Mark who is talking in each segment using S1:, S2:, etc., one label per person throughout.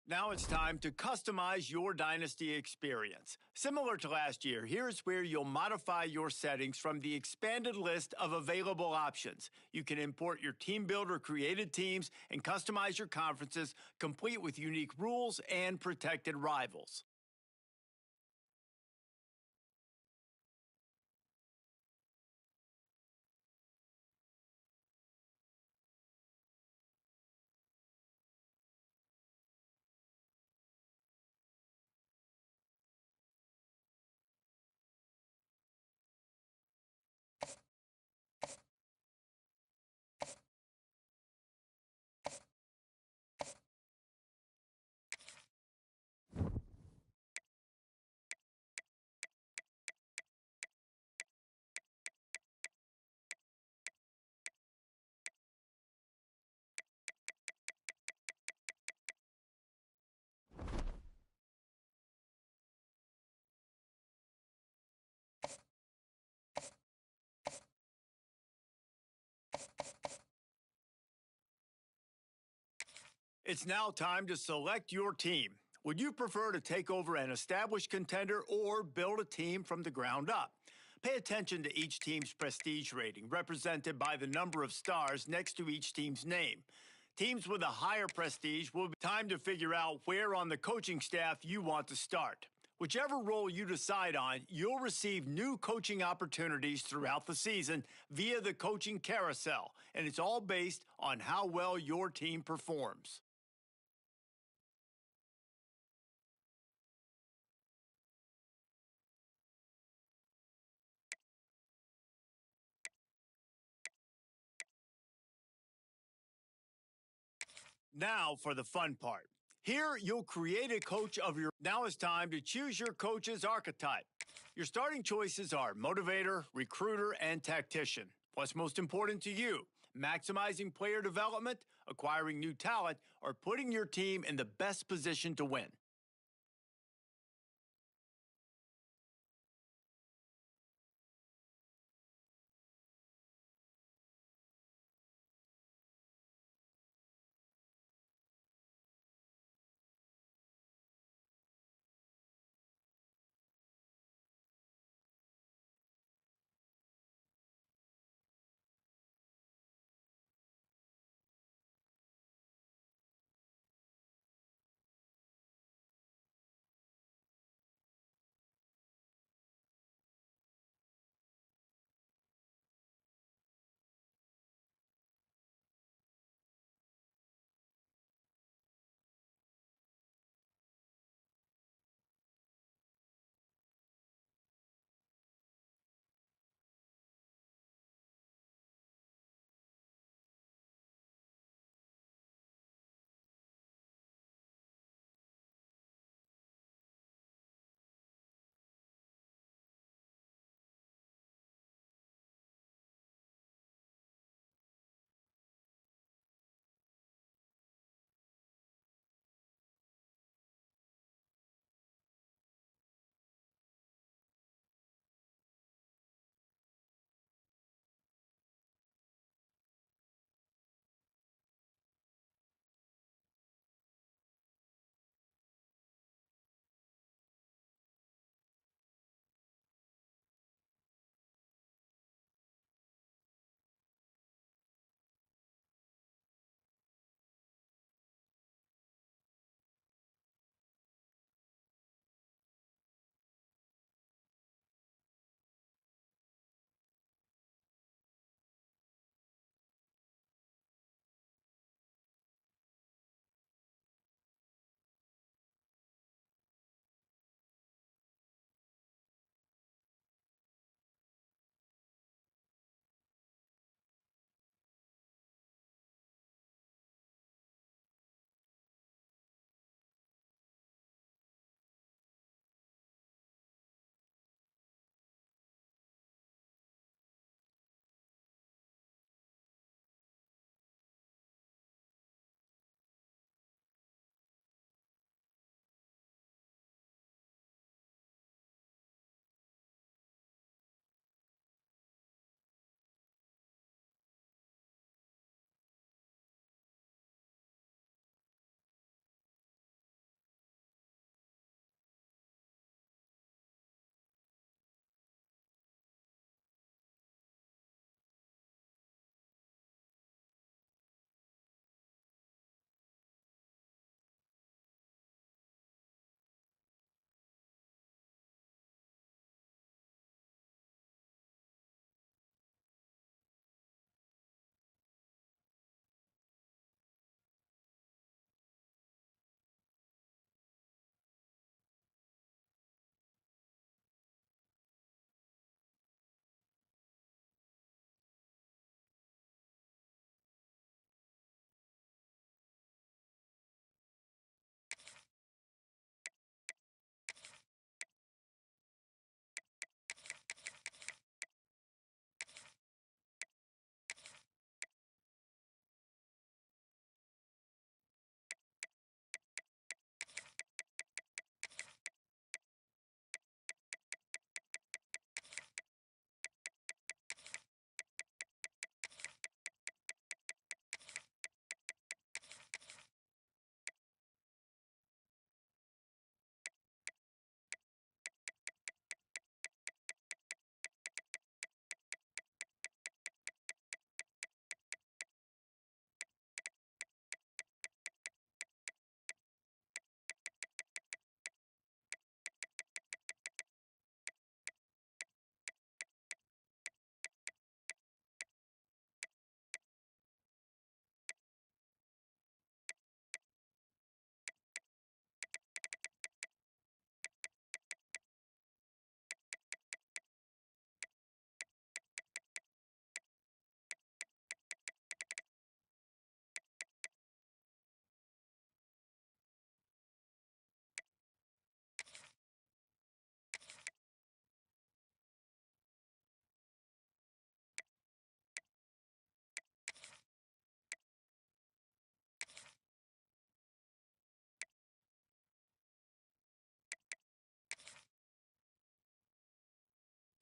S1: Now it's time to customize your Dynasty experience. Similar to last year, here's where you'll modify your settings from the expanded list of available options. You can import your team builder created teams and customize your conferences, complete with unique rules and protected rivals. It's now time to select your team. Would you prefer to take over an established contender or build a team from the ground up? Pay attention to each team's prestige rating, represented by the number of stars next to each team's name. Teams with a higher prestige will be time to figure out where on the coaching staff you want to start. Whichever role you decide on, you'll receive new coaching opportunities throughout the season via the coaching carousel, and it's all based on how well your team performs. Now for the fun part. Here, you'll create a coach of your. Now it's time to choose your coach's archetype. Your starting choices are motivator, recruiter, and tactician. What's most important to you? Maximizing player development, acquiring new talent, or putting your team in the best position to win?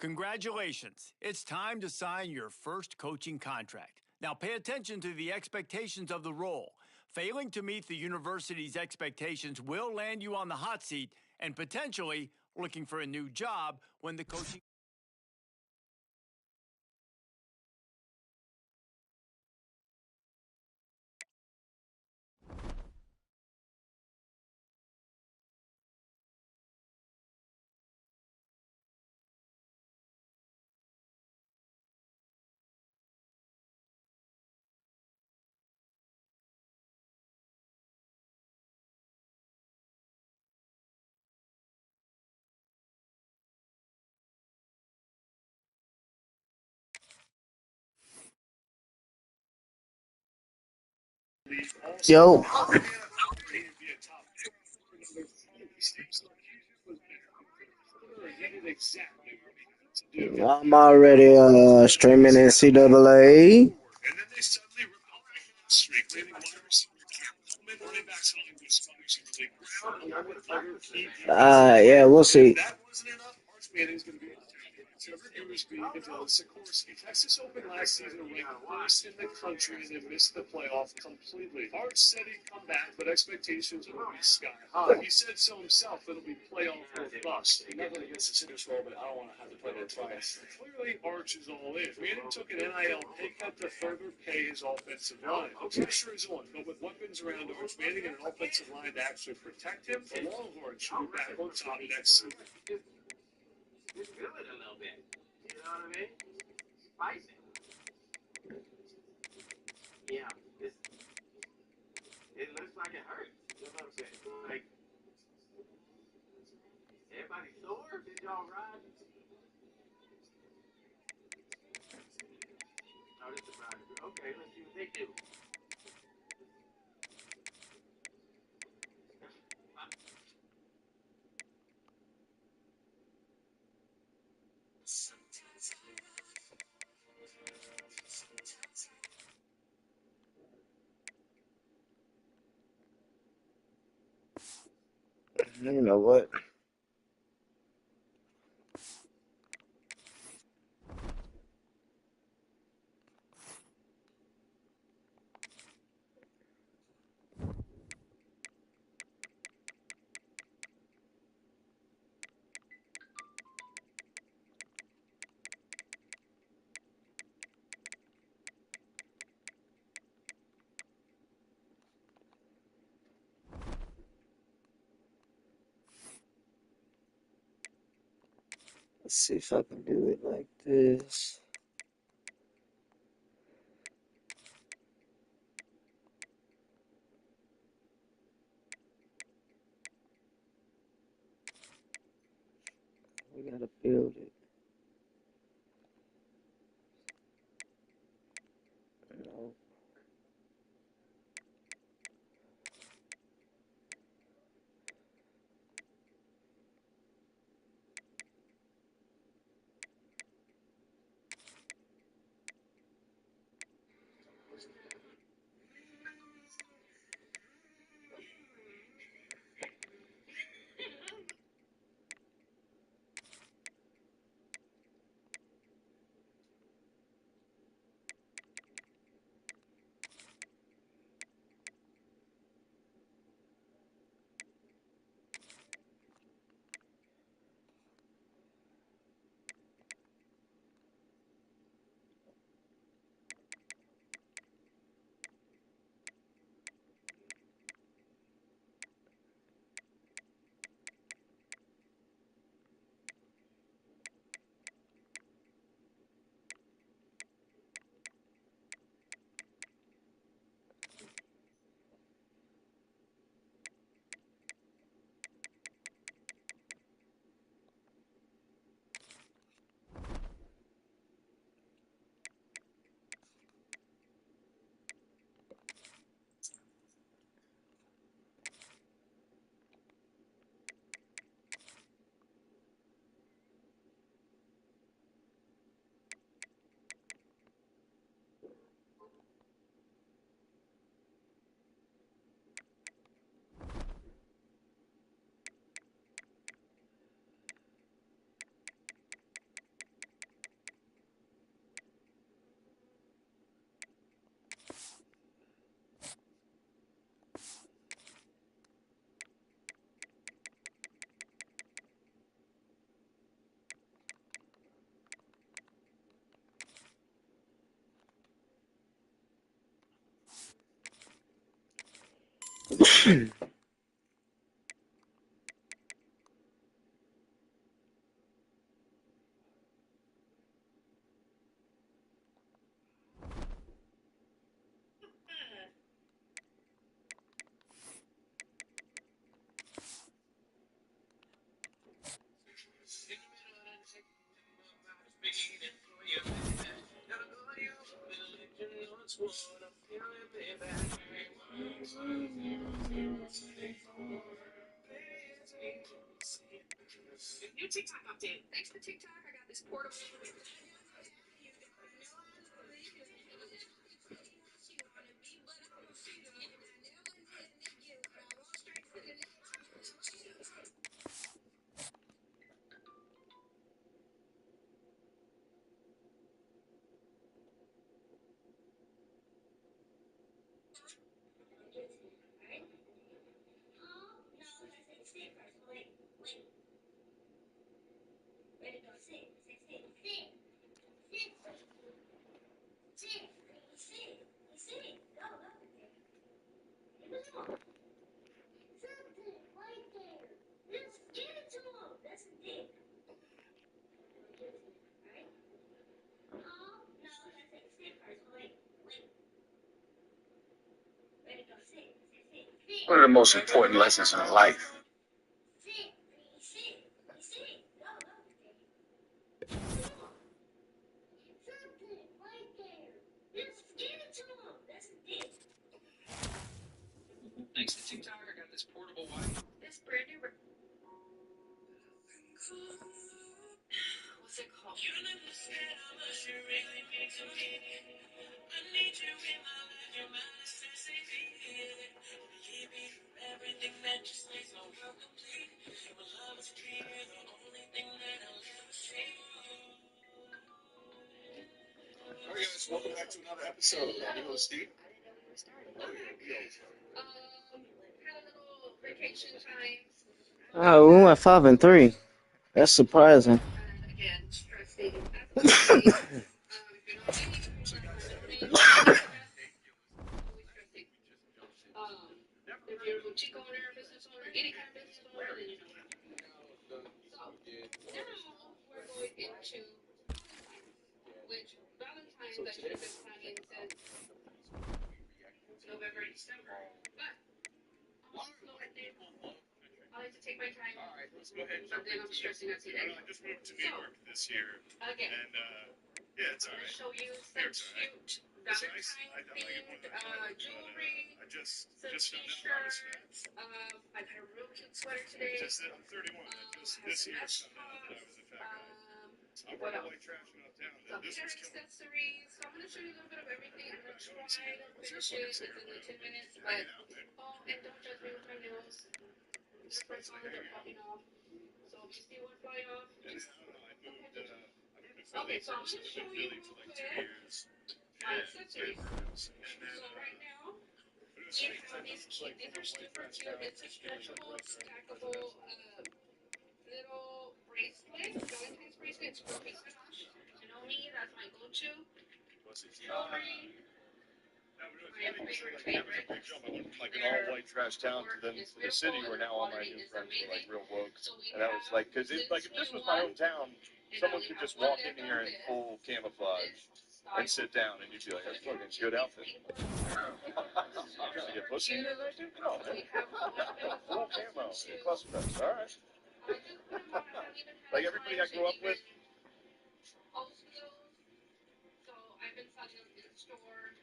S1: Congratulations. It's time to sign your first coaching contract. Now pay attention to the expectations of the role. Failing to meet the university's expectations will land you on the hot seat and potentially looking for a new job when the coaching.
S2: Yo, I'm already streaming NCAA. Yeah, we'll see. You know what? Let's see if I can do it like this. We gotta build it. No.
S3: One of the most important lessons in life.
S4: Thanks to TikTok, I got this portable Wi-Fi. This brand new. What's it called? You never said how much you really mean to me. I need you in my life. You're my necessity. Forgive me for everything that just makes my world complete. Your love is clear, the only thing that I'll ever see.
S3: All right, guys, welcome back to another episode of Annual Steve.
S4: I didn't know we were starting. I'm back. Had a little vacation time.
S2: Oh, we went 5-3. That's surprising.
S4: Again, stressing. That's if you're not reading, if you're not journaling, always stressing. If you're a boutique owner, business owner, any kind of business owner, then you know what I'm talking about. So, now we're going into Valentine's, which Valentine's I should have been planning since November, December. But I'm slow at this. I like to take my time.
S3: All right, let's go ahead and jump
S4: But then I'm
S3: into it.
S4: stressing out today.
S3: I just moved to New York this year,
S4: Again,
S3: and yeah, it's all
S4: I'm going to
S3: right.
S4: show you some cute Valentine-themed jewelry,
S3: I just
S4: some
S3: found out honestly.
S4: t-shirts. I got a real cute sweater today.
S3: Just I'm 31. This year found out that I was a fat guy. I'm
S4: What
S3: running
S4: else?
S3: white trash out town.
S4: Some
S3: This
S4: hair
S3: was killing me.
S4: accessories. So I'm going to show you a little bit of everything. I'm going to try to finish it within the 10 minutes. But, oh, and don't judge me with my nails. They're freckles, they're popping off. So if you see one fly off, just don't pay attention. Okay, so I'm going to show you real quick my accessories. So right now, we have these cute, these are super cute. It's a stretchable, stackable little bracelet, Valentine's bracelet. It's from Pizzash. You know me, that's my go-to jewelry. My favorite.
S3: Big jump. I went from like an all white trash town to then to the city where now all my new friends are like real woke. And I was like, because if this was my own town, someone could just walk in here in full camouflage and sit down, and you'd be like, that's fucking good outfit. I'm trying to get pussy in there, dude? No, man. Full camo, cluster cuts. All right. Like everybody I grew up with.
S4: So I've been selling them in the store.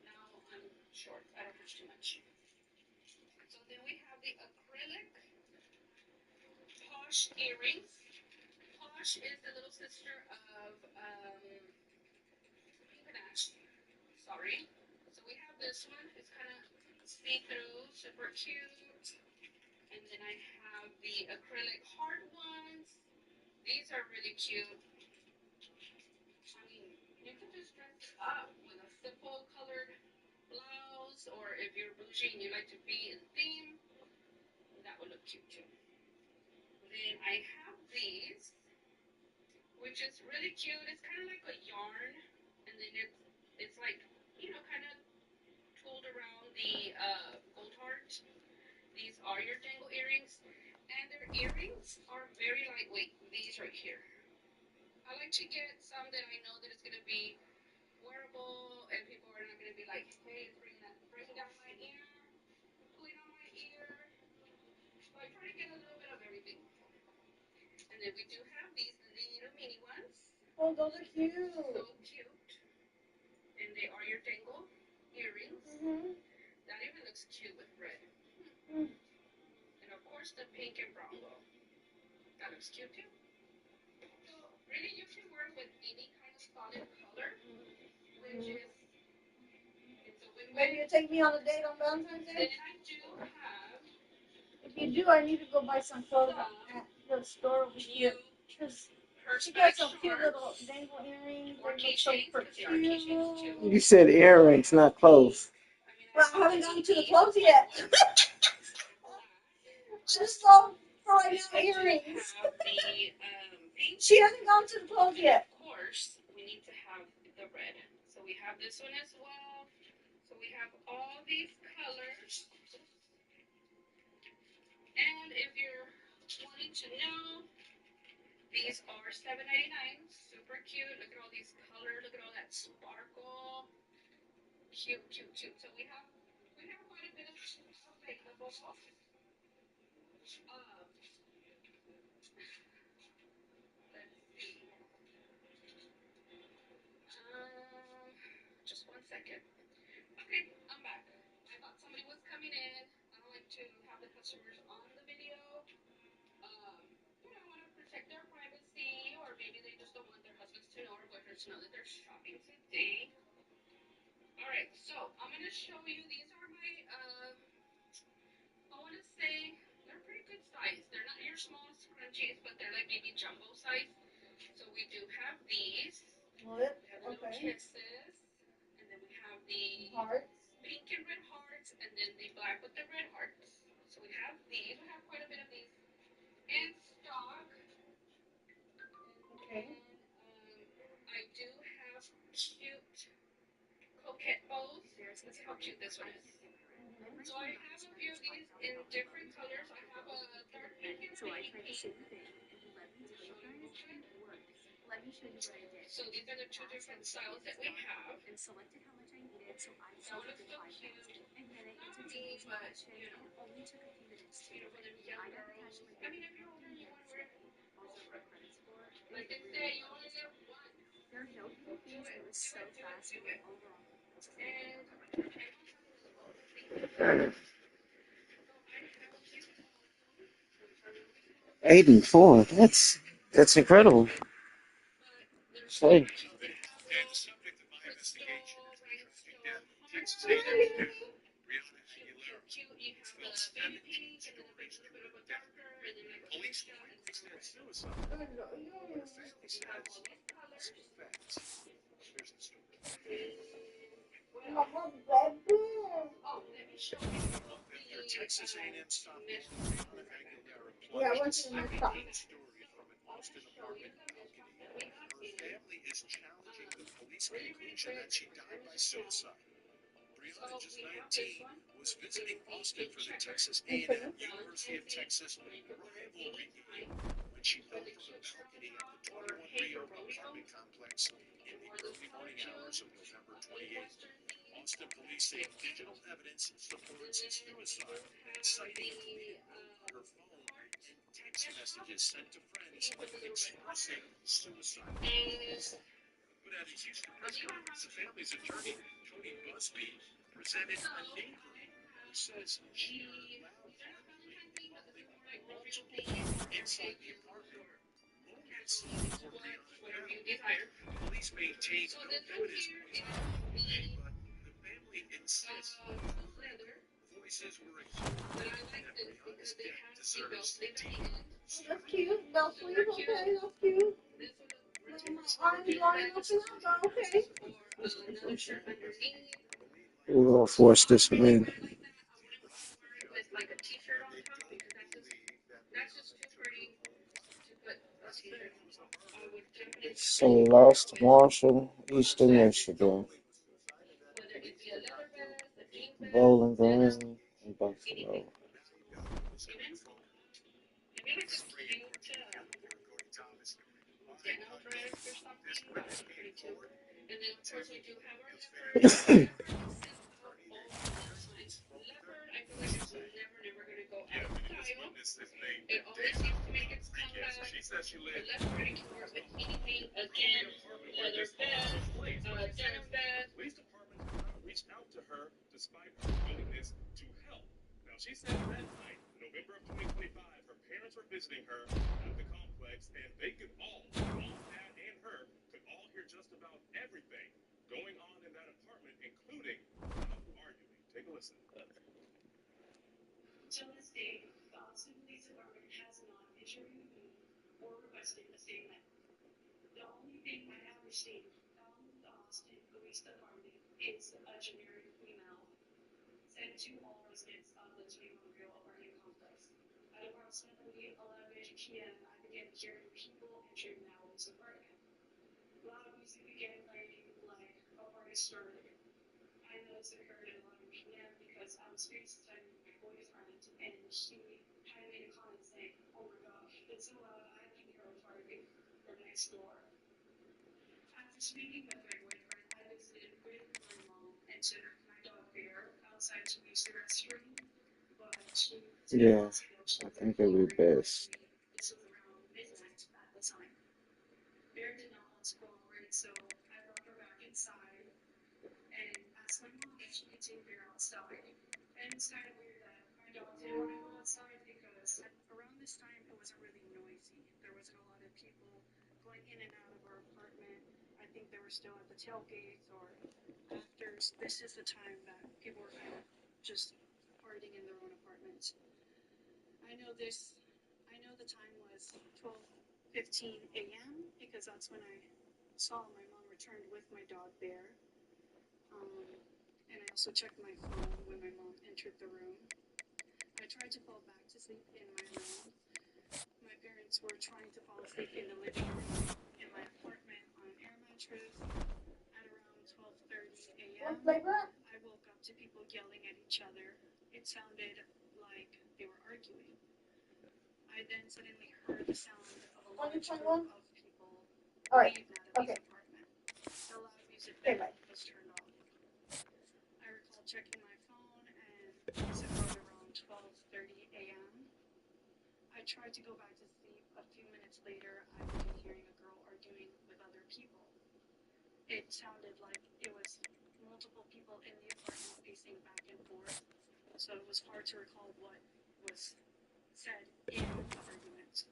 S4: Now I'm short. I don't have too much. So then we have the acrylic Posh earrings. Posh is the little sister of Pink. Sorry. So we have this one. It's kind of see-through, super cute. And then I have the acrylic hard ones. These are really cute. I mean, you can just dress it up with a simple colored blouse, or if you're bougie and you like to be in theme, that would look cute too. Then I have these, which is really cute. It's kind of like a yarn, and then it's like, kind of tooled around the gold heart. These are your dangle earrings, and their earrings are very lightweight. These right here. I like to get some that I know that it's gonna be wearable, and people are not gonna be like, "Hey, it's breaking down my ear, pulling on my ear." So I try to get a little bit of everything. And then we do have these little mini ones.
S5: Oh, those are cute.
S4: So cute. And they are your dangle earrings. That even looks cute with red. And of course the pink and brown bow. That looks cute too. So really you can wear with any kind of solid color, which is it's a win-win.
S5: Maybe you take me on a date on Valentine's Day?
S4: Then I do have.
S5: If you do, I need to go buy some clothes at the store over here. She got some cute little dangle earrings. They look so cute.
S2: You said earrings, not clothes.
S5: Well, I haven't gotten to the clothes yet. Just so for right now, earrings. She hasn't gone to the clothes yet.
S4: Of course, we need to have the red. So we have this one as well. So we have all these colors. And if you're wanting to know, these are $7.99. Super cute. Look at all these colors. Look at all that sparkle. Cute, cute, cute. So we have quite a bit of available. Let's see. Just one second. Okay, I'm back. I thought somebody was coming in. I don't like to have the customers on the video. I want to protect their privacy, or maybe they just don't want their husbands to know or boyfriends to know that they're shopping today. All right, so I'm gonna show you. These are my I want to say they're pretty good size. They're not your small scrunchies, but they're like maybe jumbo size. So we do have these. We have the little kisses, and then we have the
S5: Hearts.
S4: Pink and red hearts, and then the black with the red hearts. So we have these. We have quite a bit of these in stock.
S5: Okay.
S4: And I do have cute coquette bows. Let's see how cute this one is. So I have a few of these in different colors. I have a dark pink and a baby pink. So these are the two different styles that we have. That one is so cute. Not me, but for them young girls. I mean, if you're older and you want to wear it, like they say, you only live once. Do it. And
S2: 84. That's incredible. Hey.
S3: And the subject of my investigation is the tragic death of Texas A&M student Breonna Aguilera. Felt 7 stories through the death. Police quickly said suicide. But her family says possible facts. Here's the story. After Texas A&M sophomore Breonna Aguilera plunged into a story from an Austin apartment balcony, her family is challenging the police conclusion that she died by suicide. Breonna, just 19, was visiting Austin for the Texas A&M University of Texas rivalry game when she fell from a balcony at the 21 Rio apartment complex in the early morning hours of November 28th. Austin police say digital evidence supports suicide, citing her phone and text messages sent to friends expressing suicide. But at his Houston press conference, the family's attorney, Tony Busby, presented a neighbor who says she heard loud arguing involving multiple people inside the apartment. Moments before Breonna died, police maintain no evidence points to harm, but the family insists voices were extorted that Breonna's death deserves deep
S5: That's cute. That's sweet. Okay, that's cute. I'm lining up now, okay.
S2: We're gonna force this one in.
S4: With like a t-shirt on top because that's just too pretty to put a t-shirt on top. I would definitely
S2: St. Lost Marshall, Eastern Michigan.
S4: whether it be a leather vest, a
S2: Bowling Green in Buffalo.
S4: Maybe like a cute denim dress or something. That would be pretty cute. And then of course we do have our leopard. We send out all the designs. Leopard, I feel like it's never gonna go out of style. It always seems to make its comeback. The leopard, you can wear it with anything. Again, leather vest, denim vest.
S3: Police department has not reached out to her despite her willingness to help. Now, she said that night, November of 2025, her parents were visiting her at the complex, and they could all, mom, dad, and her, could all hear just about everything going on in that apartment, including arguing. Take a listen.
S4: To this day, the Austin Police Department has not issued or requested a statement. The only thing I have received from the Austin Police Department is a generic email sent to all residents of the 21 Real apartment complex. At approximately 11 p.m., I began hearing people entering Natalie's apartment. Loud music began playing like a party started. I noticed it occurred at 11 p.m. because I was FaceTiming my boyfriend and he had made a comment saying, "Oh my gosh, it's so loud, I can hear a party from next door." After speaking with my boyfriend, I visited with my mom and took my dog Bear outside to use the restroom, but she did
S2: Yeah,
S4: not see that she
S2: I
S4: was
S2: think it'd be best.
S4: This was around midnight at the time. Bear did not want to cooperate, so I brought her back inside and asked my mom if she could take Bear outside. And it's kind of weird that my dog didn't want to go outside because around this time it wasn't really noisy. There wasn't a lot of people going in and out of our apartment. I think they were still at the tailgates or after. This is the time that people were kind of just partying in their own apartments. I know this. I know the time was 12:15 a.m. because that's when I saw my mom returned with my dog Bear. And I also checked my phone when my mom entered the room. I tried to fall back to sleep in my room. My parents were trying to fall asleep in the living room in my apartment on an air mattress. At around 12:30 a.m., I woke up to people yelling at each other. It sounded like they were arguing. I then suddenly heard the sound of a large group of people leave Natalie's apartment. The loud music then was turned off. I recall checking my phone and it was around 12:30 a.m. I tried to go back to sleep. A few minutes later, I began hearing a girl arguing with other people. It sounded like it was multiple people in the apartment pacing back and forth, so it was hard to recall what was said in the arguments.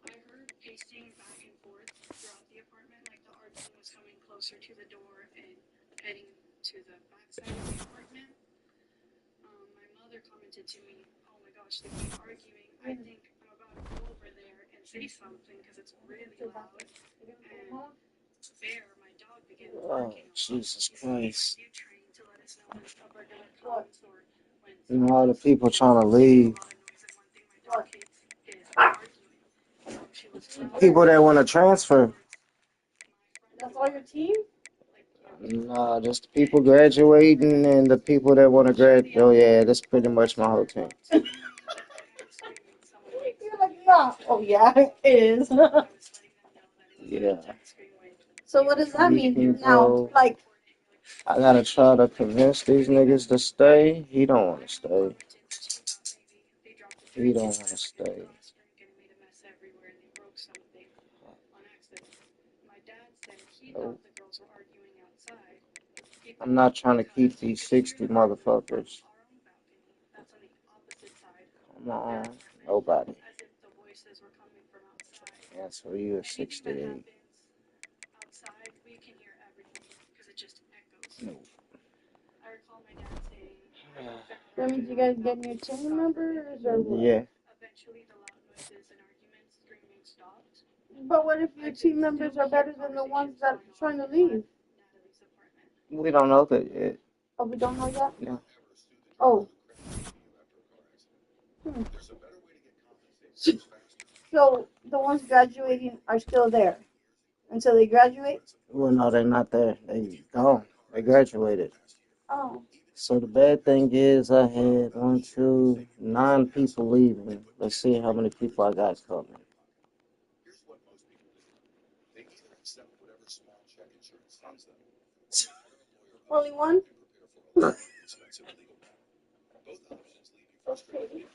S4: I heard pacing back and forth throughout the apartment, like the argument was coming closer to the door and heading to the backside of the apartment. My mother commented to me, "Oh my gosh, they keep arguing. I think I'm about to go over there and say something because it's really loud." And Bear, my dog, began barking.
S2: Oh, Jesus Christ.
S4: "You trained to let us know when a burglar comes or when
S2: You know, all the people trying to leave.
S4: a lot of noise." And one thing my dog hates is arguing. So she was
S2: People that want to transfer.
S5: That's all your team?
S2: Nah, just the people graduating and the people that want to graduate. Oh, yeah, that's pretty much my whole team.
S5: You're like, nah. Oh, yeah, it is.
S2: Yeah.
S5: So what does that mean
S2: People,
S5: now? Like,
S2: I gotta try to convince these niggas to stay. He don't want to stay. He don't want to stay. Nope. I'm not trying to keep these 60 motherfuckers. Come on. Nobody. That's for you at 68. Nope.
S5: that means you guys getting your team members or what?
S2: Yeah.
S5: But what if your team members are better than the ones that are trying to leave?
S2: We don't know that yet.
S5: Oh, we don't know yet?
S2: No.
S5: Oh. So the ones graduating are still there? Until they graduate?
S2: Well, no, they're not there. They gone. They graduated.
S5: Oh.
S2: So the bad thing is I had 1, 2, 9 people leaving. Let's see how many people I got coming.
S3: Here's what most people do. They either accept whatever small check insurance tells them,
S5: Only one?
S3: prepare for a long, expensive legal battle. Both options leave you frustrated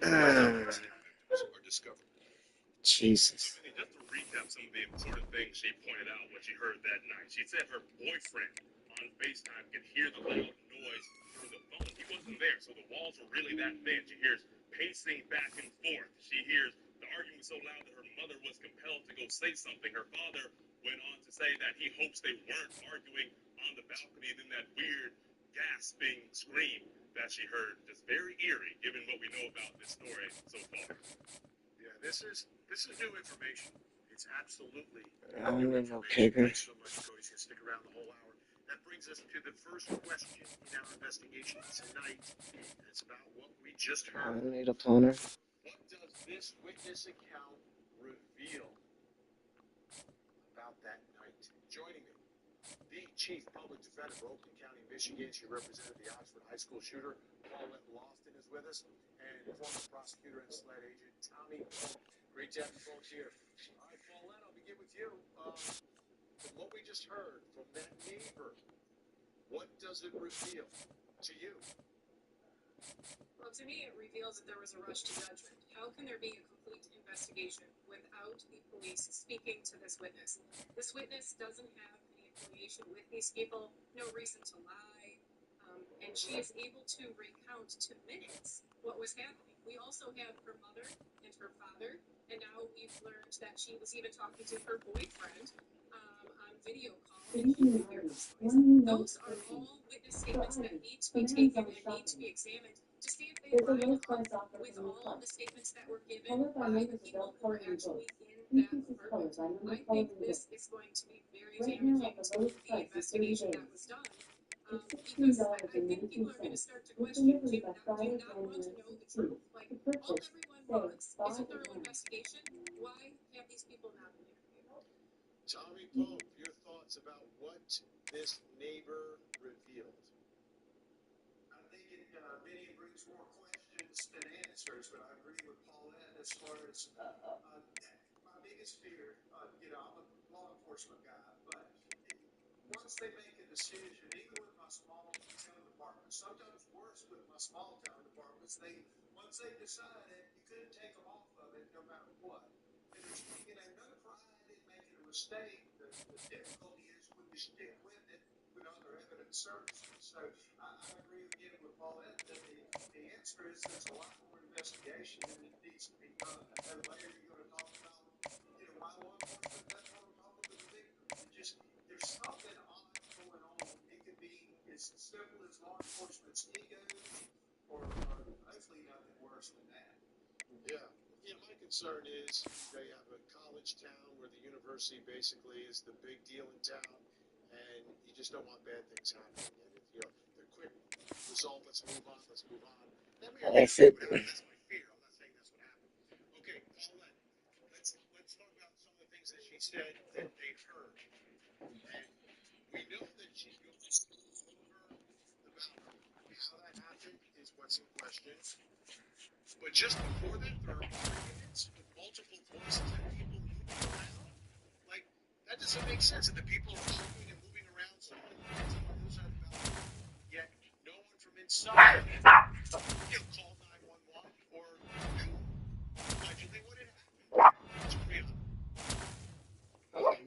S3: and are discovered.
S2: Jesus.
S3: Just to recap some of the important things she pointed out what she heard that night. She said her boyfriend on FaceTime could hear the loud noise through the phone. He wasn't there, so the walls were really that thin. She hears pacing back and forth. She hears the argument so loud that her mother was compelled to go say something. Her father went on to say that he hopes they weren't arguing on the balcony, and then that weird gasping scream that she heard. Just very eerie, given what we know about this story so far. Yeah, this is new information. It's absolutely new information. Thanks so much, Cody. You can stick around the whole hour. That brings us to the first question in our investigation tonight. And it's about what we just
S2: I
S3: heard.
S2: need a toner.
S3: What does this witness account reveal about that night? Joining me, the Chief Public Defender for Oakland County, Michigan. She represented the Oxford High School shooter. Paulette Lofton is with us. And former prosecutor and SLED agent Tommy Pope. Great to have you both here. All right, Paulette, I'll begin with you. From what we just heard from that neighbor, what does it reveal to you?
S6: Well, to me, it reveals that there was a rush to judgment. How can there be a complete investigation without the police speaking to this witness? This witness doesn't have any affiliation with these people, no reason to lie, and she is able to recount to minutes what was happening. We also have her mother and her father, and now we've learned that she was even talking to her boyfriend on video call, and he could hear this noise. Those are all witness statements that need to be taken and need to be examined to see if they line up with all of the statements that were given by the people who were actually in that apartment. I think this is going to be very damaging to the investigation that was done. Because I think people are going to start to question, do you not want to know the truth? Like, all everyone wants is a thorough investigation. Why have these people not been interviewed?
S3: Tommy Pope, your thoughts about what this neighbor revealed?
S7: I think it many brings more questions than answers, but I agree with Paulette as far as my biggest fear. I'm a law enforcement guy, but once they make a decision, even with my small town departments, sometimes worse with my small town departments, once they decide it, you couldn't take them off of it no matter what. And there's no pride in making a mistake. The difficulty is when you stick with it with other evidence services. So I agree again with Paulette that the answer is there's a lot more investigation and it needs to be done. And later you're going to talk about, why law enforcement doesn't want to talk to the victim. There's something odd going on. It could be as simple as law enforcement's egos or hopefully nothing worse than that.
S3: Yeah, my concern is they have a college town where the university basically is the big deal in town, and you just don't want bad things happening. And the quick result, let's move on.
S2: That's it.
S3: That's my fear. I'm not saying that's what happened. Okay, Paulette, let's talk about some of the things that she said that they heard. And we know that she goes over the balcony. How that happened is what's in question. But just before that, there are arguments with multiple voices and people moving around. Like, that doesn't make sense. And the people are arguing and moving around, someone on the other side of the balcony, yet no one from inside called 911 or knew allegedly what had happened.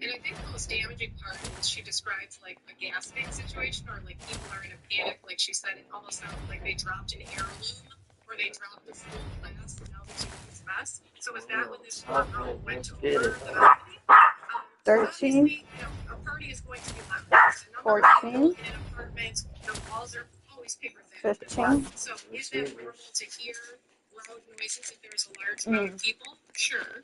S6: And I think the most damaging part is she describes like a gasping situation or like people are in a panic. Like she said, it almost sounds like they dropped an heirloom or they dropped a full glass and now there's a huge mess. So was that when this poor girl went over the balcony?
S5: 13.
S6: A party is going to be loud. There's a number of people
S5: 14.
S6: in an apartment. The walls are always paper thin.
S5: 15.
S6: So is that normal to hear loud noises if there's a large amount of people? Sure.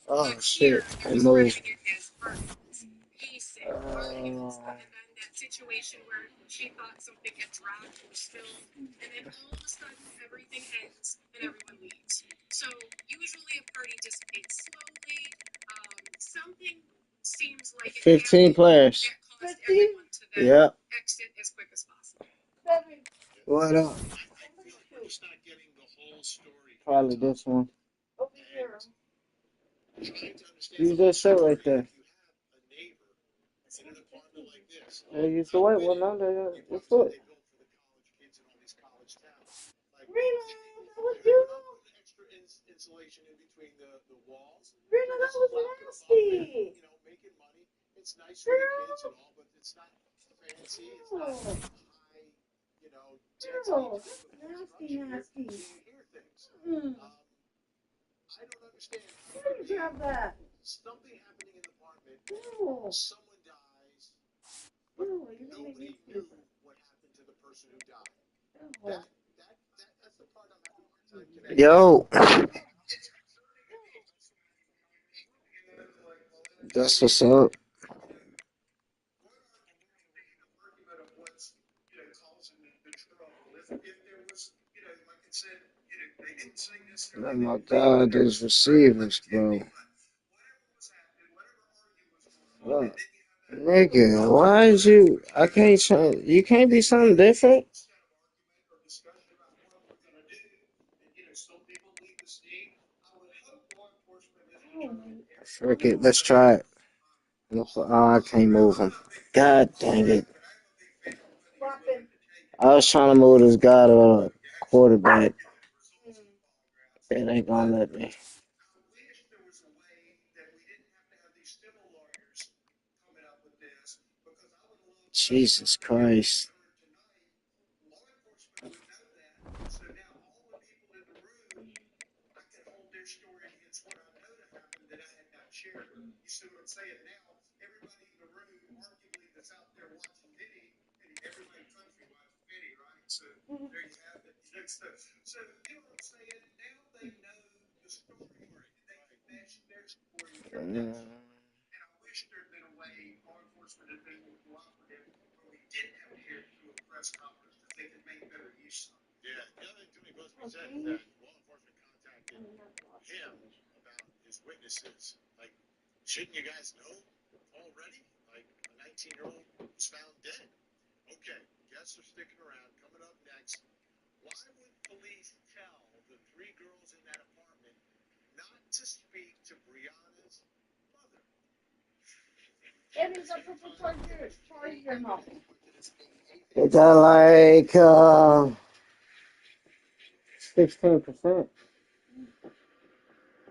S2: Oh,
S6: But
S2: shit.
S6: here,
S2: I
S6: they're
S2: moved.
S6: describing it as arguments, pacing, arguments, and then that situation where she thought something had dropped or spilled, and then all of a sudden everything ends and everyone leaves. So usually a party dissipates slowly. Something seems like
S2: 15 players.
S6: that caused everyone to then
S2: Yeah.
S6: exit as quick as possible.
S2: What up?
S7: I feel like we're just not getting the whole story.
S2: Probably this one.
S5: Over here.
S7: Trying to understand
S2: Use that shirt right there.
S7: if you have a neighbor in an apartment like this.
S2: Yeah, use the white one under your foot.
S7: They built for the college kids in all these college towns. Like,
S5: Rena, that was
S7: you're
S5: you.
S7: not putting extra insulation in between the walls.
S5: Rena, that was nasty.
S7: You know, making money. It's nice for the kids and all, but it's not fancy. It's not
S5: Oh,
S7: high, you know, density
S5: no,
S7: type of
S5: nasty,
S7: construction.
S5: nasty.
S7: You hear things.
S5: Mm.
S7: I don't understand how
S5: Where did you have that?
S7: something happening in the apartment,
S5: No,
S7: someone dies,
S5: no,
S7: but
S5: you're gonna make
S7: nobody
S5: me
S7: knew
S5: stupid.
S7: what happened to the person who died.
S5: Oh.
S7: That's the part I'm having a hard time connecting.
S2: Yo. That's what's up.
S7: Argument of what's, causing the trouble. If there was, like I said, they didn't say
S2: Oh
S7: necessarily.
S2: my God, those receivers, bro.
S7: Whatever was happening, whatever argument was going on,
S2: Look,
S7: and then you have that.
S2: nigga, why is you? I can't change. You can't be something different.
S7: Or discussion about what we're going to do. And, some people leave the scene. I would hope law enforcement is
S2: Frick it, let's try it. Oh, I can't move him. God dang it. I was trying to move this guy to a quarterback. It ain't gonna let me.
S7: I wish there was a way that we didn't have to have these civil lawyers coming up with this, because I would love
S2: Jesus Christ.
S7: tonight. Law enforcement would know that, so now all the people in the room, I could hold their story against what I know to happen that I had not shared. You see what I'm saying? Now everybody in the room, arguably that's out there watching Vinny, and everybody country watches Vinny, right? So there you have it. So you know what I'm saying? Now they know the story. They can match their story with this. And I wish there had been a way law enforcement had been more cooperative where we didn't have to hear it through a press conference because they could make better use of it. Yeah, the other thing Tony Busby said is that law enforcement contacted him about his witnesses. Like, shouldn't you guys know already? Like, a 19-year-old was found dead. Okay, guests are sticking around. Coming up next, why would police tell the three girls in that apartment not to speak to Brianna's mother?
S5: Eddie's up for charger mouth.
S2: It got like 16%.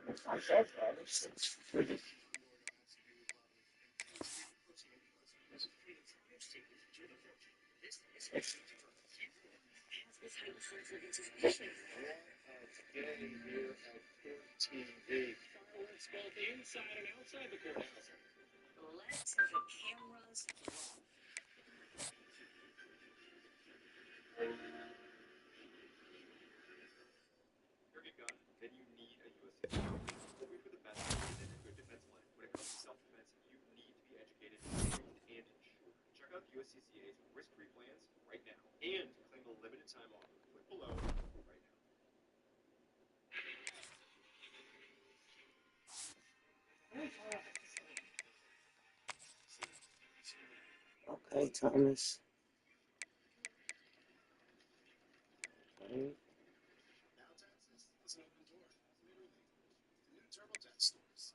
S5: It's not that bad.
S3: TV. Fireworks both inside and outside the courthouse.
S8: Let the cameras
S9: You're a gun, then you need a USC. Hoping for the best isn't a good defense plan. When it comes to self-defense, you need to be educated, trained, and insured. Check out USCCA's risk-free plans right now and claim a limited time offer. Click below right now.
S2: Okay, Thomas. Okay.
S7: Now Texas is an open door. Literally. The new TurboTax stores.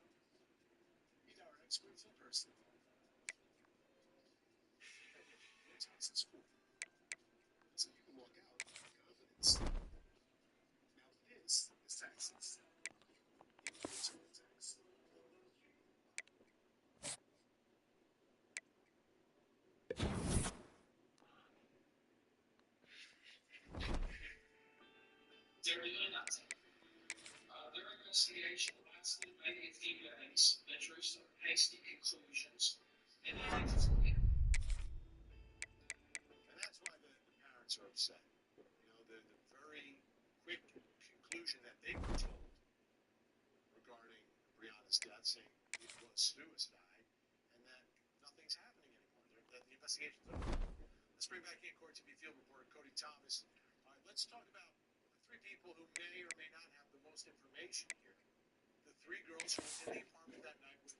S7: Meet our experts in person. Your tax is free. So you can walk out with confidence. Now this is Texas. Infinite TurboTax. Their investigation lasted many days that drew some hasty conclusions. And that's why the parents are upset. The very quick conclusion that they were told regarding Brianna's death, saying it was suicide, and that nothing's happening anymore. That the investigation's over. Let's bring back in Court TV Field reporter Cody Thomas. All right, let's talk about the three people who may or may not have the most information here. The three girls who were in the apartment that night with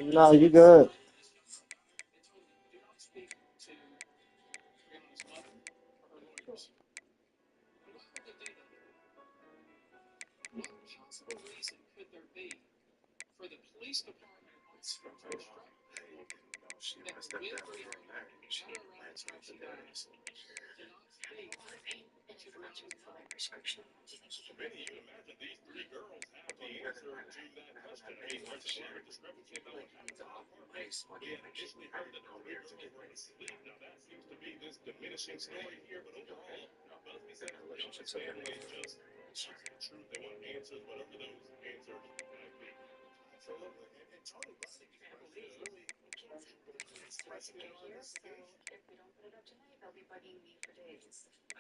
S2: No, you good.
S7: What possible reason could there be for the police department to instruct that Winfrey at her around the time she died to not speak to groundsman?
S3: Benny, you imagine these three girls have the answer to that question. I mean, there's a lot of discrepancy about what happened to the apartment. We had initially heard that the three girls were asleep. Now that seems to be this diminishing story here, but overall, Busby said her young family just wants the truth. They want answers, whatever those answers might be.
S7: Absolutely. And Tony Busby's question is really expressing an investigation.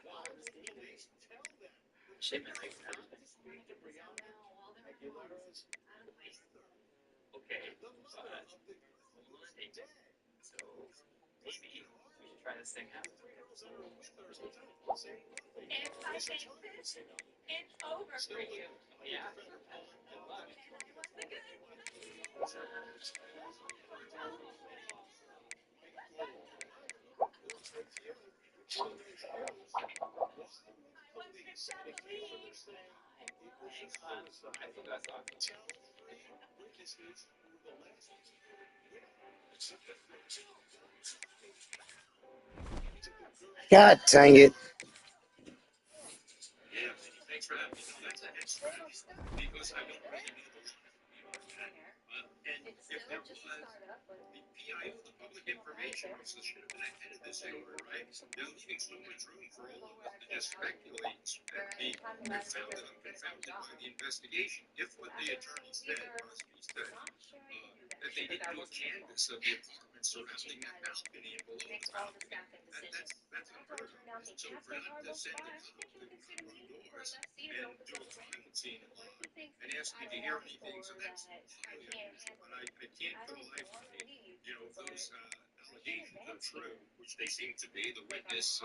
S7: Why would police tell them? She not to speak to Brianna Aguilera's mother. The mother of the girl who's dead. What's the harm? The three girls that are with her saying nothing.
S4: It's over for you. Yeah.
S2: God dang it.
S9: Yeah, thanks for that. That's an extra because I don't really know the law that. And if there was, the PIO, the public information officer, should have been ahead of this order, right? They're leaving so much room for all of us to just speculate and be confounded and confounded by the investigation. If what the attorney said, Busby said, that they didn't do a canvass of the apartment surrounding that balcony and below the balcony, that's unheard of. So for not to send a cop to knock on doors and do a crime scene and ask you to hear anything, so that's highly unusual. But I can't for the life of me, if those allegations are true, which they seem to be. The witness,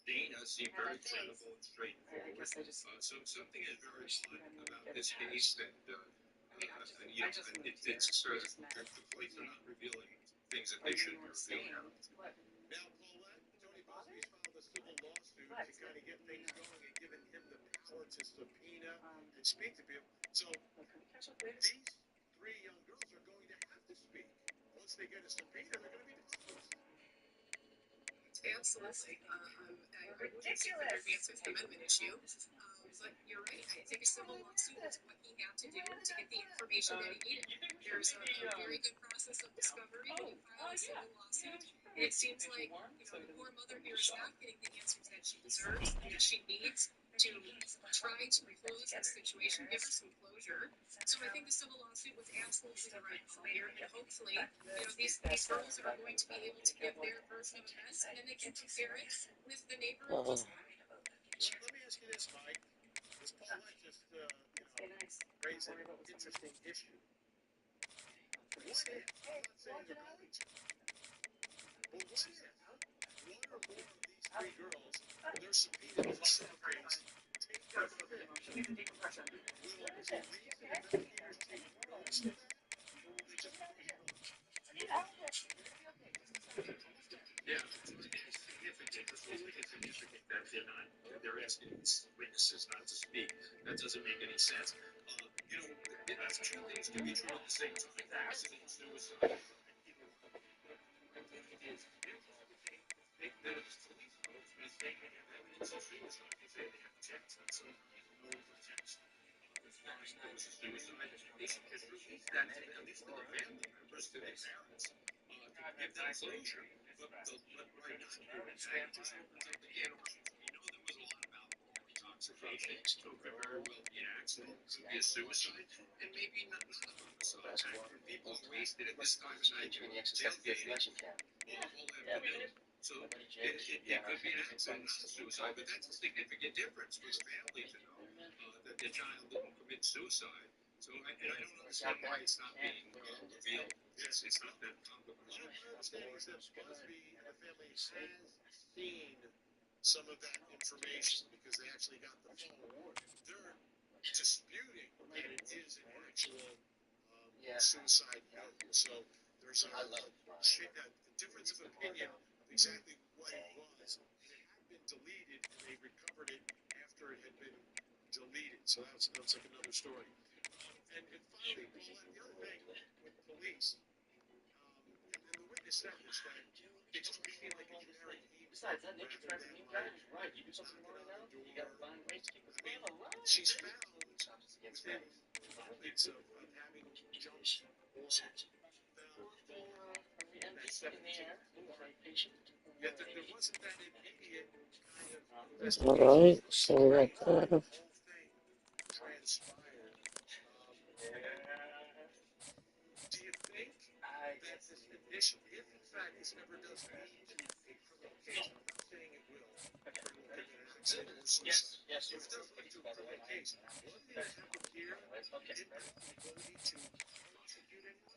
S9: Dana, seemed very credible and straightforward. So something is very odd about this case, and the police are not revealing things that they shouldn't be revealing.
S7: Now, Paulette, Tony Busby's filed a civil lawsuit to kind of get things going and giving him the power to subpoena and speak to people. So these three young girls are going to have to speak. Once they get a subpoena, they're going to be deposed.
S6: Absolutely. I wouldn't consider there'd be a Fifth Amendment issue. But you're right. I think a civil lawsuit is what he had to do to get the information that he needed. There's a very good process of discovery when you file a civil lawsuit. And it seems like, the poor mother here is not getting the answers that she deserves and that she needs to try to close this situation, give her some closure. So I think the civil lawsuit was absolutely the right call here. And hopefully, these girls are going to be able to give their version of events and then they can compare it with the neighborhood.
S7: Let me ask you this, Mike. This Paulette just, raised an interesting issue. What if, I'm not saying they're going to, but what if one or more of these three girls, they're subpoenaed in some case, take their fifth? Will the police and investigators take notice of that? Or will they just push it off?
S9: Yeah, it's significant that they're asking witnesses not to speak. That doesn't make any sense. Two things can be true at the same time. Accident, suicide. The police folks mistaken evidence of suicide. They say they have text and no text. As far as it was a suicide, they should just release that to at least to the family members, to their parents, to give them closure. But right now, it just opens up the can of worms. We know there was a lot of alcohol intoxication. It could very well be an accident, could be a suicide, and maybe not a homicide. People are wasted at this time of night. Tailgating. All have to
S7: So it could be an accident, not suicide, but that's a significant difference for the family to know that the child didn't commit suicide. So I don't understand why it's not being revealed. It's not that complicated. My understanding is that Busby and the family has seen some of that information because they actually got the phone. They're disputing that it is an actual suicide note. So there's a difference of opinion of exactly what it was. And it had been deleted, and they recovered it after it had been deleted. So that's like another story. And finally, Paulette, the other thing with police, and the witness said this, that they just treat it like a generic email. Besides, that naked traffic is right. You do something wrong now, you gotta find ways to keep it alive. She's found within moments of having jumped on yet there wasn't that immediate kind of investigation.
S2: All right, so we got
S7: The whole
S2: that.
S7: thing transpired. Do you think that this addition, if in fact this never does lead to a criminal case, I'm not saying it will, it will give an accident or suicide. If it does lead to a criminal case, will the attempt here impact the ability to prosecute anyone?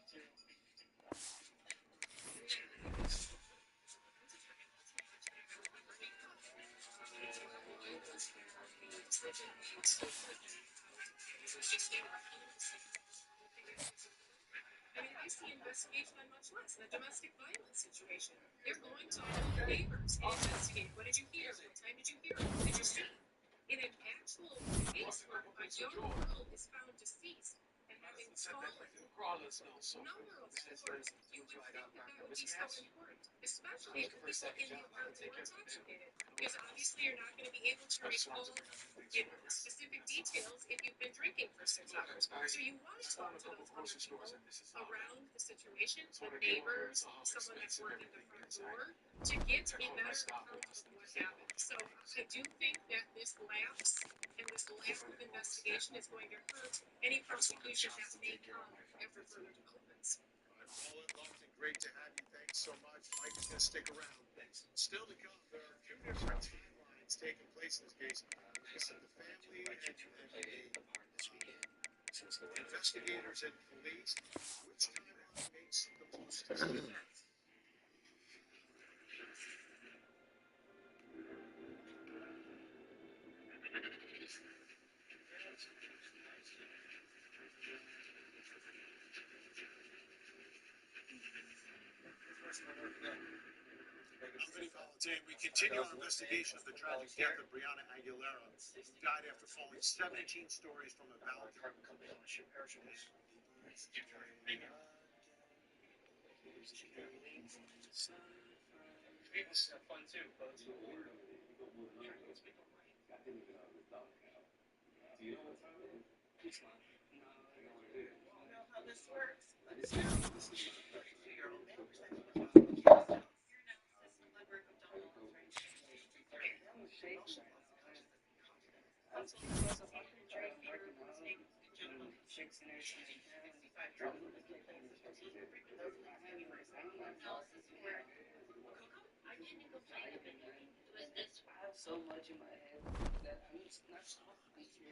S6: I mean, I see investigation on much less. The domestic violence situation. They're going to all the neighbors and investigate. What did you hear? What time did you hear it? What did you see? In an actual case where a young girl is found deceased and having fallen, number of scores, you would think that would be so important, especially if people in the apartment were intoxicated. Because obviously you're not going to be able to recall specific details if you've been drinking for 6 hours. So you want to talk to those other people around the situation, the neighbors, someone that's working the front door, to get a better account of what happened. So I do think that this lapse and this lack of investigation is going to hurt any prosecution that may come after further developments.
S7: Paulette Lofton, great to have you. Thanks so much. Mike is going to stick around. Still to come, there are 2 different timelines taking place in this case. The family and the investigators and police. Which timeline makes the most sense? We continue our investigation of the tragic death of Breonna Aguilera, who died after falling 17 stories from a balcony.
S9: Fun too.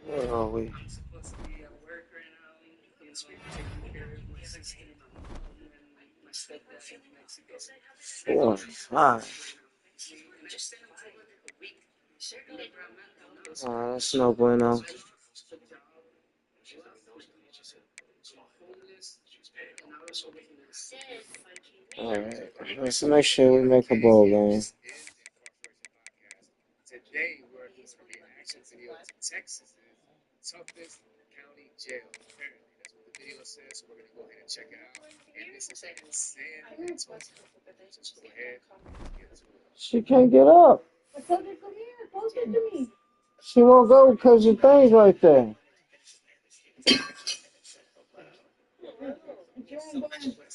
S2: Where are we?
S10: I'm supposed to be at work right now, taking care of my sister and my mom and my stepdad in Mexico.
S2: 4 and 5. That's no bueno. Alright, let's make sure we make a bowl game.
S11: Today, we're doing a reaction video to Texas's toughest county jail. Apparently, that's what the video says. So we're gonna go ahead and check it out. And this is San Antonio. So let's go ahead and get to it.
S2: She can't get up.
S5: I told her, come here, post it to me.
S2: She won't go because your thing's right there.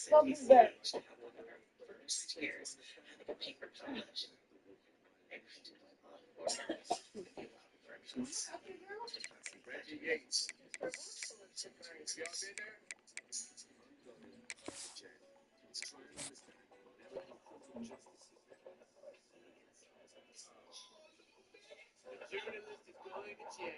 S5: Don't do that.
S11: Reggie Yates. Y'all been there? Journalist is going to jail.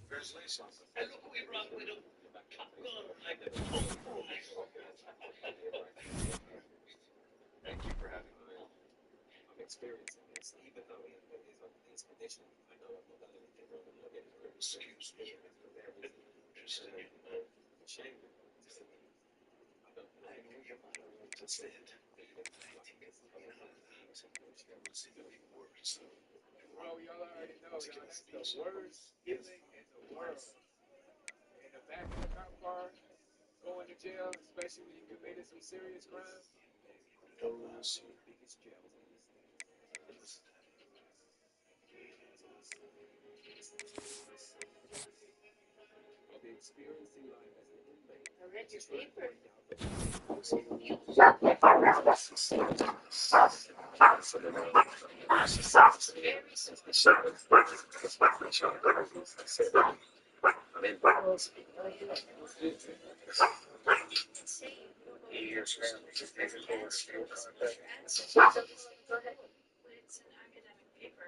S7: Congratulations.
S9: Thank you for having me. I'm experiencing this, even though he is under these conditions. I know I've not done anything wrong. I'm not getting hurt.
S7: Excuse me. Just
S9: It's a shame. I don't know.
S7: I know you might have wanted to say it. I think it's the words.
S11: Bro, y'all already know, y'all. That's the worst feeling in the world. In the back of the cop car, going to jail, especially when you committed some serious crime.
S7: Those
S9: Biggest jails in the state. I'll be experiencing life as an inmate.
S8: I read your paper.
S7: years family to take it forward and be in contact.
S8: Go ahead. It's an academic paper.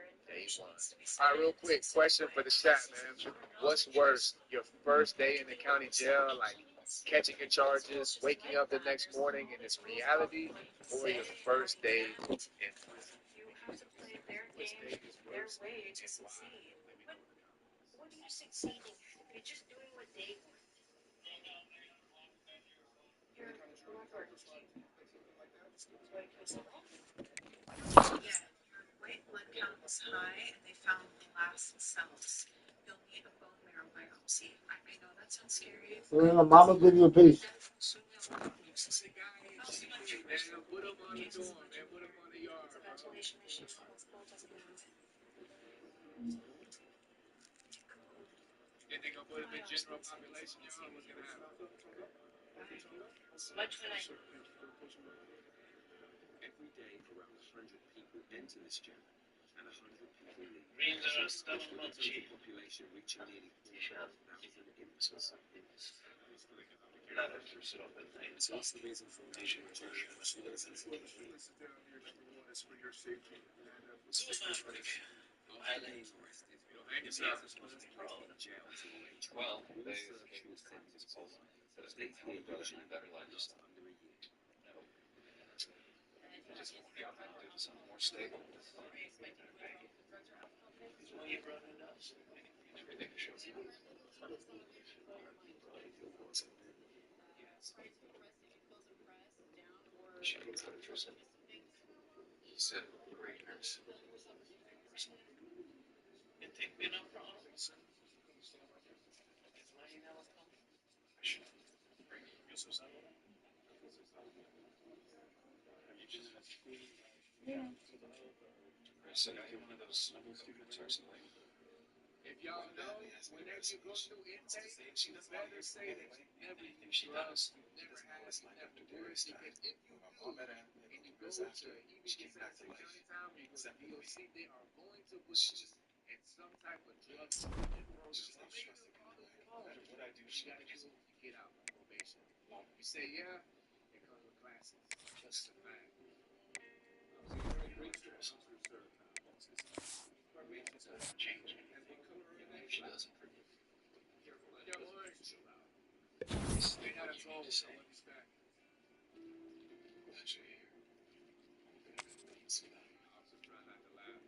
S11: All right, real quick question for the chat, man. What's worse, your first day in the county jail, like catching your charges, waking up the next morning and it's reality, or your first day in prison?
S8: You have to play their game, their way to succeed. What are you succeeding at? You're just doing what they want. You're over.
S6: Yeah, your white blood count was high and they found blast cells. You'll need a bone marrow biopsy. I know that sounds scary.
S2: Well, mama give you a piece.
S11: The guy ain't cheating, man. Put him on the door, man. Put him on the yard.
S8: It's a ventilation issue. Hospital doesn't move.
S11: Then they gonna put him in general population, y'all. What's gonna happen?
S8: Much when I
S9: Every day, around 100 people enter this jail, and 100 people leave.
S7: Means that
S9: With a total population reaching nearly 4,000 inmates.
S7: not interested in the things.
S9: So that's the reason for the nation
S7: For your safety.
S9: Our aim for it is to get as much people in jail to age.
S7: Well,
S9: they short sentence possible. So that they can version of better life just under a year.
S7: I just want to get out and do something more stable. Well, you run it up. Everything shows up. She was out of prison. He said, great nurse. You think we know problem? I should bring you some something. Have you been in a tree?
S5: Yeah.
S7: Chris, I got you one of those snuggle coupons or something.
S11: If y'all know, whenever you go through intake, you better say that you never
S7: Anything she does,
S11: you never had,
S7: it's
S11: you
S7: like
S11: never
S7: after
S11: do it.
S7: various
S11: Because
S7: times.
S11: if you
S7: My
S11: do,
S7: mom met her
S11: and you go
S7: because
S11: to
S7: after
S11: even
S7: she
S11: get
S7: came back
S11: to
S7: to life.
S11: county time, or you go to
S7: Except for
S11: DOC,
S7: me.
S11: they are going to put you in some type of drug treatment program.
S7: She's
S11: They
S7: not
S11: make
S7: stressed
S11: it
S7: about
S11: all
S7: that.
S11: the
S7: No matter what I do, she
S11: You gotta
S7: likes
S11: do,
S7: it.
S11: you get out on probation. You say yeah, it comes with classes. Just a fact.
S7: Change. She doesn't forgive.
S11: Yo, Orange, chill out. They had a goal, so let me back.
S7: Glad you're here. I can see that.
S11: I was just trying not to laugh.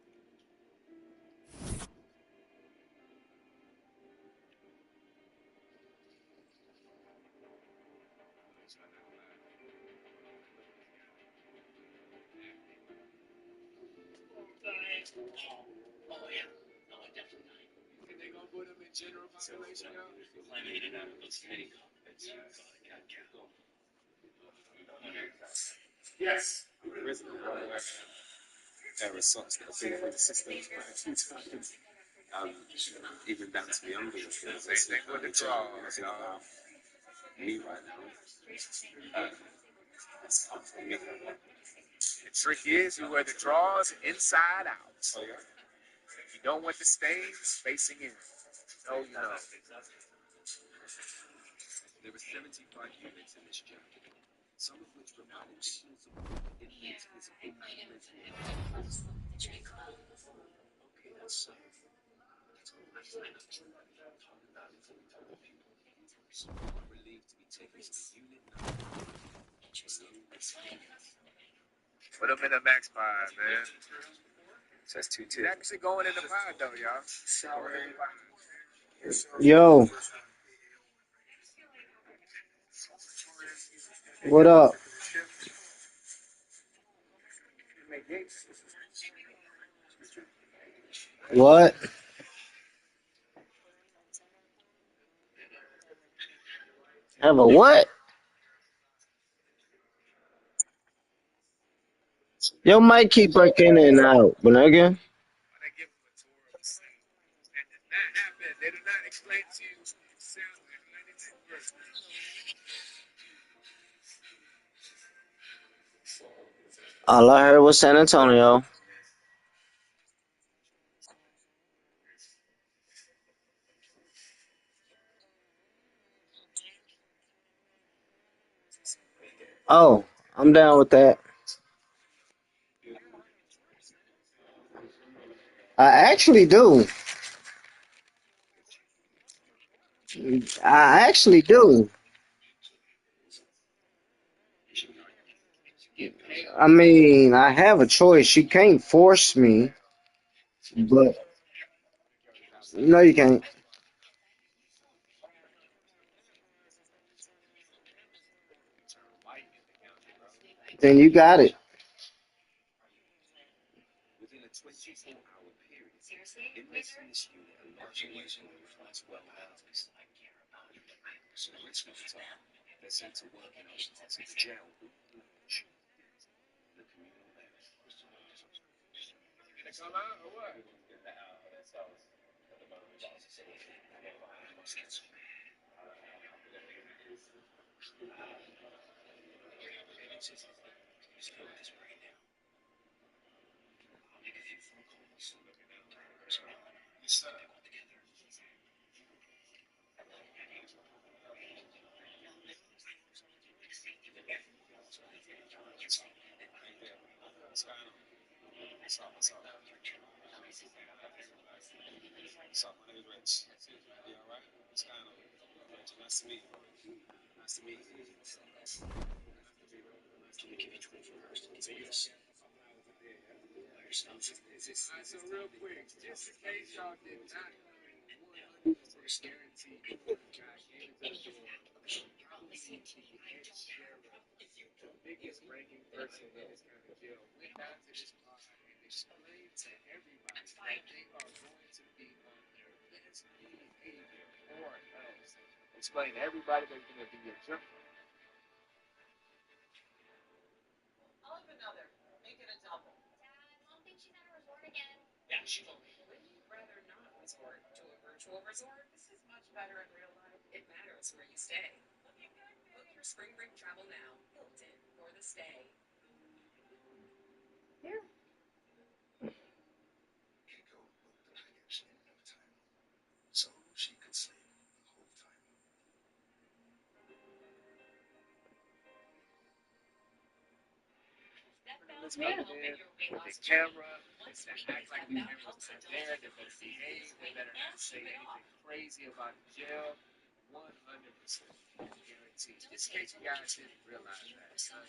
S7: Oh, yeah. No, definitely not.
S11: And they gonna put them in general population now?
S7: Climated out of those tiny cockpits. Yes.
S9: Prison, there are such that have been through the system quite a few times. Even down to the younger listeners.
S11: Same thing with the draw.
S9: Me right now, it's tough for me.
S11: Trick is you wear the drawers inside out. You don't want the stains facing in. No, you know.
S9: There were 75 units in this job, some of which provided signals of inmates' physical and mental health. Okay, that's all right. Talk about it before we talk to people. I'm relieved to be taken to the unit now.
S11: Put them in the max pod, man.
S9: Says 2-2.
S11: It's actually going in the pod, though, y'all.
S2: Yo, what up? What? Have a what? Your mic keep breaking in and out, but again.
S11: They give them a tour of the scene. That did not happen. They do not explain to you. It sounds like anything worse.
S2: All I heard was San Antonio. Oh, I'm down with that. I actually do. I actually do. I mean, I have a choice. She can't force me, but no, you can't. Then you got it.
S9: Within a 24-hour period, inmates in this unit are largely influenced well houses. So let's not talk. They're sent to work in other parts of the jail with lunch. The communal area.
S11: They come out or what? So real quick, just in case y'all did not know, 100% guaranteed before the guy came into the door, probably the ex-sheriff, the biggest ranking person in this kind of jail, went down to this pod and explained to everybody that they are going to be on their best behavior or else. Explain to everybody they're going to be a jerk.
S6: I'll have another. Make it a double.
S8: Yeah, she told me.
S6: Would you rather not resort to a virtual resort? This is much better in real life. It matters where you stay. Book your spring break travel now. Hilton for the stay.
S5: Here.
S9: Keiko booked the package in no time, so she could sleep the whole time.
S11: Let's come in with the camera. Let's act like the camera's not there. They better behave. They better not say anything crazy about the jail. 100% guaranteed. Just in case you guys didn't realize that. Not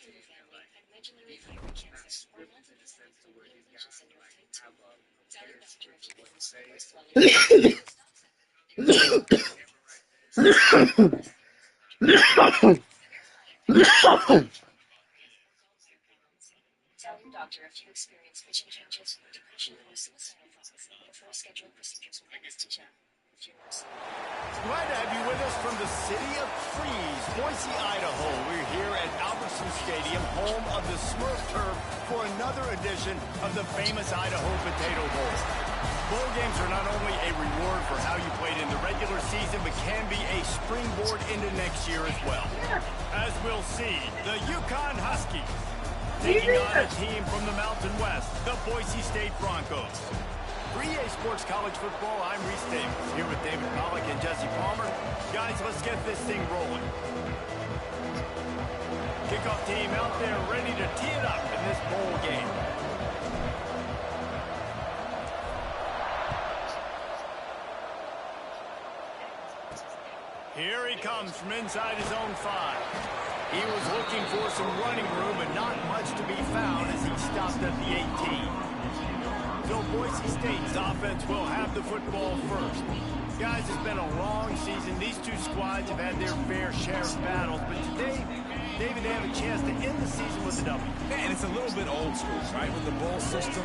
S11: scripted in the sense to where these guys like have a prepared script of what to say.
S8: Tell your doctor if you experience vision changes, depression, or suicidal thoughts before scheduled procedures with anesthesia. If you're not
S1: Glad to have you with us from the city of trees, Boise, Idaho. We're here at Albertson Stadium, home of the Smurf Turf, for another edition of the famous Idaho Potato Bowl. Bowl games are not only a reward for how you played in the regular season, but can be a springboard into next year as well. As we'll see, the Yukon Huskies taking on a team from the Mountain West, the Boise State Broncos. For EA Sports College Football, I'm Reese Davis, here with David Pollack and Jesse Palmer. Guys, let's get this thing rolling. Kickoff team out there ready to tee it up in this bowl game. Here he comes from inside his own 5. He was looking for some running room, but not much to be found as he stopped at the 18. So Boise State's offense will have the football first. Guys, it's been a long season. These two squads have had their fair share of battles, but today, David, they have a chance to end the season with a W.
S12: And it's a little bit old school, right? With the bowl system,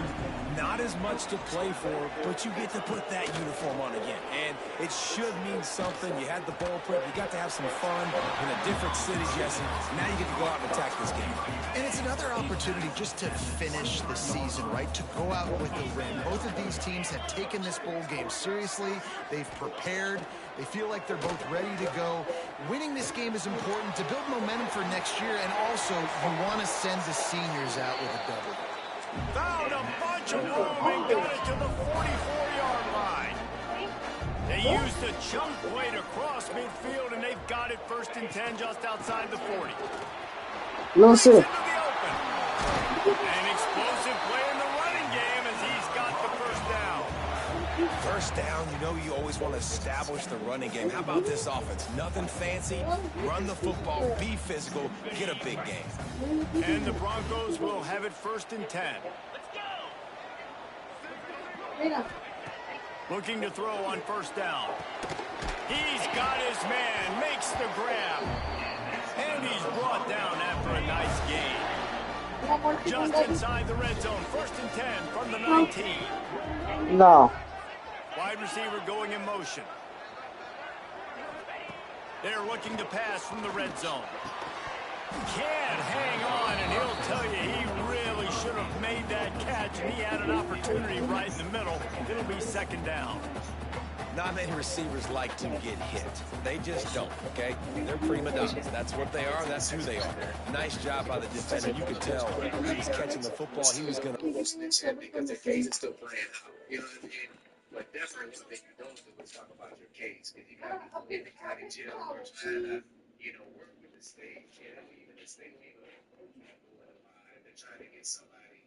S12: not as much to play for, but you get to put that uniform on again. And it should mean something. You had the bowl prep. You got to have some fun in a different city, Jesse. Now you get to go out and attack this game.
S13: And it's another opportunity just to finish the season, right? To go out with a win. Both of these teams have taken this bowl game seriously. They've prepared. They feel like they're both ready to go. Winning this game is important to build momentum for next year, and also you want to send the seniors out with a W.
S1: Found a bunch of room and got it to the 44-yard line. They used the chunk play to cross midfield, and they've got it 1st and 10 just outside the 40.
S2: No, sir.
S1: Into the open. An explosive play in the running game as he's got the 1st down.
S12: First down, you know you always want to establish the running game. How about this offense? Nothing fancy. Run the football, be physical, get a big game.
S1: And the Broncos will have it 1st and 10. Looking to throw on 1st down. He's got his man, makes the grab. And he's brought down after a nice gain. Just inside the red zone, 1st and 10 from the 19.
S2: No.
S1: Wide receiver going in motion. They're looking to pass from the red zone. Can't hang on, and he'll tell you he really should have made that catch, and he had an opportunity right in the middle. It'll be 2nd down.
S12: Not many receivers like to get hit. They just don't, okay? They're prima donnas. That's what they are. That's who they are. Nice job by the defender. You could tell he was catching the football. He was going to...
S11: Because the case is still playing out. You know what I mean? But definitely one thing you don't do is talk about your case. Because you got people in the county jail or trying to, work with the state. Even the state people they're trying to get somebody,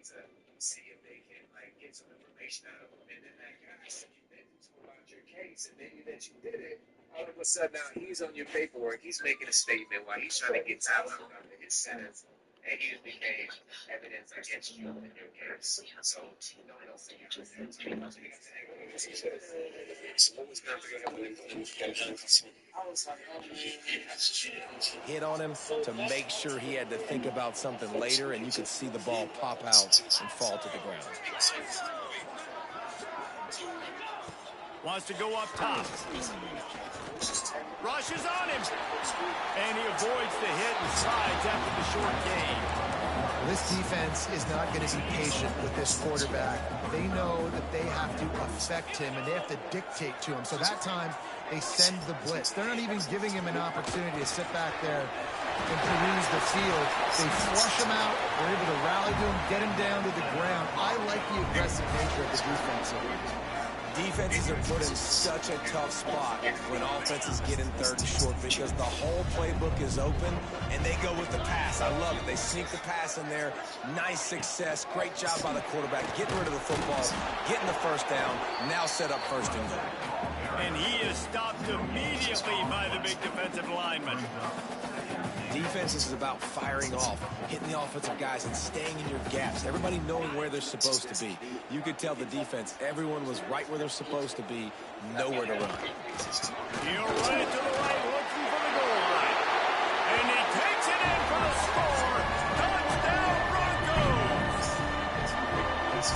S11: to see if they can, get some information out of them. And then that guy said you didn't talk about your case, and then that you did it. All of a sudden now he's on your paperwork. He's making a statement while he's trying to get time out of his sentence. And he became evidence against you in your case. So,
S12: hit on him to make sure he had to think about something later, and you could see the ball pop out and fall to the ground.
S1: Wants to go up top. Rushes on him. And he avoids the hit and slides after the short gain.
S13: This defense is not going to be patient with this quarterback. They know that they have to affect him, and they have to dictate to him. So that time, they send the blitz. They're not even giving him an opportunity to sit back there and peruse the field. They flush him out. They're able to rally to him, get him down to the ground. I like the aggressive nature of the defense.
S12: Defenses are put in such a tough spot when offenses get in 3rd and short because the whole playbook is open and they go with the pass. I love it. They sneak the pass in there. Nice success. Great job by the quarterback getting rid of the football, getting the 1st down, now set up 1st and goal.
S1: And he is stopped immediately by the big defensive lineman.
S12: Defense is about firing off, hitting the offensive guys and staying in your gaps. Everybody knowing where they're supposed to be. You could tell the defense, everyone was right where they're supposed to be, nowhere to run.
S1: He'll run it to the right, looking for the goal line. And he takes it in for the score. Touchdown, Broncos!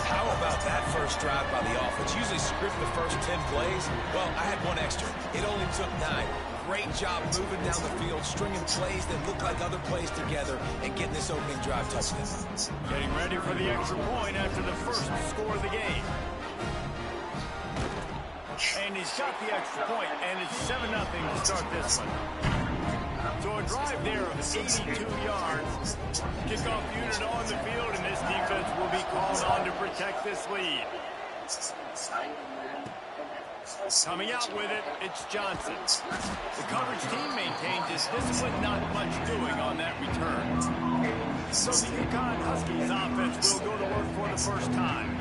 S12: How about that first drive by the offense? Usually script the first 10 plays. Well, I had one extra. It only took 9. Great job moving down the field, stringing plays that look like other plays together, and getting this opening drive touchdown.
S1: Getting ready for the extra point after the first score of the game. And he's got the extra point, and it's 7-0 to start this one. So a drive there of 82 yards. Kickoff unit on the field, and this defense will be called on to protect this lead. Coming out with it, it's Johnson. The coverage team maintains its discipline, not much doing on that return. So the UConn Huskies offense will go to work for the first time.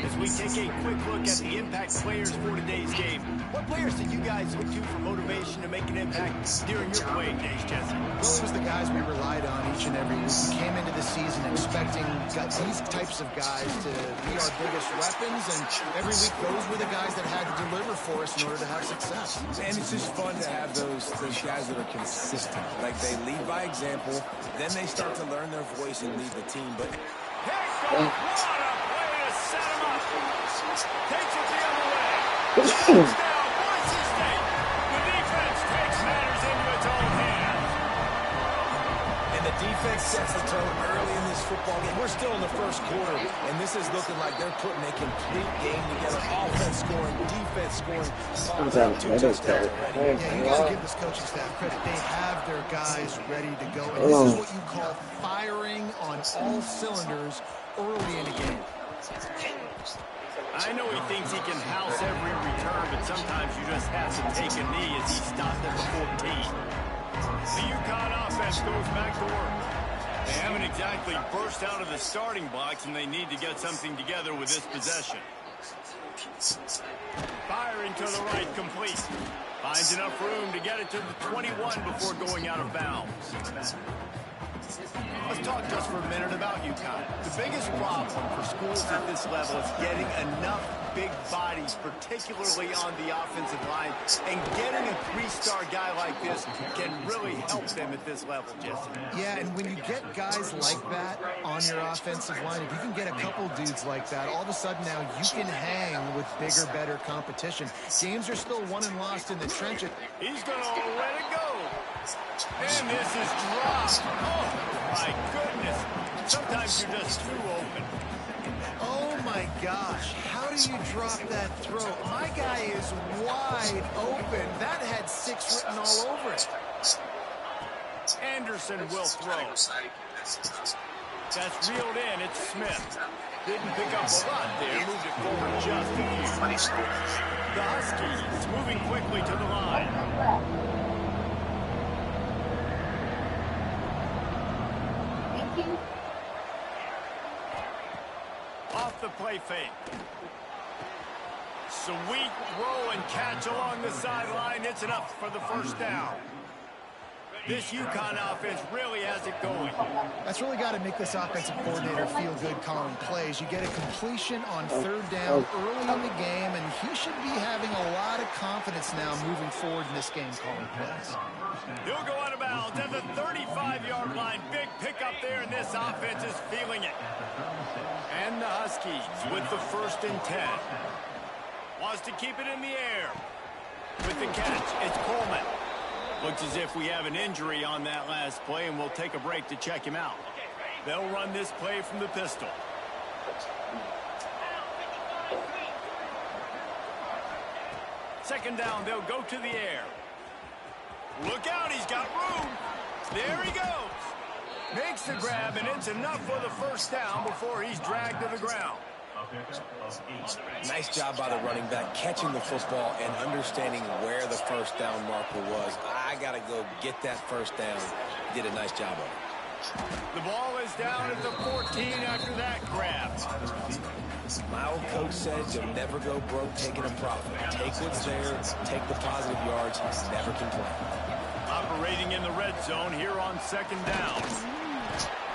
S1: As we take a quick look at the impact players for today's game, what players did you guys look to for motivation to make an impact during your playing days, Jesse?
S13: Well, it was the guys we relied on each and every week. We came into the season expecting these types of guys to be our biggest weapons, and every week those were the guys that had to deliver for us in order to have success.
S12: And it's just fun to have those guys that are consistent. Like, they lead by example, then they start to learn their voice and lead the team. But
S1: what a play to set him up. Takes it the other way. Touchdown, Boise State. The defense takes matters into its own hands.
S12: And the defense sets the tone early in this football game. We're still in the first quarter, and this is looking like they're putting a complete game together. Offense scoring, defense scoring. Two touchdowns already.
S13: Yeah, you got to give this coaching staff credit. They have their guys ready to go. And this is what you call firing on all cylinders early in the game.
S1: I know he thinks he can house every return, but sometimes you just have to take a knee as he stopped at the 14. The UConn offense goes back to work. They haven't exactly burst out of the starting blocks, and they need to get something together with this possession. Firing to the right, complete. Finds enough room to get it to the 21 before going out of bounds. Let's talk just for a minute about UConn. The biggest problem for schools at this level is getting enough big bodies, particularly on the offensive line, and getting a three-star guy like this can really help them at this level, Jesse.
S13: Yeah, and when you get guys like that on your offensive line, if you can get a couple dudes like that, all of a sudden now you can hang with bigger, better competition. Games are still won and lost in the trenches.
S1: He's going to let it go. And this is dropped. Oh, my goodness. Sometimes you're just too open.
S13: Oh, my gosh. How do you drop that throw? My guy is wide open. That had 6 written all over it.
S1: Anderson will throw. That's reeled in. It's Smith. Didn't pick up a lot there. Moved it forward just a few. The Huskies moving quickly to the line. Off the play fake. Sweet throw and catch along the sideline. It's enough for the first down. This UConn offense really has it going.
S13: That's really got to make this offensive coordinator feel good calling plays. You get a completion on 3rd down early in the game, and he should be having a lot of confidence now moving forward in this game calling plays.
S1: He'll go out of bounds at the 35-yard line. Big pickup there, and this offense is feeling it. And the Huskies with the 1st and 10. Wants to keep it in the air. With the catch, it's Coleman. Looks as if we have an injury on that last play, and we'll take a break to check him out. They'll run this play from the pistol. Second down, they'll go to the air. Look out, he's got room. There he goes. Makes the grab, and it's enough for the first down before he's dragged to the ground.
S12: Nice job by the running back, catching the football and understanding where the first down marker was. I got to go get that first down. Did a nice job of it.
S1: The ball is down at the 14 after that grab.
S12: My old coach says you'll never go broke taking a profit. Take what's there, take the positive yards, never complain.
S1: Operating in the red zone here on 2nd down.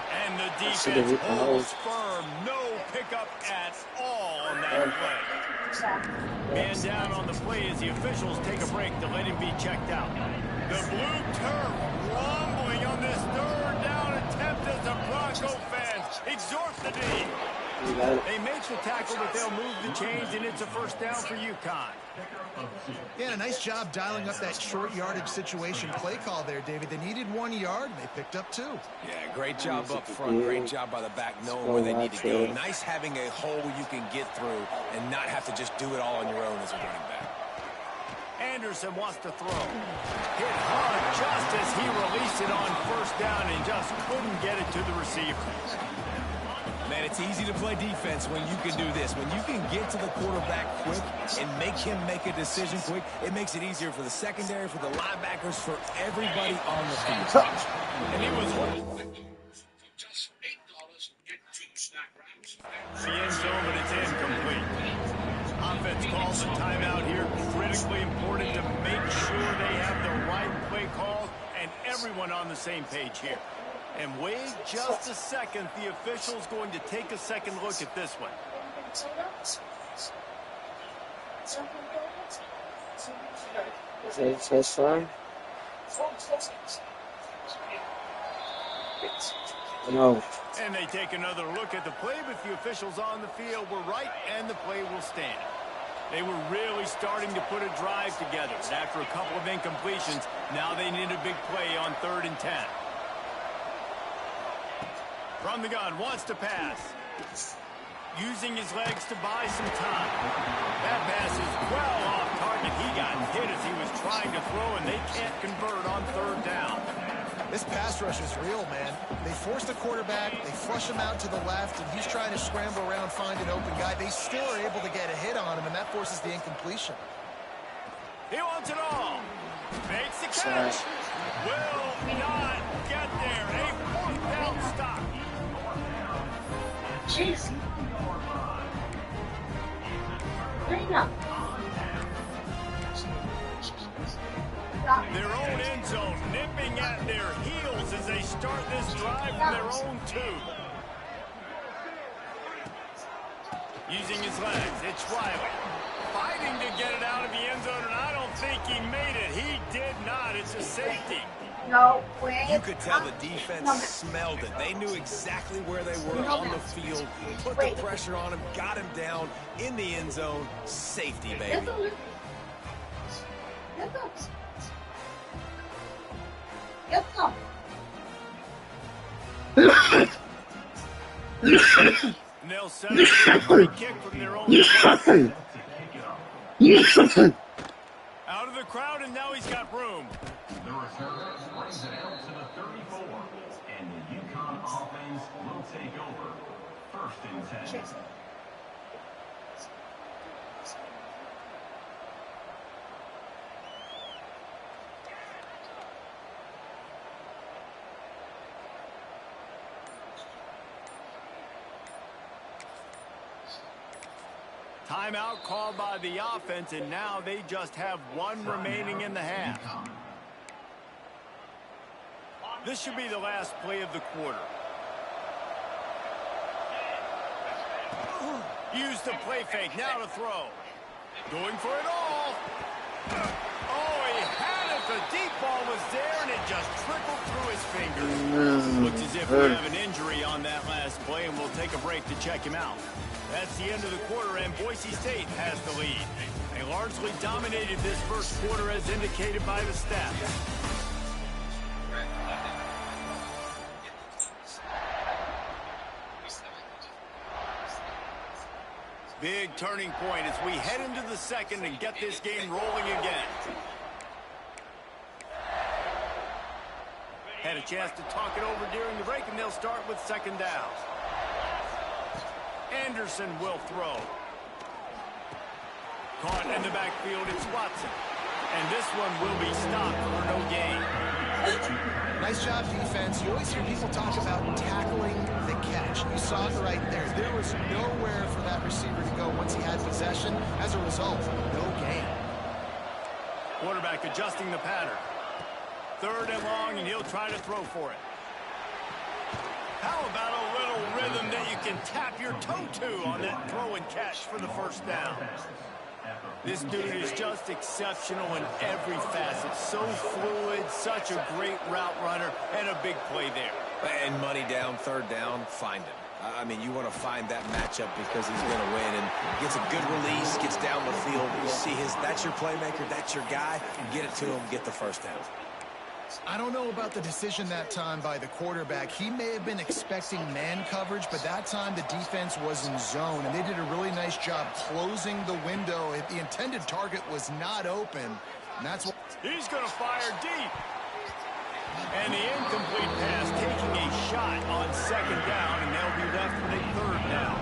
S1: And the defense holds firm. No pickup at all on that play. Man down on the play as the officials take a break to let him be checked out. The blue turf rumbling on this 3rd down attempt as the Bronco fans exhort the D. They make the tackle, but they'll move the chains, and it's a first down for UConn.
S13: Yeah, a nice job dialing up that short yardage situation play call there, David. They needed 1 yard, and they picked up 2.
S12: Yeah, great job up front. Great job by the back knowing where they need to go. Nice having a hole you can get through and not have to just do it all on your own as a running back.
S1: Anderson wants to throw. Hit hard just as he released it on first down and just couldn't get it to the receiver.
S12: Man, it's easy to play defense when you can do this. When you can get to the quarterback quick and make him make a decision quick, it makes it easier for the secondary, for the linebackers, for everybody on the field.
S1: And he was
S7: Just $8, get 2 snack wraps.
S1: the end zone, but it's incomplete. Offense calls a timeout here. Critically important to make sure they have the right play call and everyone on the same page here. And wait just a second. The official's going to take a second look at this one.
S2: That's fine. No.
S1: And they take another look at the play, but the officials on the field were right, and the play will stand. They were really starting to put a drive together. And after a couple of incompletions, now they need a big play on 3rd and 10. From the gun, wants to pass. Using his legs to buy some time. That pass is well off target. He got hit as he was trying to throw, and they can't convert on 3rd down.
S13: This pass rush is real, man. They force the quarterback, they flush him out to the left, and he's trying to scramble around, find an open guy. They still are able to get a hit on him, and that forces the incompletion.
S1: He wants it all. Makes the catch. Will not get there. A 4th down stop.
S5: Jeez. Bring up.
S1: Their own end zone nipping at their heels as they start this drive from their own 2. Using his legs, it's Riley. Fighting to get it out of the end zone, and I don't think he made it. He did not. It's a safety.
S5: No way.
S12: You could tell the defense smelled it. They knew exactly where they were on the field, put the pressure on him, got him down in the end zone. Safety, baby.
S1: They'll set up a free kick from their own place. Out of the crowd, and now he's got room.
S14: The returner brings it out to the 34, and the UConn offense will take over. 1st and 10.
S1: Timeout called by the offense, and now they just have 1 remaining in the half. This should be the last play of the quarter. Use the play fake, now to throw. Going for it all. Oh, he had it. The deep ball was there, and it just trickled through his fingers. Looks as if we have an injury on that last play, and we'll take a break to check him out. That's the end of the quarter, and Boise State has the lead. They largely dominated this first quarter as indicated by the stats. Big turning point as we head into the second and get this game rolling again. Had a chance to talk it over during the break, and they'll start with 2nd down. Anderson will throw. Caught in the backfield, it's Watson. And this one will be stopped for no gain.
S13: Nice job, defense. You always hear people talk about tackling the catch. You saw it right there. There was nowhere for that receiver to go once he had possession. As a result, no gain.
S1: Quarterback adjusting the pattern. 3rd and long, and he'll try to throw for it. How about a little rhythm that you can tap your toe to on that throw and catch for the 1st down? This dude is just exceptional in every facet. So fluid, such a great route runner, and a big play there.
S12: And money down, 3rd down, find him. I mean, you want to find that matchup because he's going to win, and gets a good release, gets down the field. You see that's your playmaker, that's your guy. Get it to him, get the 1st down.
S13: I don't know about the decision that time by the quarterback. He may have been expecting man coverage, but that time the defense was in zone, and they did a really nice job closing the window. The intended target was not open, and that's what...
S1: He's going to fire deep. And the incomplete pass taking a shot on second down, and they'll be left with a third down.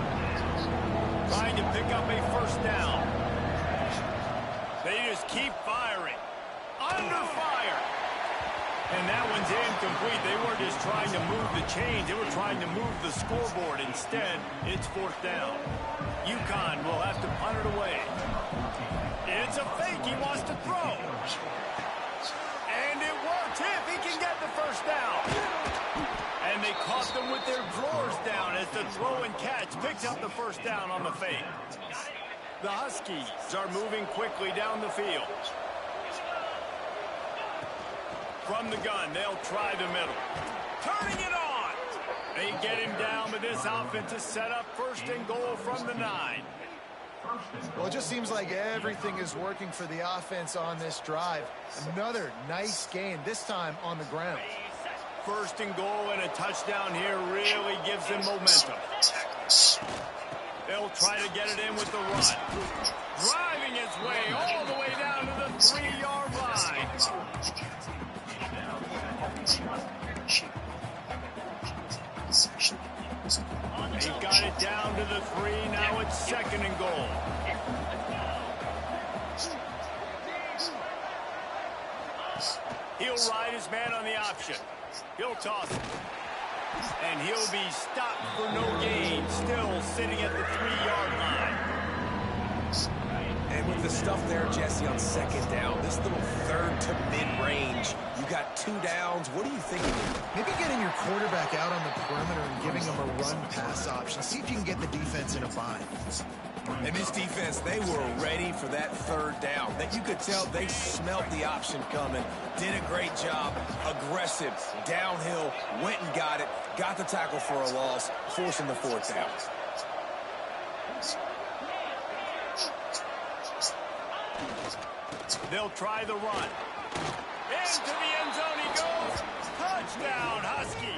S1: Trying to pick up a first down. They just keep firing. Under fire. And that one's incomplete. They weren't just trying to move the chains. They were trying to move the scoreboard. Instead, it's fourth down. UConn will have to punt it away. It's a fake. He wants to throw. And it works if he can get the first down. And they caught them with their drawers down as the throw and catch picks up the first down on the fake. The Huskies are moving quickly down the field. From the gun, they'll try the middle. Turning it on. They get him down, but this offense is set up first and goal from the 9.
S13: Well, it just seems like everything is working for the offense on this drive. Another nice gain, this time on the ground.
S1: First and goal and a touchdown here really gives them momentum. They'll try to get it in with the run. Driving his way all the way down to the 3-yard line. They got it down to the 3. Now it's second and goal. He'll ride his man on the option. He'll toss it. And he'll be stopped for no gain. Still sitting at the 3-yard line.
S12: And with the stuff there, Jesse, on second down, this little third to mid-range, you got 2 downs. What are you thinking?
S13: Maybe getting your quarterback out on the perimeter and giving him a run-pass option. See if you can get the defense in a bind.
S12: And this defense, they were ready for that third down. That you could tell they smelt the option coming. Did a great job. Aggressive, downhill, went and got it. Got the tackle for a loss, forcing the fourth down.
S1: They'll try the run. Into the end zone he goes. Touchdown, Husky.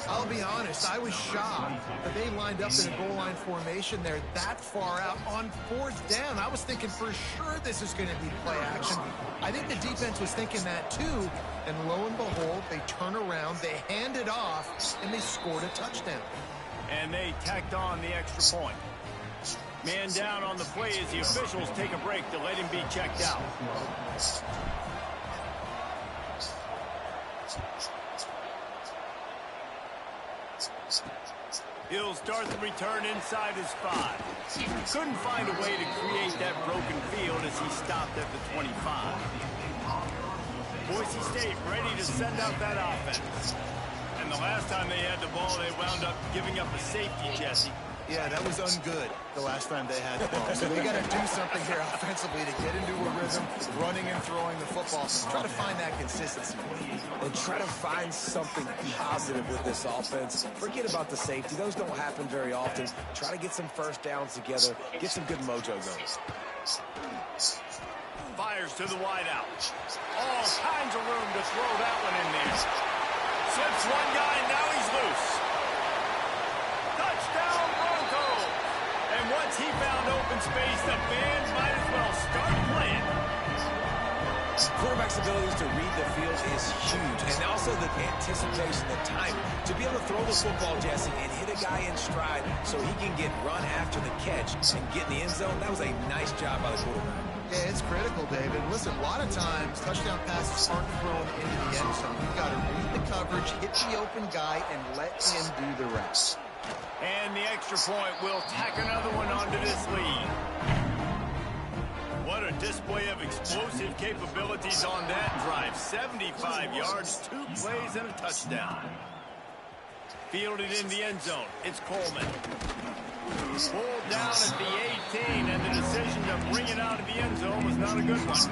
S13: I'll be honest, I was shocked that they lined up in a goal line formation there that far out on fourth down. I was thinking for sure this is going to be play action. I think the defense was thinking that too, and lo and behold, they turn around, they hand it off, and they scored a touchdown.
S1: And they tacked on the extra point. Man down on the play as the officials take a break to let him be checked out. He'll start the return inside his 5. Couldn't find a way to create that broken field as he stopped at the 25. Boise State ready to send out that offense. And the last time they had the ball, they wound up giving up a safety, Jesse.
S13: Yeah, that was ungood the last time they had the ball. So they got to do something here offensively to get into a rhythm, running and throwing the football. Try to find that consistency.
S12: And try to find something positive with this offense. Forget about the safety. Those don't happen very often. Try to get some first downs together. Get some good mojo going.
S1: Fires to the wideout. All kinds of room to throw that one in there. Slips one guy, now he's loose. Touchdown, Broncos! And once he found open space, the fans might as well start playing.
S12: Quarterback's abilities to read the field is huge. And also the anticipation, the timing. To be able to throw the football, Jesse, and hit a guy in stride so he can get run after the catch and get in the end zone, that was a nice job by the quarterback.
S13: Yeah, it's critical, David. Listen, a lot of times, touchdown passes aren't thrown into the end zone. You've got to read the coverage, hit the open guy, and let him do the rest.
S1: And the extra point will tack another one onto this lead. What a display of explosive capabilities on that drive. 75 yards, 2 plays, and a touchdown. Fielded in the end zone. It's Coleman. Pulled down at the 18, and the decision to bring it out of the end zone was not a good one.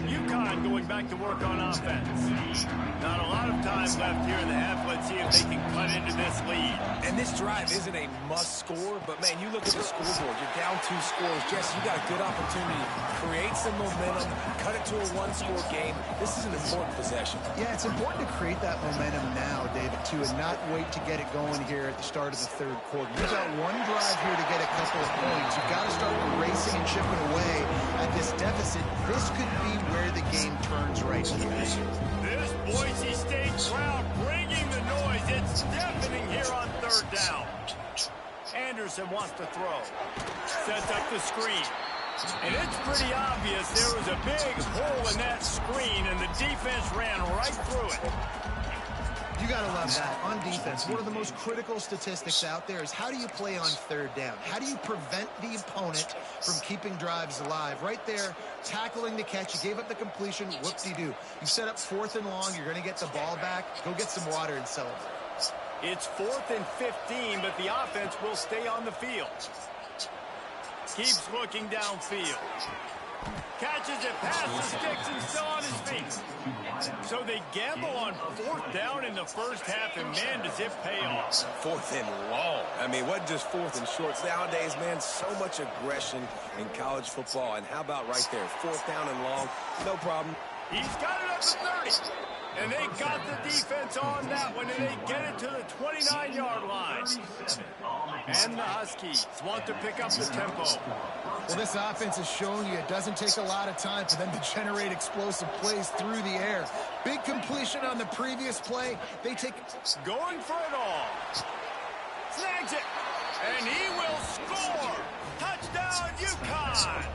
S1: UConn going back to work on offense. Not a lot of time time left here in the half. Let's see if they can cut into this lead.
S12: And this drive isn't a must score, but man, you look at the scoreboard, you're down 2 scores. Jesse, you got a good opportunity to create some momentum, cut it to a 1-score game. This is an important possession.
S13: Yeah, it's important to create that momentum now, David, too, and not wait to get it going here at the start of the third quarter. You've got one drive here to get a couple of points. You've got to start racing and chipping away at this deficit. This could be where the game turns right here.
S1: This Boise State crowd bringing the noise. It's deafening here on third down. Anderson wants to throw. Sets up the screen. And it's pretty obvious there was a big hole in that screen, and the defense ran right through it.
S13: You got to love that. On defense, one of the most critical statistics out there is how do you play on third down? How do you prevent the opponent from keeping drives alive? Right there, tackling the catch. You gave up the completion. Whoop-de-doo. You set up 4th and long. You're going to get the ball back. Go get some water and celebrate.
S1: It's 4th and 15, but the offense will stay on the field. Keeps looking downfield. Catches it past the sticks and still on his feet. So they gamble on 4th down in the first half, and man, does it pay off.
S12: 4th and long. I mean, what just 4th and shorts? Nowadays, man, so much aggression in college football. And how about right there? 4th down and long, no problem.
S1: He's got it up to 30. And they got the defense on that one, and they get it to the 29-yard line. And the Huskies want to pick up the tempo.
S13: Well, this offense is showing you it doesn't take a lot of time for them to generate explosive plays through the air. Big completion on the previous play. They take
S1: going for it all. Snags it. And he will score. Touchdown, UConn.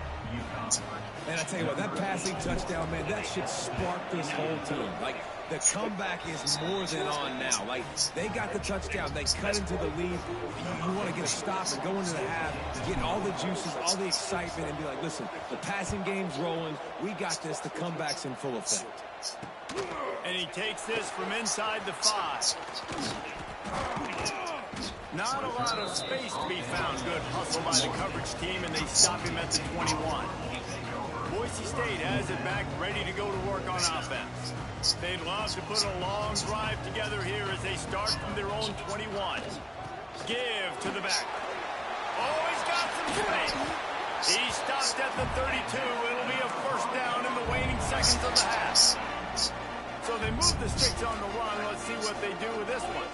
S12: And I tell you what, that passing touchdown, man, that should spark this whole team. Like, the comeback is more than on now. Like, they got the touchdown. They cut into the lead. You want to get a stop and go into the half, get all the juices, all the excitement, and be like, listen, the passing game's rolling. We got this. The comeback's in full effect.
S1: And he takes this from inside the 5. Not a lot of space to be found. Good hustle by the coverage team, and they stop him at the 21. Boise State has it back, ready to go to work on offense. They'd love to put a long drive together here as they start from their own 21. Give to the back. Oh, he's got some space. He stopped at the 32. It'll be a first down in the waning seconds of the half. So they move the sticks on the run. Let's see what they do with this one.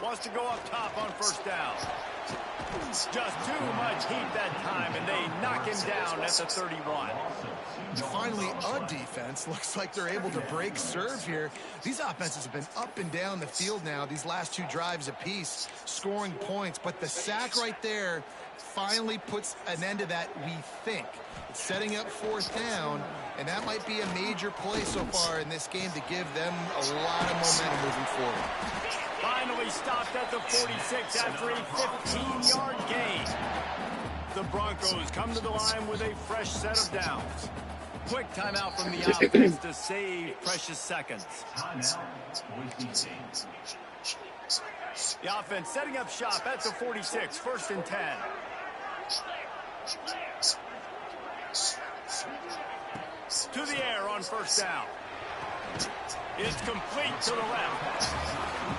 S1: Wants to go up top on first down. Just too much heat that time, and they knock him down at the 31.
S13: Finally, a defense. Looks like they're able to break serve here. These offenses have been up and down the field now, these last 2 drives apiece, scoring points. But the sack right there finally puts an end to that, we think. It's setting up 4th down, and that might be a major play so far in this game to give them a lot of momentum moving forward.
S1: Finally stopped at the 46 after a 15-yard gain. The Broncos come to the line with a fresh set of downs. Quick timeout from the offense to save precious seconds. The offense setting up shop at the 46, 1st and 10. To the air on first down. It's complete to the left.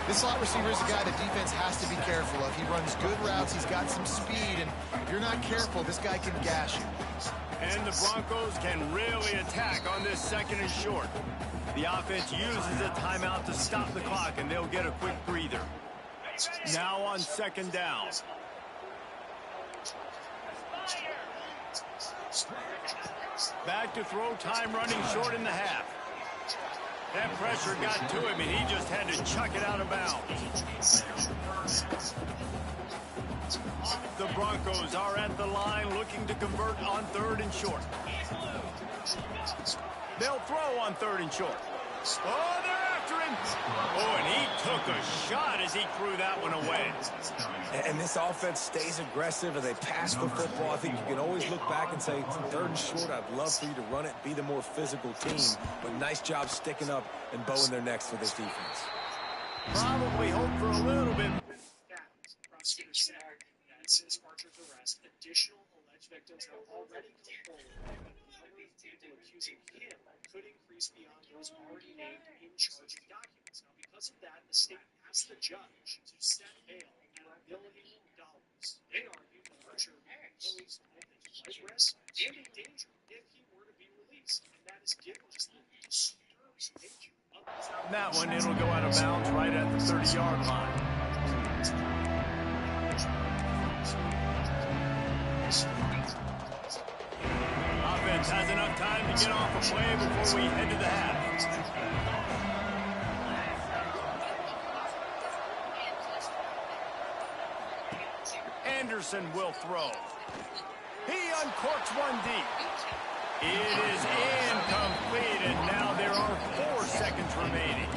S13: This slot receiver is a guy the defense has to be careful of. He runs good routes. He's got some speed, and if you're not careful, this guy can gash you.
S1: And the Broncos can really attack on this 2nd and short. The offense uses a timeout to stop the clock, and they'll get a quick breather. Now on 2nd down. Back to throw, time running short in the half. That pressure got to him, and he just had to chuck it out of bounds. The Broncos are at the line looking to convert on 3rd and short. They'll throw on 3rd and short. Oh, they're after him. Oh, and he took a shot as he threw that one away.
S12: And this offense stays aggressive and they pass the football. I think you can always look back and say, 3rd and short, I'd love for you to run it, be the more physical team. But nice job sticking up and bowing their necks for this defense.
S1: Probably hope for a little bit.
S11: Prosecutors say that since Archer's arrest, additional alleged victims have already come forward. The number of people accusing him could increase
S15: goes beyond those already named in charging documents. Now, because of that, the state asked the judge to set bail at $1 million. They argue that Archer posed both a flight risk and a danger if he were to be released, and that is given just the disturbed nature of these allegations.
S1: That one, it'll go out of bounds right at the 30-yard line. Offense has enough time to get off a play before we head to the half. Anderson will throw. He uncorks one deep. It is incomplete, and now there are 4 seconds remaining.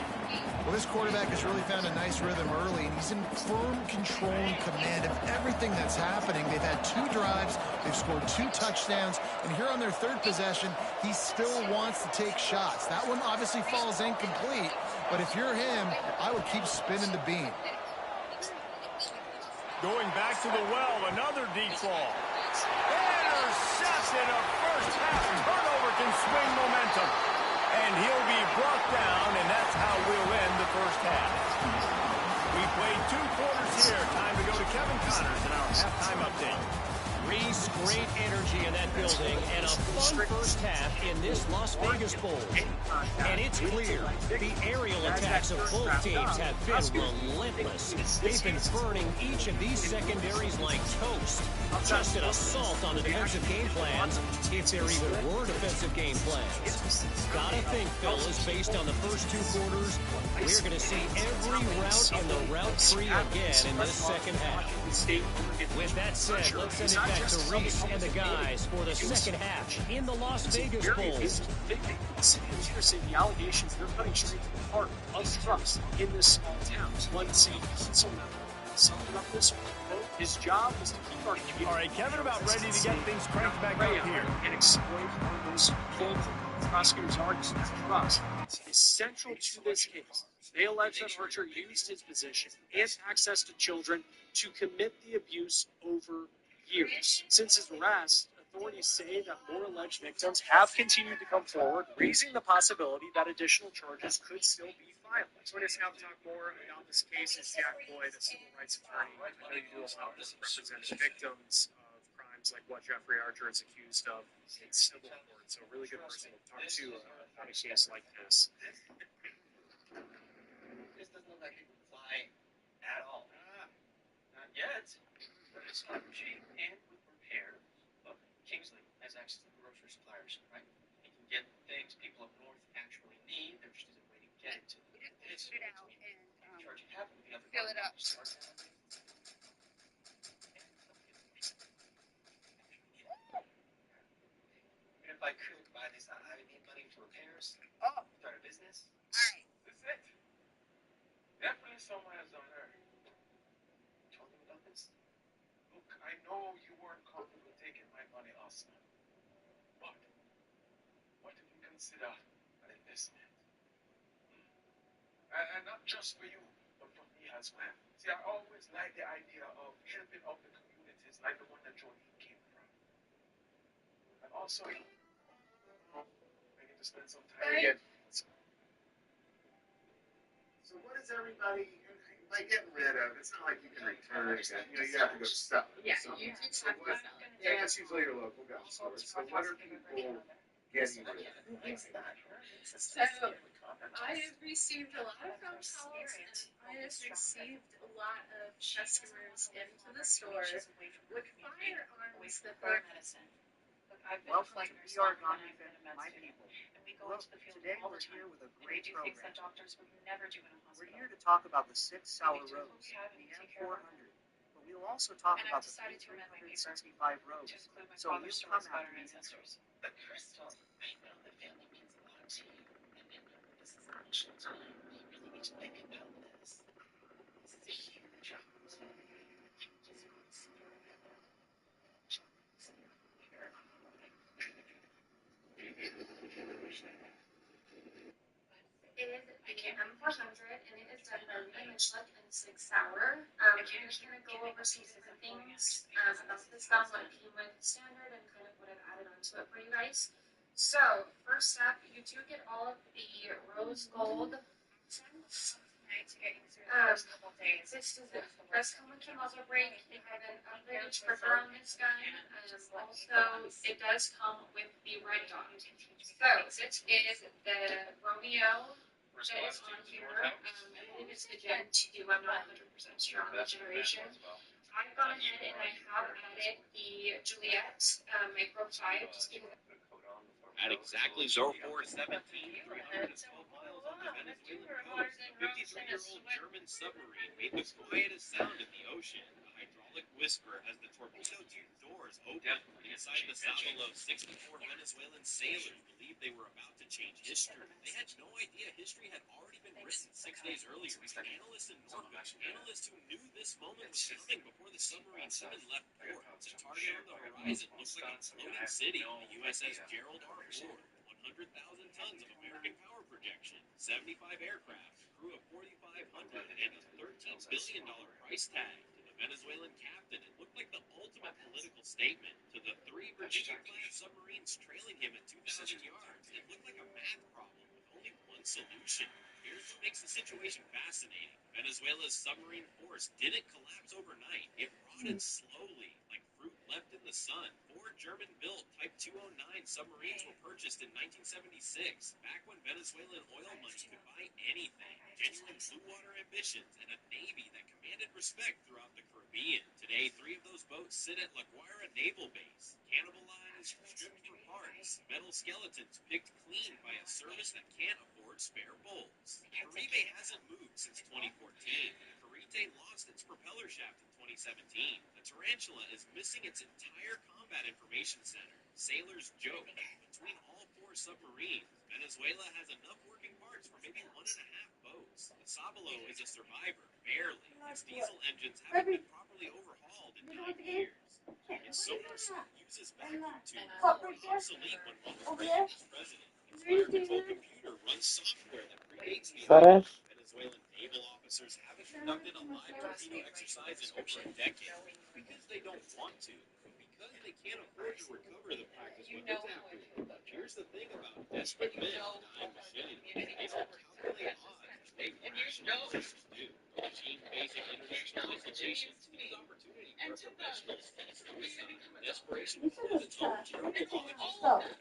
S13: Well, this quarterback has really found a nice rhythm early, and he's in firm control and command of everything that's happening. They've had 2 drives, they've scored 2 touchdowns, and here on their 3rd possession, he still wants to take shots. That one obviously falls incomplete, but if you're him, I would keep spinning the beam.
S1: Going back to the well, another deep ball. Intercepted, a first half turnover can swing momentum. And he'll be brought down, and that's how we'll end the first half. We played 2 quarters here. Time to go to Kevin Connors in our halftime update.
S16: Reese, great energy in that building, and a fun first half in this Las Vegas Bowl. And it's clear, the aerial attacks of both teams have been relentless. They've been burning each of these secondaries like toast. Just an assault on the defensive game plans, if there even were defensive game plans. Gotta think, fellas, based on the first 2 quarters, we're going to see every route in the route tree again in this second half. With that said, let's send it back to Reese and the guys for the second half in the Las Vegas Bowl.
S15: Interesting, the allegations they're cutting straight to the heart of trust in this small town. One saying something about this one. His job is to keep our community.
S1: All right, Kevin, about ready to get things cranked back up here.
S15: And exploit those full prosecutors' arguments that trust is central to this case. They allege that Archer used his position and access to children to commit the abuse over years. Since his arrest, authorities say that more alleged victims have continued to come forward, raising the possibility that additional charges could still be filed.
S11: Joining us now to talk more about this case is Jack Boyd, a civil rights attorney. I know you do a lot of represent victims of crimes like what Jeffrey Archer is accused of in civil court. So a really good person to talk to about a case like this.
S17: This doesn't look like it would fly at all. Not yet. But it's not cheap. And with repair, look, Kingsley has access to grocery suppliers, right? He can get things people up north actually need. There just isn't a way to get it to them. It's it out and charge it half of the other fill it up. And if I could buy this, I would need money for repairs. Oh, start a business. All right. This is it. Definitely somewhere on earth. Told him about this. Look, I know you weren't comfortable taking my money last night, but what did you consider an investment? And not just for you, but for me as well. See, I always like the idea of helping out the communities like the one that Jolene came from. And also, I get to spend some time again.
S7: So what is everybody like getting rid of? It's not like you can return it. You know, you have to go sell it.
S6: Yeah,
S7: So,
S6: you
S7: yeah, that's usually your local gun store. So what are people getting rid of?
S6: So I have received a lot of phone calls, and I have received a lot of customers into the store with firearms that they're
S18: Welcome to PR Gone Defense, my people. Look, today we're here with a great program. We're here to talk about the 6 sour roads, the M400, but we will also talk about the 365 roads. So you come after me.
S17: But Crystal, I know the family means a lot to you, and this is an actual time. You really need to think about this. This is a huge opportunity. You just want to see your
S4: It is the M400, and it is done by Lee Michelin and Sig Sauer. I'm just going to go over some different things about this gun, what it came with standard, and kind of what I've added onto it for you guys. So, first up, you do get all of the rose gold accents. This does come with the muzzle brake. They have an upgraded trigger on this gun. Also, it does come with the red dot. So, this is the Romeo that is on here. I believe it's the Gen 2. I'm not 100% sure on the generation. I've gone ahead and I have added the Juliet Micro 5 just because
S19: At exactly 0417, 312 miles on the Venezuelan coast, a 53-year-old German submarine made the quietest sound in the ocean. The hydraulic whisper as the torpedo-tube doors opened. Inside the salvo of 64 Venezuelan sailors believed they were about to change history. They had no idea history had already been written 6 days earlier. Analysts in Norfolk, analysts who knew this moment was coming before the submarine even left port. The target on the horizon looks like a floating city. The USS Gerald R. Ford, 100,000 tons of American power projection, 75 aircraft, crew of 4,500, and a $13 billion price tag. To the Venezuelan captain, it looked like the ultimate political statement. To the 3 Virginia-class submarines trailing him at 2,000 yards, it looked like a math problem with only one solution. Here's what makes the situation fascinating. Venezuela's submarine force didn't collapse overnight. It rotted slowly, like fruit left in the sun. 4 German-built Type 209 submarines were purchased in 1976, back when Venezuelan oil money could buy anything. Genuine blue water ambitions and a navy that commanded respect throughout the Caribbean. Today, 3 of those boats sit at La Guaira Naval Base, cannibalized, stripped for parts, metal skeletons picked clean by a service that can't afford spare bolts. Caribe hasn't moved since 2014. Carite lost its propeller shaft in 2017. The Tarantula is missing its entire combat information center. Sailors joke. Between all 4 submarines, Venezuela has enough working parts for maybe 1.5 boats. The Sabalo is a survivor, barely. Its diesel engines haven't been properly overhauled in 9 years. Its sonar suite uses vacuum tubes, obsolete when Ronald Reagan was president. Its fire control computer runs software that predates the army. Venezuelan naval officers haven't conducted a live torpedo exercise in over a decade. Because they don't want to, because they can't afford to recover the practice weapons afterward. Here's the thing about desperate men dying machines. They don't calculate odds, they rationalize do. Routine-basic international institutions use opportunity for professionals. Desperation has its own terrible logic.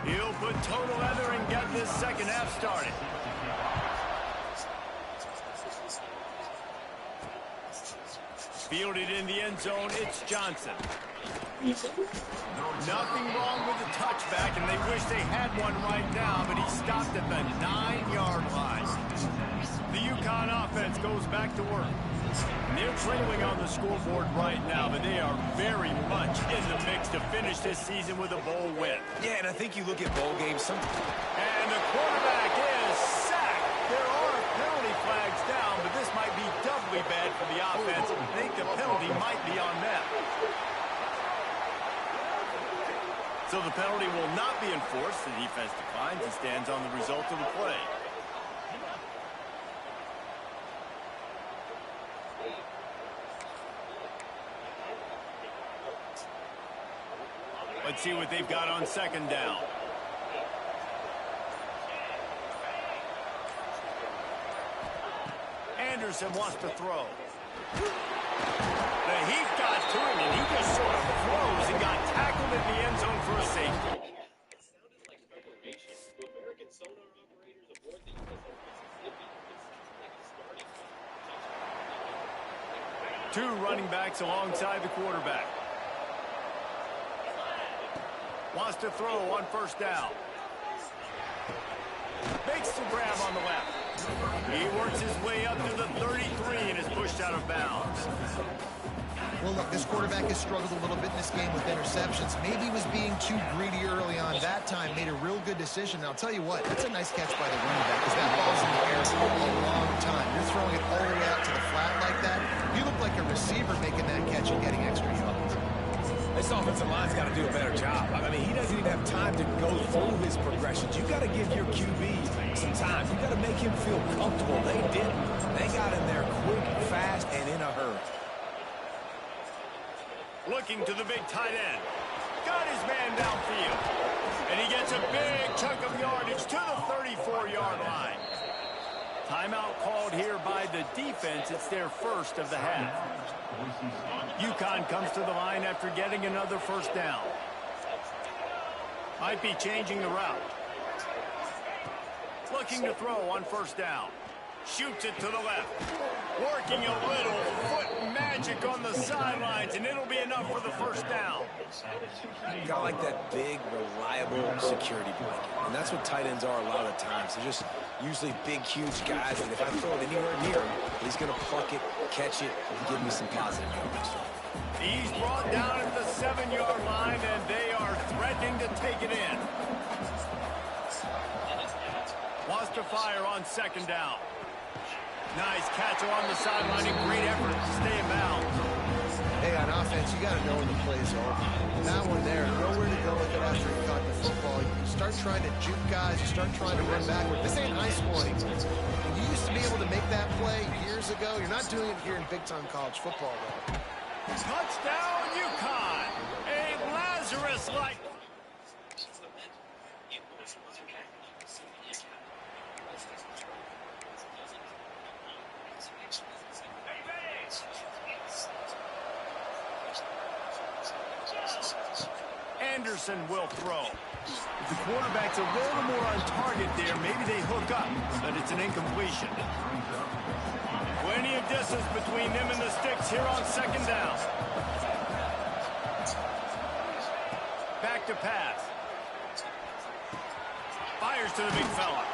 S1: He'll put total leather and get this second half started. Fielded in the end zone, it's Johnson. Nothing wrong with the touchback, and they wish they had one right now, but he stopped at the 9-yard line. The UConn offense goes back to work. They're trailing on the scoreboard right now, but they are very much in the mix to finish this season with a bowl win.
S12: Yeah, and I think you look at bowl games.
S1: And the quarterback is sacked. There are penalty flags down, but this might be doubly bad for the offense. I think the penalty might be on them. So the penalty will not be enforced. The defense declines and stands on the result of the play. Let's see what they've got on second down. Anderson wants to throw. The heat got to him, and he just sort of froze and got tackled in the end zone for a safety.
S19: It sounded like preparation to American sonar operators aboard the USS Mississippi. It sounded like a starting
S1: 2 running backs alongside the quarterback. Wants to throw on first down. Makes the grab on the left. He works his way up to the 33 and is pushed out of bounds.
S13: Well, look, this quarterback has struggled a little bit in this game with interceptions. Maybe he was being too greedy early on. That time made a real good decision. And I'll tell you what, that's a nice catch by the running back because that ball's in the air for a long time. You're throwing it all the way out to the flat like that. You look like a receiver making that catch and getting extra yards.
S12: This offensive line's got to do a better job. I mean, he doesn't even have time to go through his progressions. You've got to give your QB some time. You got to make him feel comfortable. They didn't. They got in there quick, fast, and in a hurry.
S1: Looking to the big tight end. Got his man downfield. And he gets a big chunk of yardage to the 34-yard line. Timeout called here by the defense. It's their first of the half. UConn comes to the line after getting another first down. Might be changing the route. Looking to throw on first down. Shoots it to the left. Working a little foot magic on the sidelines, and it'll be enough for the first down.
S12: Got like that big, reliable security blanket. And that's what tight ends are a lot of the times. They're just usually big, huge guys, and if I throw it anywhere near him, he's going to pluck it, catch it, and give me some positive yards.
S1: He's brought down at the 7-yard line, and they are threatening to take it in. Wants to fire on second down. Nice catch on the sideline and great effort to stay in bounds.
S13: Hey, on offense, you got to know when the play's over. That one there, nowhere to go with it after you caught the football. You start trying to juke guys. You start trying to run backward. This ain't high school anymore. You used to be able to make that play years ago. You're not doing it here in big-time college football, though.
S1: Touchdown, UConn. A Lazarus-like. Anderson will throw. If the quarterback's a little more on target there, maybe they hook up, but it's an incompletion. Plenty of distance between them and the sticks here on second down. Back to pass. Fires to the big fella.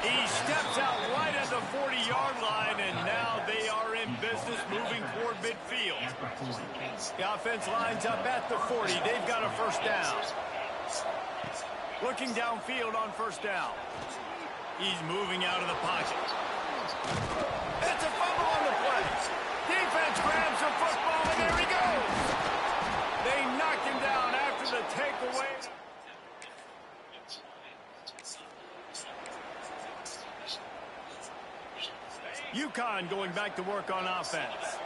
S1: He steps out right at the 40-yard line, and now they are in business moving toward midfield. The offense lines up at the 40. They've got a first down. Looking downfield on first down. He's moving out of the pocket. It's a fumble on the play. Defense grabs the football, and there he goes. They knocked him down after the takeaway. UConn going back to work on offense.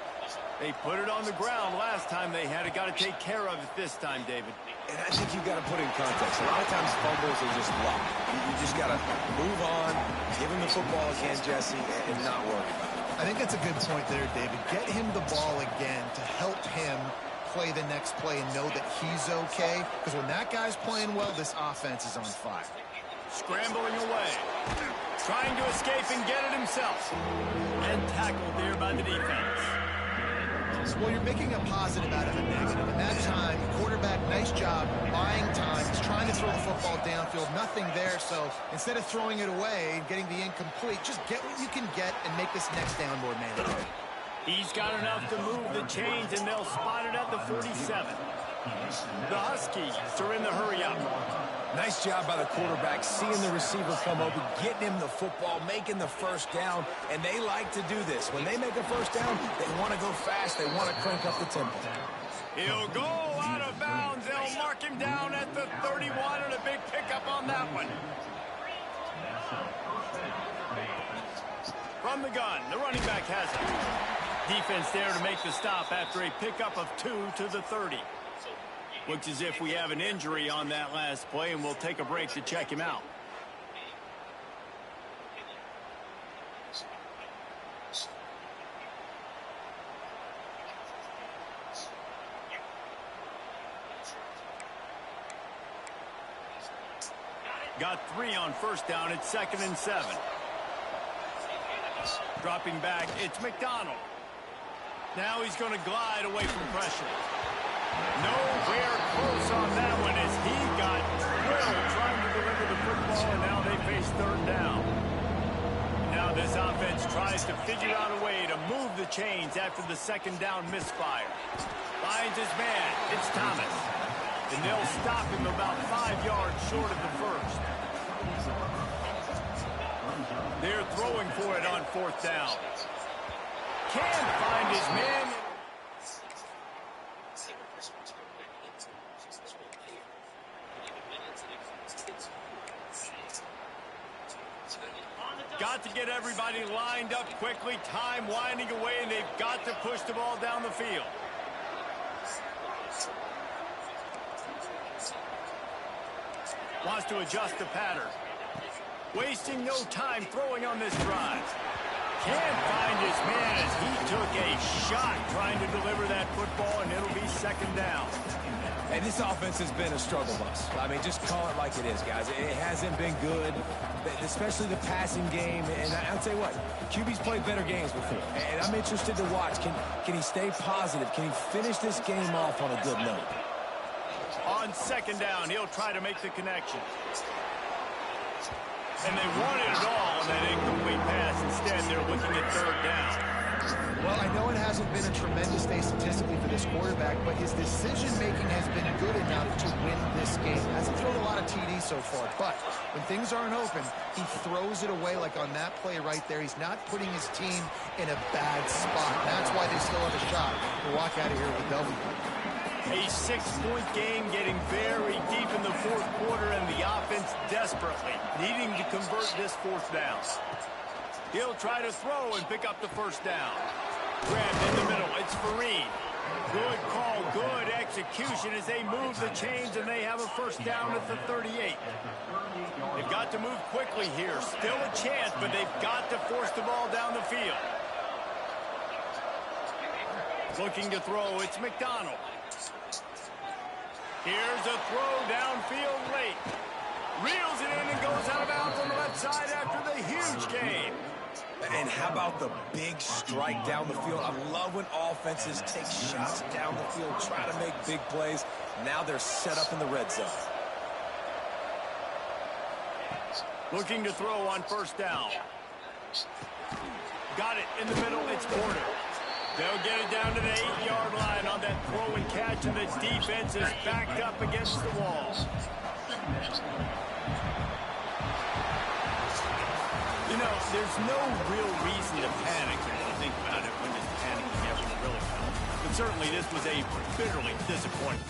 S1: They put it on the ground last time they had it. Got to take care of it this time, David.
S12: And I think you've got to put in context. A lot of times fumbles are just luck. You just got to move on, give him the football again, Jesse, and not worry about it.
S13: I think that's a good point there, David. Get him the ball again to help him play the next play and know that he's okay. Because when that guy's playing well, this offense is on fire.
S1: Scrambling away. Trying to escape and get it himself. And tackled there by the defense.
S13: Well, you're making a positive out of a negative. In that time, quarterback, nice job, buying time. He's trying to throw the football downfield. Nothing there, so instead of throwing it away and getting the incomplete, just get what you can get and make this next down more manageable.
S1: He's got enough to move the chains, and they'll spot it at the 47. The Huskies are in the hurry-up.
S12: Nice job by the quarterback, seeing the receiver come open, getting him the football, making the first down, and they like to do this. When they make a first down, they want to go fast. They want to crank up the tempo.
S1: He'll go out of bounds. They'll mark him down at the 31, and a big pickup on that one. From the gun, the running back has it. Defense there to make the stop after a pickup of 2 to the 30. Looks as if we have an injury on that last play, and we'll take a break to check him out. Got 3 on first down. It's 2nd and 7. Dropping back, it's McDonald. Now he's going to glide away from pressure. Nowhere close on that one as he got drilled trying to deliver the football, and now they face 3rd down. Now this offense tries to figure out a way to move the chains after the 2nd down misfire. Finds his man. It's Thomas. And they'll stop him about 5 yards short of the first. They're throwing for it on 4th down. Can't find his man. got to get everybody lined up quickly, time winding away, and they've got to push the ball down the field. Wants to adjust the pattern. Wasting no time throwing on this drive. Can't find his man as he took a shot trying to deliver that football, and it'll be second down.
S12: And this offense has been a struggle bus. I mean, just call it like it is, guys. It hasn't been good, especially the passing game. And I'll tell you what, QB's played better games before. And I'm interested to watch. Can he stay positive? Can he finish this game off on a good note?
S1: On second down, he'll try to make the connection. And they wanted it all on that incomplete pass. Instead, they're looking at third down.
S13: Well, I know it hasn't been a tremendous day statistically for this quarterback, but his decision-making has been good enough to win this game. Hasn't thrown a lot of TDs so far, but when things aren't open, he throws it away like on that play right there. He's not putting his team in a bad spot. That's why they still have a shot to walk out of here with a W.
S1: A 6-point game getting very deep in the fourth quarter, and the offense desperately needing to convert this fourth down. He'll try to throw and pick up the first down. Grabbed in the middle. It's Fareed. Good call, good execution as they move the chains, and they have a first down at the 38. They've got to move quickly here. Still a chance, but they've got to force the ball down the field. Looking to throw, it's McDonald. Here's a throw downfield late. Reels it in and goes out of bounds on the left side after the huge gain.
S12: And how about the big strike down the field? I love when offenses take shots down the field, try to make big plays. Now they're set up in the red zone.
S1: Looking to throw on first down. Got it in the middle. It's Porter. They'll get it down to the 8-yard line on that throw and catch, and the defense is backed up against the wall. You know, there's no real reason to panic when you think about it, when does panicking ever really help. But certainly this was a bitterly disappointing.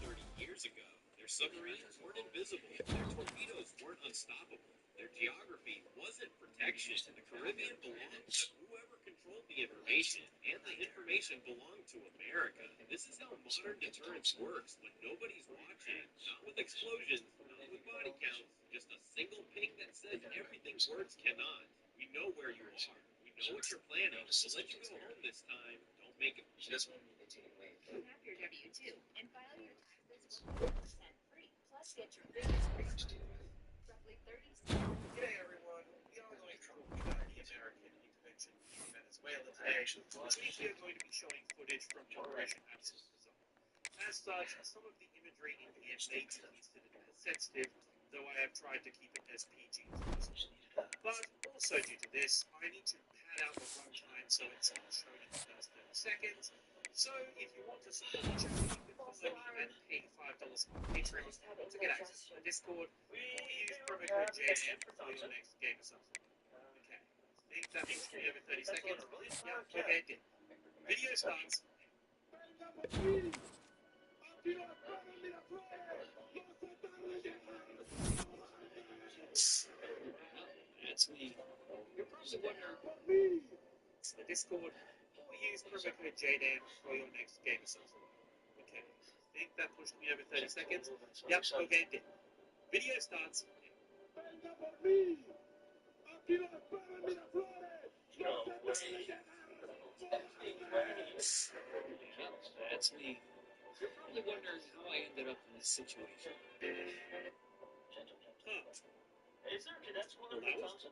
S19: 30 years ago, their submarines weren't invisible, their torpedoes weren't unstoppable, their geography wasn't protection, and the Caribbean belonged to whoever controlled the information, and the information belonged to America. This is how modern deterrence works when nobody's watching, not with explosions, not with body counts, just a single ping that says everything words cannot. We know where you are. We know what you're planning. We'll let you go home this time. Don't make it. Just one minute to wait. Have your W-2 and file your taxes 100% free. Plus, get your biggest reach to roughly 30 cents.
S9: G'day everyone, we are going to talk about the American intervention in Venezuela today. We are going to be showing footage from Operation Absolute Resolve. As such, some of the imagery in here may be considered as sensitive, though I have tried to keep it as PG as possible. But also due to this, I need to pad out the runtime so it's not shown in the first 30 seconds. So if you want to support the channel, you can follow me and pay $5 on Patreon to get access to the Discord, or use promo code JNM for your next game or something. Okay, I think that makes me over 30 seconds. Yeah, okay, it did. Video starts. That's me. You're probably wondering, it's the Discord, or use promo code JDAM for your next game or something. Okay, I think that pushed me over 30 seconds. Yep, okay, it did. Video starts. That's me. You're probably wondering how I ended up in this situation. Huh. Is there cadets one of Thompson?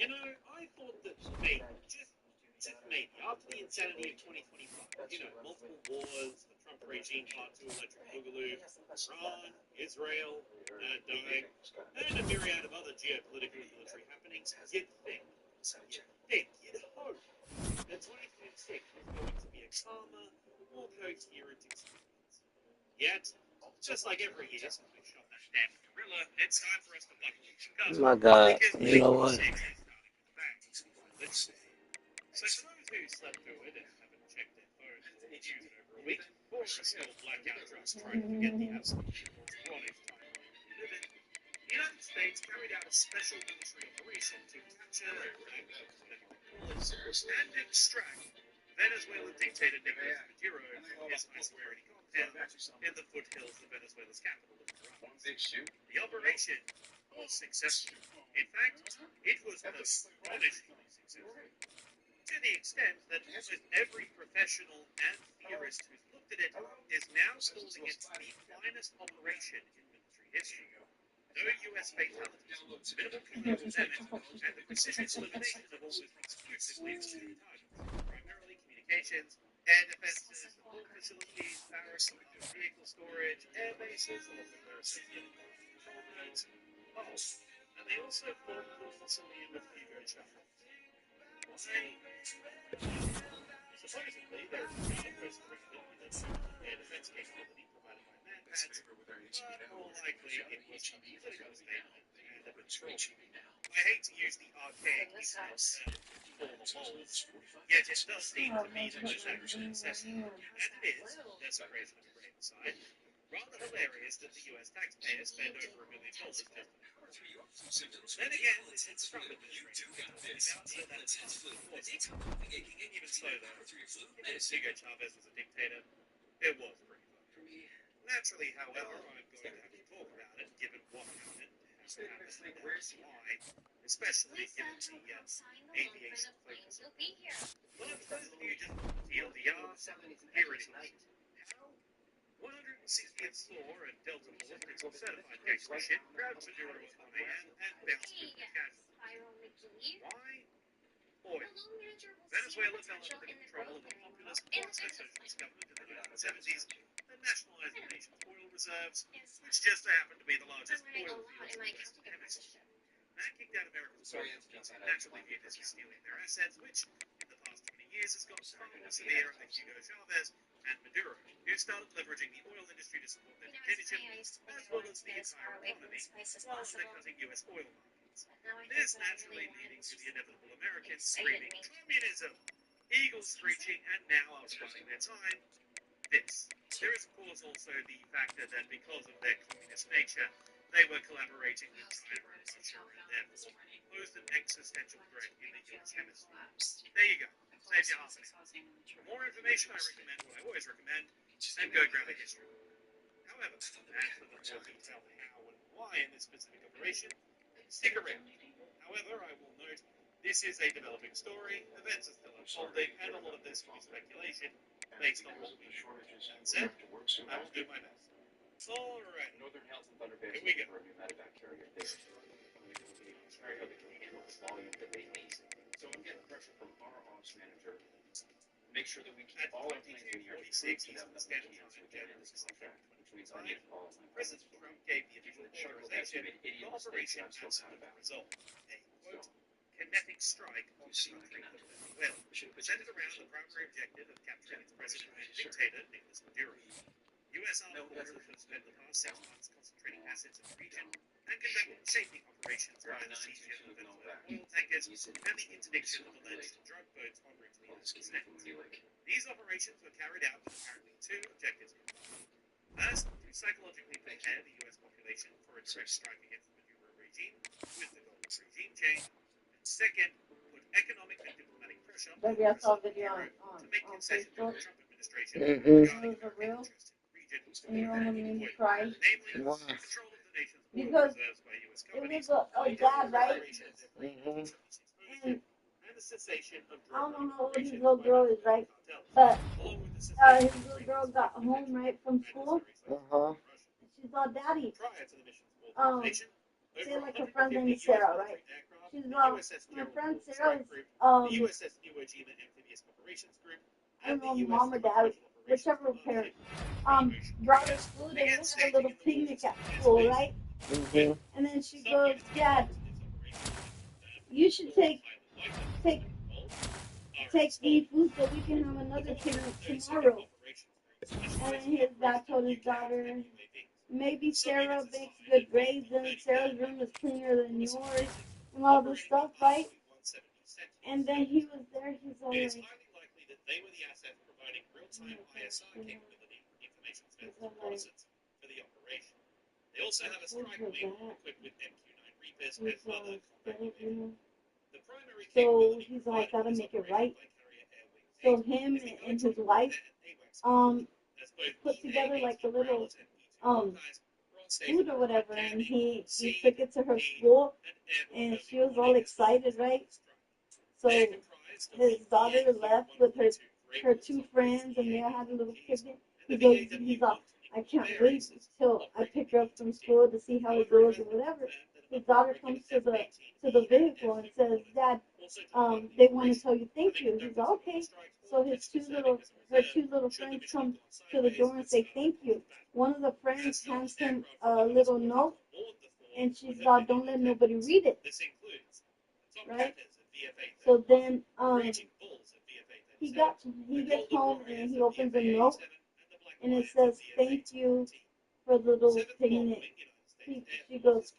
S9: You know, I thought that maybe, just maybe, after the insanity of 2025, you know, multiple wars, the Trump regime part 2 electric boogaloo, Iran, Israel, dying, and a myriad of other geopolitical and military happenings, you'd hope that 2026 was going to be a calmer, more coherent experience. Yet,
S15: Just like every year since we shot that damn gorilla, it's time for us to buckle up.
S2: Oh my God. You know what?
S15: Let's see. So for those who slept through it and haven't checked their phones or news in over a week, or are still blackout drunk trying to forget the absolutely moronic timeline we live in, the United States carried out a special military operation to capture, and extract Venezuelan dictator Nicolas Maduro from his high-security compound in the foothills of Venezuela's capital of Caracas. The operation was successful. In fact, it was astonishingly successful. To the extent that almost every professional and theorist who's looked at it is now calling it the finest operation in military history. No U.S. fatalities, minimal collateral damage, and the precise elimination of almost exclusively extreme targets, primarily communications, air defenses, port facilities, barracks, vehicle storage, air bases, along with their associated control nodes. Oh, and they also formed the mausoleum of Hugo Chavez. Supposedly, there is a post-president with an air defense capability provided by manpads, but more likely it was a political statement and a control. I hate to use the archaic term for the moles, yet it does seem to me that there's actually necessity, and it is, desecration of a grain aside, rather hilarious that the US taxpayer spend over $1 million just on it. Then again, this is the Trump administration, so that it's possible. Even so, though, if Hugo Chavez was a dictator, it was pretty funny. Naturally, however, I'm going to have to talk about it, given what happened, how it happened, and why, especially given the aviation focus. But for those of you just on the TLDR, here it is. How 160th floor and Delta Ballistics certified gangster shit grabbed Maduro on the hand and bounced with the casualties. Why? Oil. Venezuela fell under the control of a populist quasi-socialist government in the 1970s that nationalized the nation's oil reserves, which just so happened to be the largest oil fields in the Western Hemisphere. That kicked out American soldiers and naturally viewed as stealing their assets, which, in the past 20 years, has gotten far more severe under Hugo Chavez and Maduro, who started leveraging the oil industry to support their dictatorship, as well as the entire economy, while undercutting U.S. oil markets. This naturally leading to the inevitable Americans screaming, communism! Eagles screeching, and now outspending their time, this. There is, of course, also the factor that because of their communist nature, they were collaborating with China and Russia, and therefore posed an existential threat in the U.S. hemisphere. There you go. Save you half an hour. For more information, I recommend what I always recommend, and go grab a history. However, as for the more detailed how and why in this specific operation, stick around. However, I will note, this is a developing story, events are still unfolding, and a lot of this will be speculation based on what we know. That said, I will do my best. Alright, here we go.
S19: So I'm getting pressure from our ops manager. Make sure that we keep all our things in here.
S15: 46 Eastern Standard Time, January 2025. President Trump gave the official authorization for Operation Outside Result, a quote, kinetic strike on the country of Venezuela, centered around the primary objective of capturing its president and dictator, Nicolas Maduro. U.S. armed forces have spent the past 6 months concentrating assets in the region and conducting shaping operations via the seizure of Venezuelan oil tankers and the interdiction of alleged drug boats en route to the United States. These operations were carried out with apparently 2 objectives in mind. First, to psychologically prepare the U.S. population for a direct strike against the Maduro regime with the goal of regime change, and second, put economic and diplomatic pressure on
S5: Maybe I saw a video
S15: to make concessions to the Trump administration
S5: Those
S15: regarding
S5: are real.
S15: interest in the region,
S5: And you want to make me cry?
S15: namely control of the nation's oil
S5: Because
S15: reserves by U.S.
S5: it
S15: companies,
S5: was a dad, right?
S15: and the cessation of
S5: I don't
S15: drug
S5: know what his
S15: operations
S5: little
S15: by
S5: girl is, right? But his little girl got home, right, from school. She's all, Daddy. Say like her friend's name is Sarah, right? She's my friend Sarah is
S15: the USS Iwo Jima Amphibious Operations Group,
S5: I don't know, mom or dad, whichever parent, brought us food and we had a little picnic at school, right? And then she goes, Dad, you should take the food so we can have another picnic tomorrow. And then his dad told his daughter, maybe Sarah makes good grades and Sarah's room is cleaner than yours and all this stuff, right? And then he was there, he's all
S19: It is
S5: like,
S19: highly likely that they were the assets providing real-time ISR capability, information fed
S5: he's all like,
S19: reconnaissance, for the operation. They also have a strike wing equipped with MQ-9 Reapers and
S5: he's
S19: other combat
S5: you
S19: equipment.
S5: know.
S19: The primary
S5: So
S19: capability
S5: he's like,
S19: provided
S5: gotta
S19: is
S5: make it
S19: operated
S5: right.
S19: by carrier air wing
S5: So
S19: 8
S5: him
S19: is the
S5: and his
S19: electronic
S5: wife,
S19: warfare and AWACS component. As both
S5: put together
S19: EA-18
S5: like a little,
S19: Growlers and E-2 Hawkeyes were on station
S5: food or
S19: to
S5: whatever,
S19: provide
S5: and
S19: candy,
S5: he
S19: seed,
S5: took it to her
S19: meat,
S5: school,
S19: and airborne
S5: and
S19: early
S5: she was all
S19: warning as well
S5: excited,
S19: as the
S5: right?
S19: strike.
S5: So
S19: They're comprised of
S5: his
S19: the
S5: daughter
S19: VA
S5: left with her
S19: 122
S5: her
S19: Grey
S5: two
S19: Wolves
S5: friends, and they had a little picnic. He goes, he's all, I can't wait till I pick her up from school to see how it goes or whatever. His daughter comes to the vehicle and says, Dad, they want to tell you thank you. He's all, okay. So her two little friends come to the door and say thank you. One of the friends hands him a little note, and she's all, don't let nobody read it. Right? So then he gets home and he opens a note and it says thank you for the little picnic. She goes,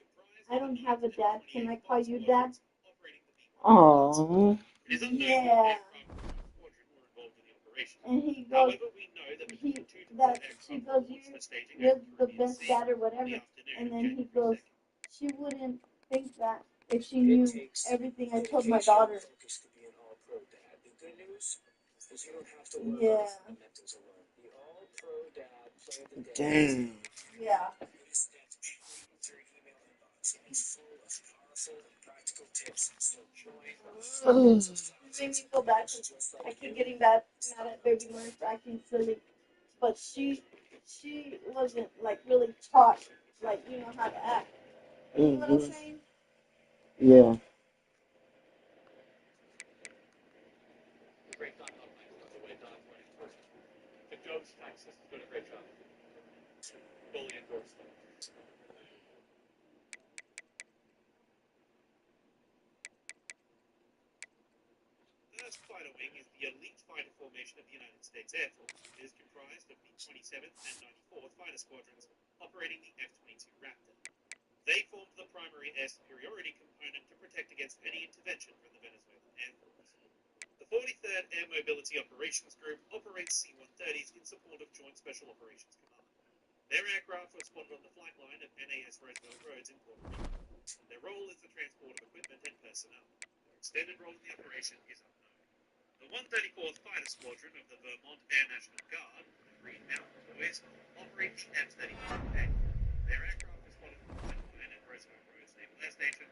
S5: I don't have a dad. Can I call you dad?
S2: Oh.
S5: Yeah. And he goes, she goes, you're the best dad or whatever. And then he goes, she wouldn't think that if she knew everything I told my daughter. Yeah.
S2: Damn.
S5: Yeah.
S2: Ugh.
S5: It made me feel bad. I keep getting mad at Baby Lauren for acting silly. But she wasn't like really taught, like, you know, how to act. You know what I'm saying?
S2: Yeah.
S15: Great Don Thanks, by the way. Don's running first. The Ghost, Texas, is doing a great job. Fully endorsed them.
S19: First Fighter Wing is the elite fighter formation of the United States Air Force. It is comprised of the 27th and 94th Fighter Squadrons operating the F-22 Raptor. They formed the primary air superiority component to protect against any intervention from the Venezuelan Air Force. The 43rd Air Mobility Operations Group operates C-130s in support of Joint Special Operations Command. Their aircraft were spotted on the flight line of NAS Roosevelt Roads in Puerto Rico. Their role is the transport of equipment and personnel. Their extended role in the operation is unknown. The 134th Fighter Squadron of the Vermont Air National Guard, the Green Mountain Boys, operate the F-35A. Their aircraft is spotted on the flight line at Roosevelt Roads Naval Air Station,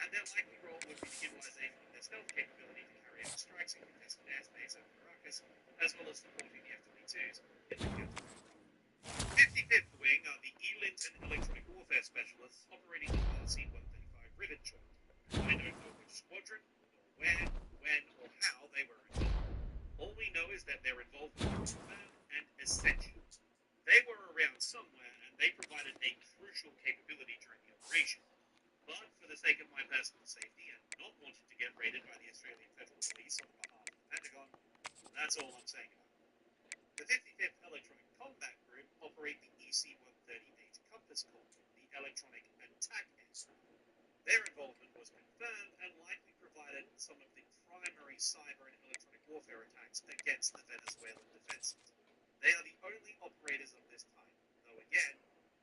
S19: and their likely role would be the utilization of their stealth capability to carry out strikes in contested airspace over Caracas, as well as supporting the F-22s in the field. 55th Wing are the ELINT and electronic warfare specialists operating the RC-135 Rivet Joint. I don't know which squadron, or where, when, or how they were involved. All we know is that their involvement was confirmed and essential. They were around somewhere, and they provided a crucial capability during the operation. But for the sake of my personal safety and not wanting to get raided by the Australian Federal Police on behalf of the Pentagon, that's all I'm saying about it. The 55th Electronic Combat Group operate the EC-138 Compass Corps, the electronic attack aircraft. Their involvement was confirmed and likely provided some of the primary cyber and electronic warfare attacks against the Venezuelan defenses. They are the only operators of this type, though again,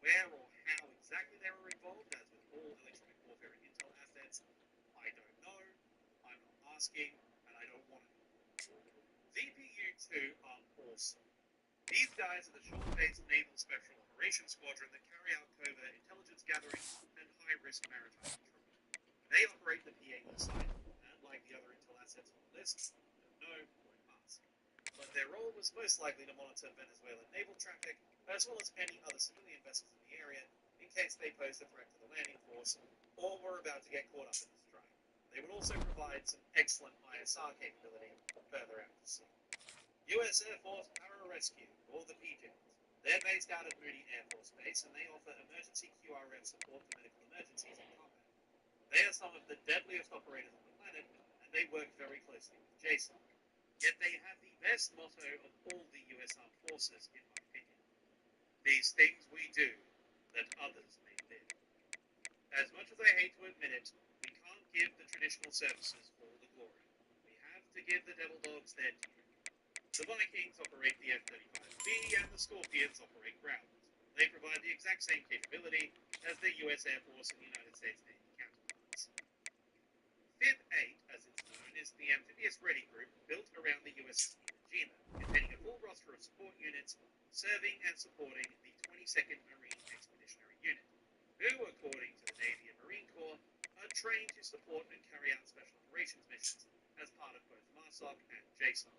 S19: where or how exactly they were involved, as with all electronic warfare and intel assets, I don't know, I'm not asking, and I don't want to know. VPU-2 are awesome. These guys are the shore-based Naval Special Operations Squadron that carry out covert intelligence gathering and high-risk maritime patrol. They operate the PAE side, and like the other intel assets on the list, don't know, won't ask. But their role was most likely to monitor Venezuelan naval traffic, as well as any other civilian vessels in the area, in case they posed a threat to the landing force, or were about to get caught up in the strike. They would also provide some excellent ISR capability further out to sea. U.S. Air Force Pararescue, or the PJs. They're based out of Moody Air Force Base, and they offer emergency QRF support for medical emergencies in combat. They are some of the deadliest operators on the planet, and they work very closely with JSOC. Yet they have the best motto of all the U.S. Armed Forces, in my opinion. These things we do,
S20: that others may fear. As much as I hate to admit it, we can't give the traditional services all the glory. We have to give the Devil Dogs their due. The Vikings operate the F-35B and the Scorpions operate Growlers. They provide the exact same capability as the U.S. Air Force and the United States Navy counterparts. FIB 8, as it's known, is the amphibious ready group built around the U.S. Iwo Jima, containing a full roster of support units serving and supporting the 22nd Marine Expeditionary Unit, who, according to the Navy and Marine Corps, are trained to support and carry out special operations missions as part of both MARSOC and JSOC.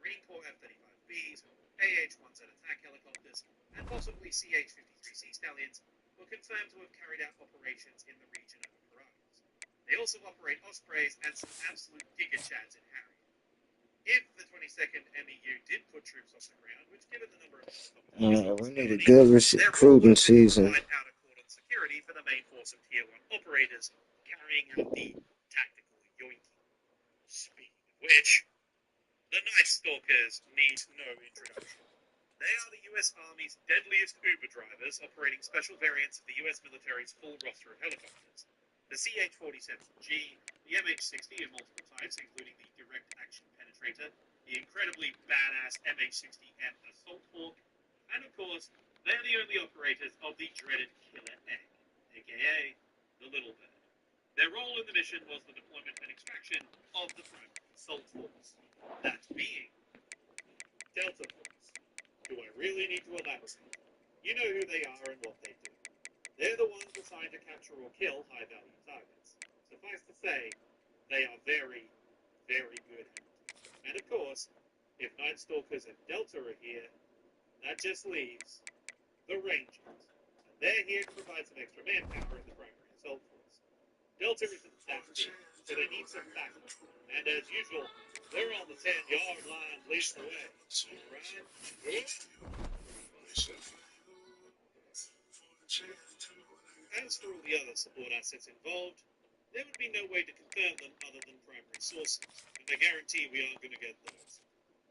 S20: Marine Corps F-35Bs, AH-1Z attack helicopters, and possibly CH-53C Stallions were confirmed to have carried out operations in the region over Caracas. They also operate Ospreys and some absolute giga-chads in Harrier. If the 22nd MEU did put troops on the ground, which given the number of
S2: We need a good recruiting season.
S20: out-of-cordon security for the main force of Tier 1 operators carrying out the tactical yoinking. Speaking of which, the Night Stalkers need no introduction. They are the U.S. Army's deadliest Uber drivers, operating special variants of the U.S. military's full roster of helicopters. The CH-47G, the MH-60 in multiple types, including the Direct Action Penetrator, the incredibly badass MH-60M Assault Hawk, and of course, they're the only operators of the dreaded Killer Egg, aka the Little Bird. Their role in the mission was the deployment and extraction of the primary assault force, that being Delta Force. Do I really need to elaborate? You know who they are and what they do. They're the ones assigned to capture or kill high-value targets. Suffice to say, they are very, very good at it. And of course, if Night Stalkers and Delta are here, that just leaves the Rangers. And they're here to provide some extra manpower in the primary assault force. Delta isn't that big, so they need some backup. And as usual, they're on the 10-yard line leading the way. Right? As for all the other support assets involved, there would be no way to confirm them other than primary sources, and I guarantee we aren't going to get those.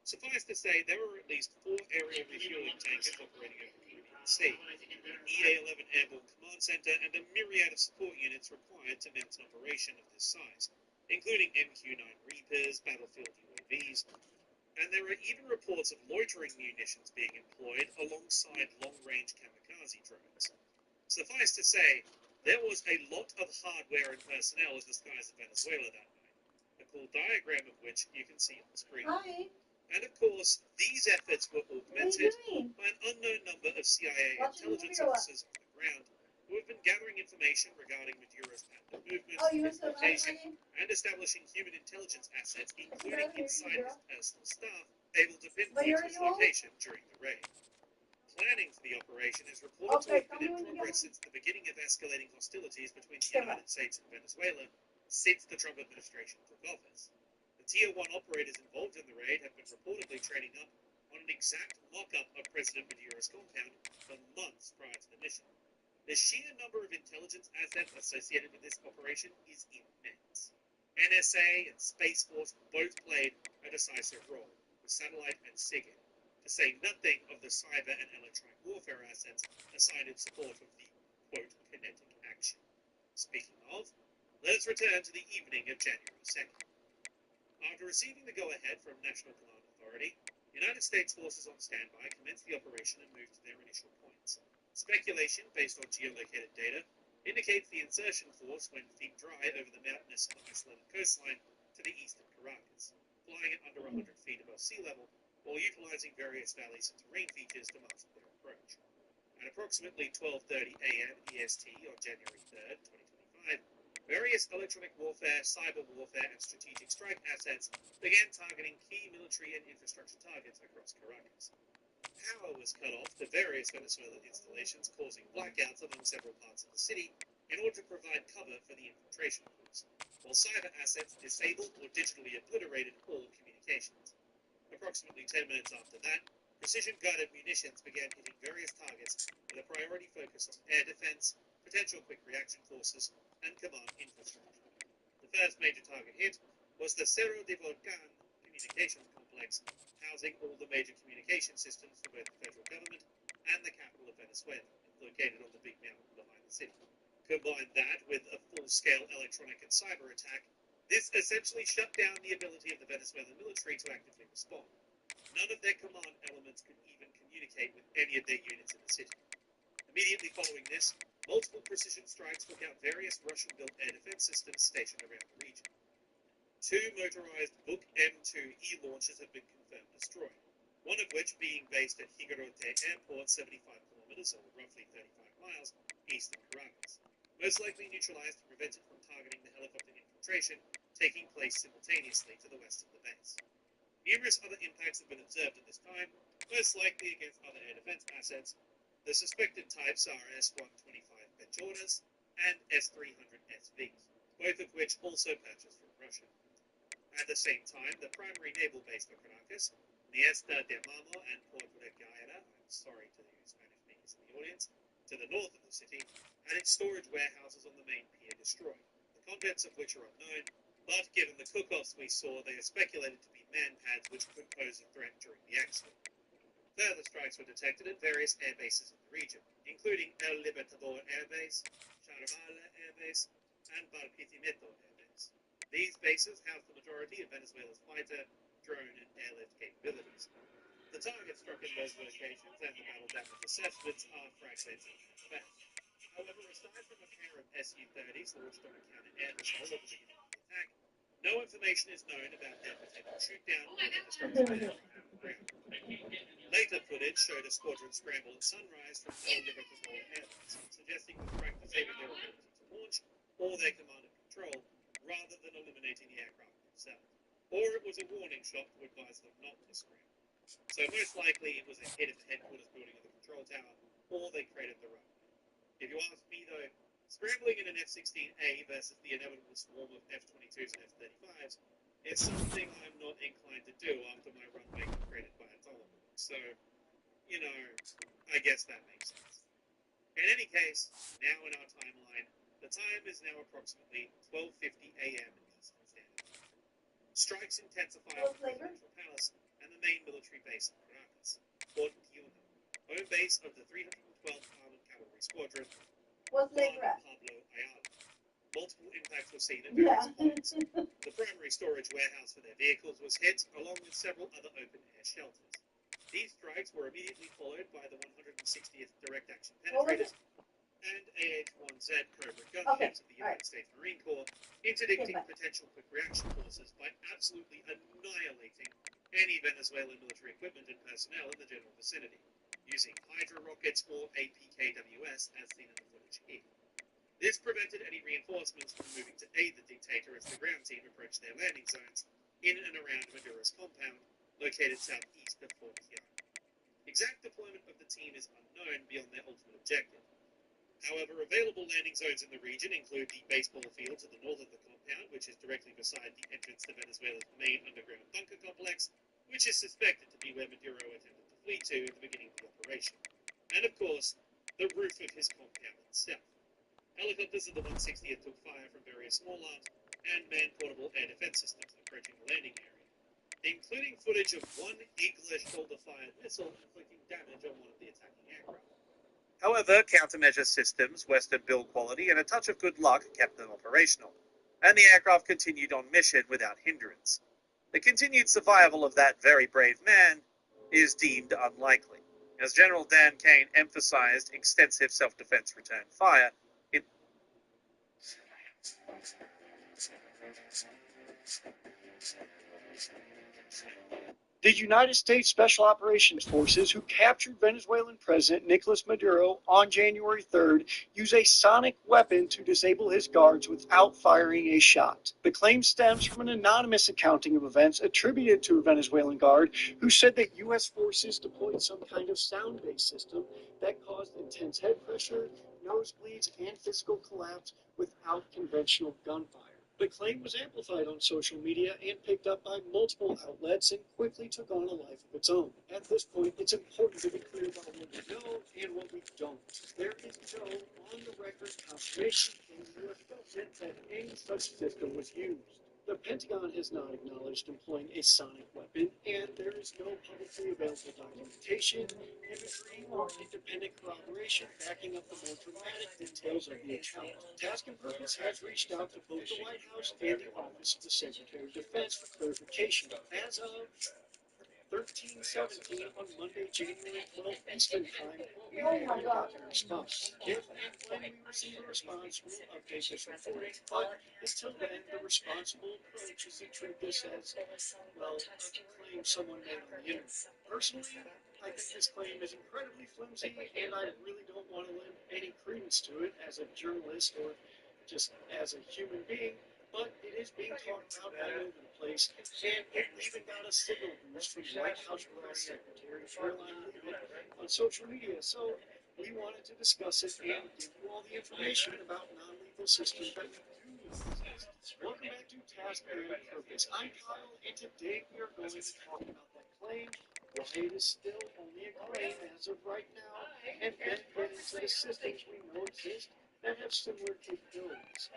S20: Suffice to say, there are at least 4 aerial refueling tankers operating over the Caribbean Sea, an EA-11 Airborne Command Center, and a myriad of support units required to mount an operation of this size, including MQ-9 Reapers, battlefield UAVs, and there are even reports of loitering munitions being employed alongside long-range kamikaze drones. Suffice to say, there was a lot of hardware and personnel in the skies of Venezuela that night, a cool diagram of which you can see on the screen.
S5: Hi.
S20: And of course, these efforts were augmented by an unknown number of CIA intelligence officers on the ground who have been gathering information regarding Maduro's pattern of movement, his location, and establishing human intelligence assets, including inside his personal staff, able to pinpoint his location during the raid. Planning for the operation is reported to have been in progress since the beginning of escalating hostilities between the United States and Venezuela since the Trump administration took office. The Tier 1 operators involved in the raid have been reportedly training up on an exact mock-up of President Maduro's compound for months prior to the mission. The sheer number of intelligence assets associated with this operation is immense. NSA and Space Force both played a decisive role, with satellite and SIGINT, to say nothing of the cyber and electronic warfare assets assigned in support of the, quote, kinetic action. Speaking of, let's return to the evening of January 2nd. After receiving the go-ahead from National Command Authority, United States forces on standby commenced the operation and moved to their initial points. Speculation, based on geolocated data, indicates the insertion force went feet dry over the mountainous and isolated coastline to the east of Caracas, flying at under 100 feet above sea level, while utilizing various valleys and terrain features to mask their approach. At approximately 12:30 a.m. EST on January 3rd, 2025, various electronic warfare, cyber warfare, and strategic strike assets began targeting key military and infrastructure targets across Caracas. Power was cut off to various Venezuelan installations, causing blackouts among several parts of the city in order to provide cover for the infiltration force, while cyber assets disabled or digitally obliterated all communications. Approximately 10 minutes after that, precision-guided munitions began hitting various targets with a priority focus on air defense, potential quick reaction forces, and command infrastructure. The first major target hit was the Cerro de Volcan communications complex, housing all the major communication systems for both the federal government and the capital of Venezuela, located on the big mountain behind the city. Combine that with a full-scale electronic and cyber attack, this essentially shut down the ability of the Venezuelan military to actively respond. None of their command elements could even communicate with any of their units in the city. Immediately following this, multiple precision strikes took out various Russian-built air defense systems stationed around the region. 2 motorized Buk M2E launchers have been confirmed destroyed, one of which being based at Higuerote Airport, 75 kilometers or roughly 35 miles east of Caracas, most likely neutralized and prevented from targeting the helicopter infiltration taking place simultaneously to the west of the base. Numerous other impacts have been observed at this time, most likely against other air defense assets. The suspected types are S-125 Pechoras and S-300 SVs, both of which also purchased from Russia. At the same time, the primary naval base for Caracas, Niesta de Mamo and Puerto Gaira, I'm sorry to the Spanish speakers in the audience, to the north of the city, had its storage warehouses on the main pier destroyed, the contents of which are unknown, but given the cook-offs we saw, they are speculated to be man pads which could pose a threat during the accident. Further strikes were detected at various air bases in the region, including El Libertador Air Base, Charvala Air Base, and Barquisimeto Air Base. These bases house the majority of Venezuela's fighter, drone, and airlift capabilities. The targets struck in those locations and the battle damage assessments are fragmented at best. However, aside from a pair of Su-30s launched on a counter-air missile at the beginning of the attack, no information is known about their potential shoot-down or the destruction of aircraft on the ground. Later footage showed a squadron scramble at sunrise from El Libertador Air Base, suggesting the strike disabled their ability to launch or their command and control, rather than eliminating the aircraft themselves. Or it was a warning shot to advise them not to scramble. So most likely it was a hit at the headquarters building of the control tower, or they created the runway. If you ask me though, scrambling in an F-16A versus the inevitable swarm of F-22s and F-35s is something I'm not inclined to do after my runway got created by a Taliban. So, you know, I guess that makes sense. In any case, now in our timeline, the time is now approximately 12:50 a.m. Eastern Standard Time. Strikes intensify on the presidential palace and the main military base in Caracas, Fort Tiuna, home base of the 312th Armored Cavalry Squadron, Juan Pablo Ayala. Multiple impacts were seen at various points. The primary storage warehouse for their vehicles was hit, along with several other open-air shelters. These strikes were immediately followed by the 160th Direct Action Penetrators and AH-1Z Cobra gunships of the United States Marine Corps, interdicting potential quick reaction forces by absolutely annihilating any Venezuelan military equipment and personnel in the general vicinity, using Hydra rockets or APKWS as seen in the footage here. This prevented any reinforcements from moving to aid the dictator as the ground team approached their landing zones in and around Maduro's compound, located southeast of Fort Tiuna. Exact deployment of the team is unknown beyond their ultimate objective. However, available landing zones in the region include the baseball field to the north of the compound, which is directly beside the entrance to Venezuela's main underground bunker complex, which is suspected to be where Maduro attempted to flee to at the beginning of the operation. And of course, the roof of his compound itself. Helicopters of the 160th took fire from various small arms and man-portable air defense systems approaching the landing area, including footage of one Igla shoulder-fired missile inflicting damage on one of the attacking aircraft. However, countermeasure systems, Western build quality, and a touch of good luck kept them operational, and the aircraft continued on mission without hindrance. The continued survival of that very brave man is deemed unlikely, as General Dan Kane emphasized extensive self-defense return fire in
S21: The United States Special Operations Forces, who captured Venezuelan President Nicolas Maduro on January 3rd, use a sonic weapon to disable his guards without firing a shot. The claim stems from an anonymous accounting of events attributed to a Venezuelan guard who said that U.S. forces deployed some kind of sound-based system that caused intense head pressure, nosebleeds, and physical collapse without conventional gunfire. The claim was amplified on social media and picked up by multiple outlets and quickly took on a life of its own. At this point, it's important to be clear about what we know and what we don't. There is no on-the-record confirmation in the U.S. government that any such system was used. The Pentagon has not acknowledged employing a sonic weapon. weapon, and there is no publicly available documentation, imagery, or independent corroboration backing up the more dramatic details of the account. Task and Purpose has reached out to both the White House and the Office of the Secretary of Defense for clarification. As of 13:17 on Monday, January 12th Eastern Time, we haven't gotten a response. If and when we receive a response, we'll update this reporting, but until then, the responsible approach is to treat this as, well, a claim someone made on the internet. Personally, I think this claim is incredibly flimsy, and I really don't want to lend any credence to it as a journalist or just as a human being, but it is being talked about all over the place, and it even got a signal boost from White House Press Secretary Caroline Leavitt on social media, so we wanted to discuss it and give you all the information about non-lethal systems that we do exist. Welcome back to Task and Purpose. I'm Kyle, and today we are going to talk about that claim, why it is still only a claim as of right now, and then get into the systems we know exist that have similar capabilities.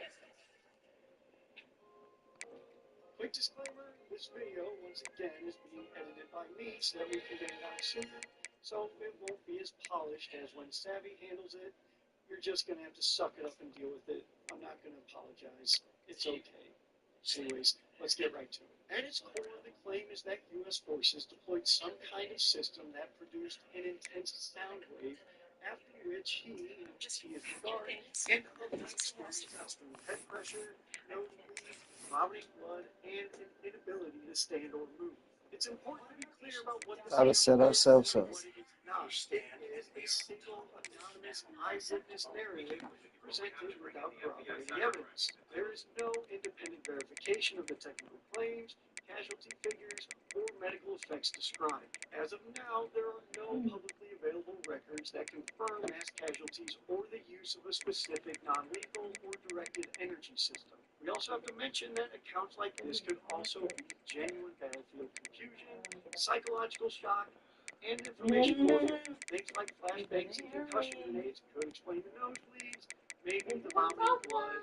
S21: Quick disclaimer, this video, once again, is being edited by me so that we can get it out sooner, so it won't be as polished as when Savvy handles it. You're just going to have to suck it up and deal with it. I'm not going to apologize. It's okay. Anyways, let's get right to it. At its core, the claim is that U.S. forces deployed some kind of system that produced an intense sound wave, after which he is the guard, and others experienced extreme head pressure, nosebleeds, vomiting blood, and an inability to stand or move. It's important to be clear about what this
S2: Gotta set ourselves up.
S21: what it is not. It is a single anonymous eyewitness narrative presented without corroborating evidence. There is no independent verification of the technical claims, casualty figures, or medical effects described. As of now, there are no publicly available records that confirm mass casualties or the use of a specific non-lethal or directed energy system. We also have to mention that accounts like this could also be genuine battlefield confusion, psychological shock, and information warfare. Things like flashbangs and concussion grenades could explain the nosebleeds, maybe the vomiting blood,